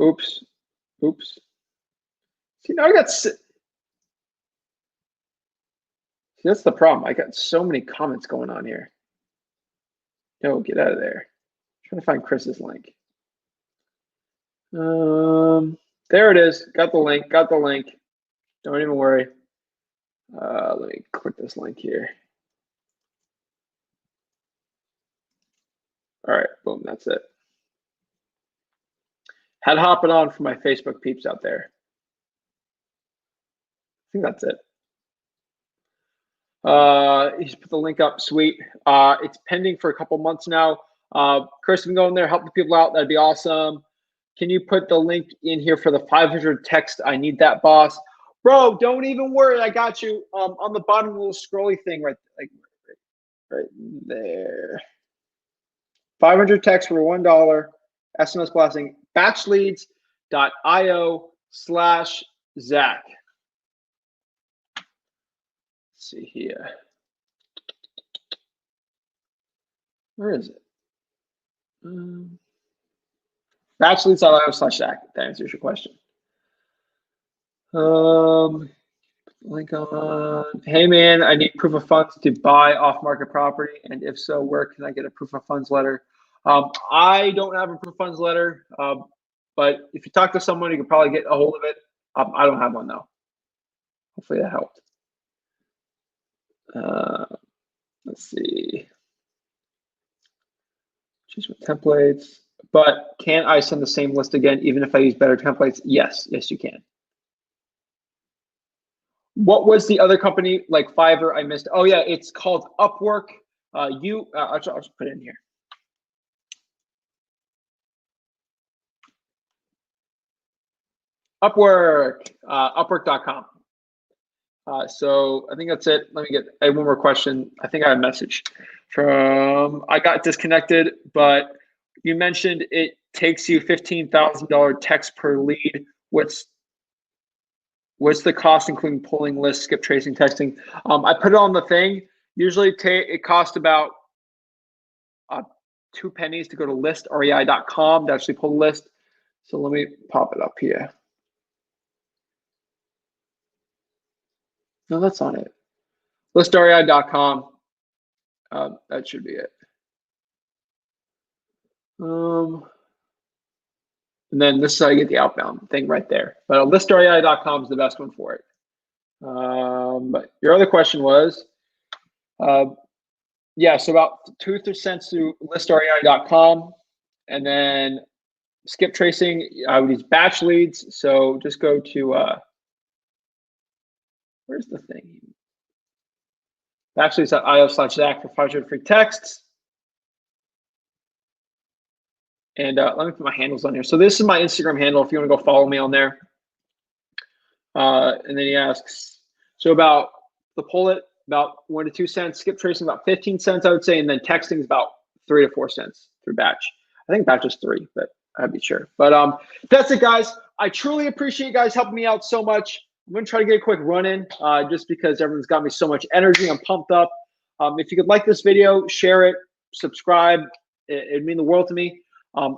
Oops. Oops. See, now I got. See, that's the problem. I got so many comments going on here. No, get out of there. I'm trying to find Chris's link. There it is. Got the link. Got the link. Don't even worry. Let me click this link here. All right. Boom. That's it. Had to hop it on for my Facebook peeps out there. I think that's it. He's put the link up. Sweet. It's pending for a couple months now. Chris can go in there, help the people out. That'd be awesome. Can you put the link in here for the 500 text? I need that, boss. Bro, don't even worry. I got you. On the bottom little scrolly thing right there. 500 text for $1. SMS Blasting. Batchleads.io/Zach. Let's see here. Where is it? Batchleads.io/Zach. That answers your question. Link on. Hey man, I need proof of funds to buy off-market property, and if so, where can I get a proof of funds letter? I don't have a proof of funds letter, but if you talk to someone, you can probably get a hold of it. I don't have one though. Hopefully that helped. Let's see. Choose my templates. But can I send the same list again, even if I use better templates? Yes, yes, you can. What was the other company like Fiverr? I missed. Oh yeah, it's called Upwork. I'll just put it in here. Upwork, Upwork.com. So I think that's it. I have one more question. I think I have a message I got disconnected, but you mentioned it takes you $15,000 text per lead. What's the cost, including pulling lists, skip tracing, texting? I put it on the thing. Usually it costs about 2 pennies to go to listrei.com to actually pull the list. So let me pop it up here. No, that's not it. Listrei.com. That should be it. And then this is how you get the outbound thing right there. But listrei.com is the best one for it. But your other question was, yeah, so about 2 cents to listrei.com, and then skip tracing. I would use batch leads. So just go to where's the thing? Batch leads.io/Zach for 500 free texts. And let me put my handles on here. So this is my Instagram handle if you want to go follow me on there. And then he asks, so about the pull it, about 1 to 2 cents, skip tracing about 15 cents, I would say, and then texting is about 3 to 4 cents through batch. I think batch is 3, but I'd be sure. But that's it, guys. I truly appreciate you guys helping me out so much. I'm gonna try to get a quick run in just because everyone's got me so much energy. I'm pumped up. If you could like this video, share it, subscribe. It'd mean the world to me.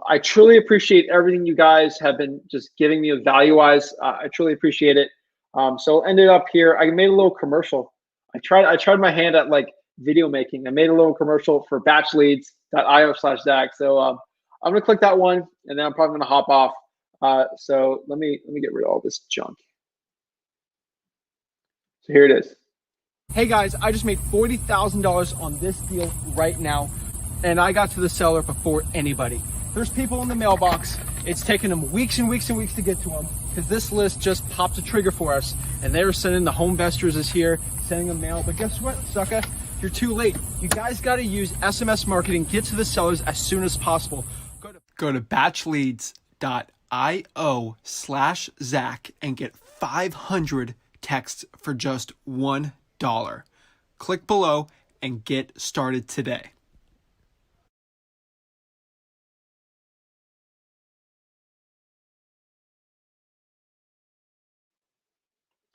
I truly appreciate everything you guys have been just giving me value-wise. I truly appreciate it. So ended up here. I made a little commercial. I tried my hand at like video making. I made a little commercial for batchleads.io/Zach. So I'm gonna click that one, and then I'm probably gonna hop off. So let me get rid of all this junk. So here it is. Hey guys, I just made $40,000 on this deal right now, and I got to the seller before anybody. There's people in the mailbox. It's taken them weeks and weeks and weeks to get to them because this list just popped a trigger for us, and they were sending the home investors is here, sending them mail. But guess what, sucker? You're too late. You guys got to use SMS marketing. Get to the sellers as soon as possible. Go to batchleads.io/Zach and get 500 texts for just $1. Click below and get started today.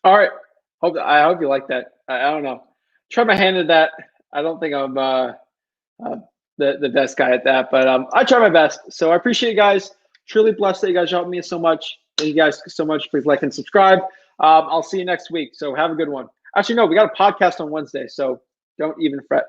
All right. I hope you like that. I don't know. Try my hand at that. I don't think I'm the best guy at that, but I try my best. So I appreciate you guys. Truly blessed that you guys helped me so much. Thank you guys so much. Please like and subscribe. I'll see you next week. So have a good one. Actually, no, we got a podcast on Wednesday, so don't even fret.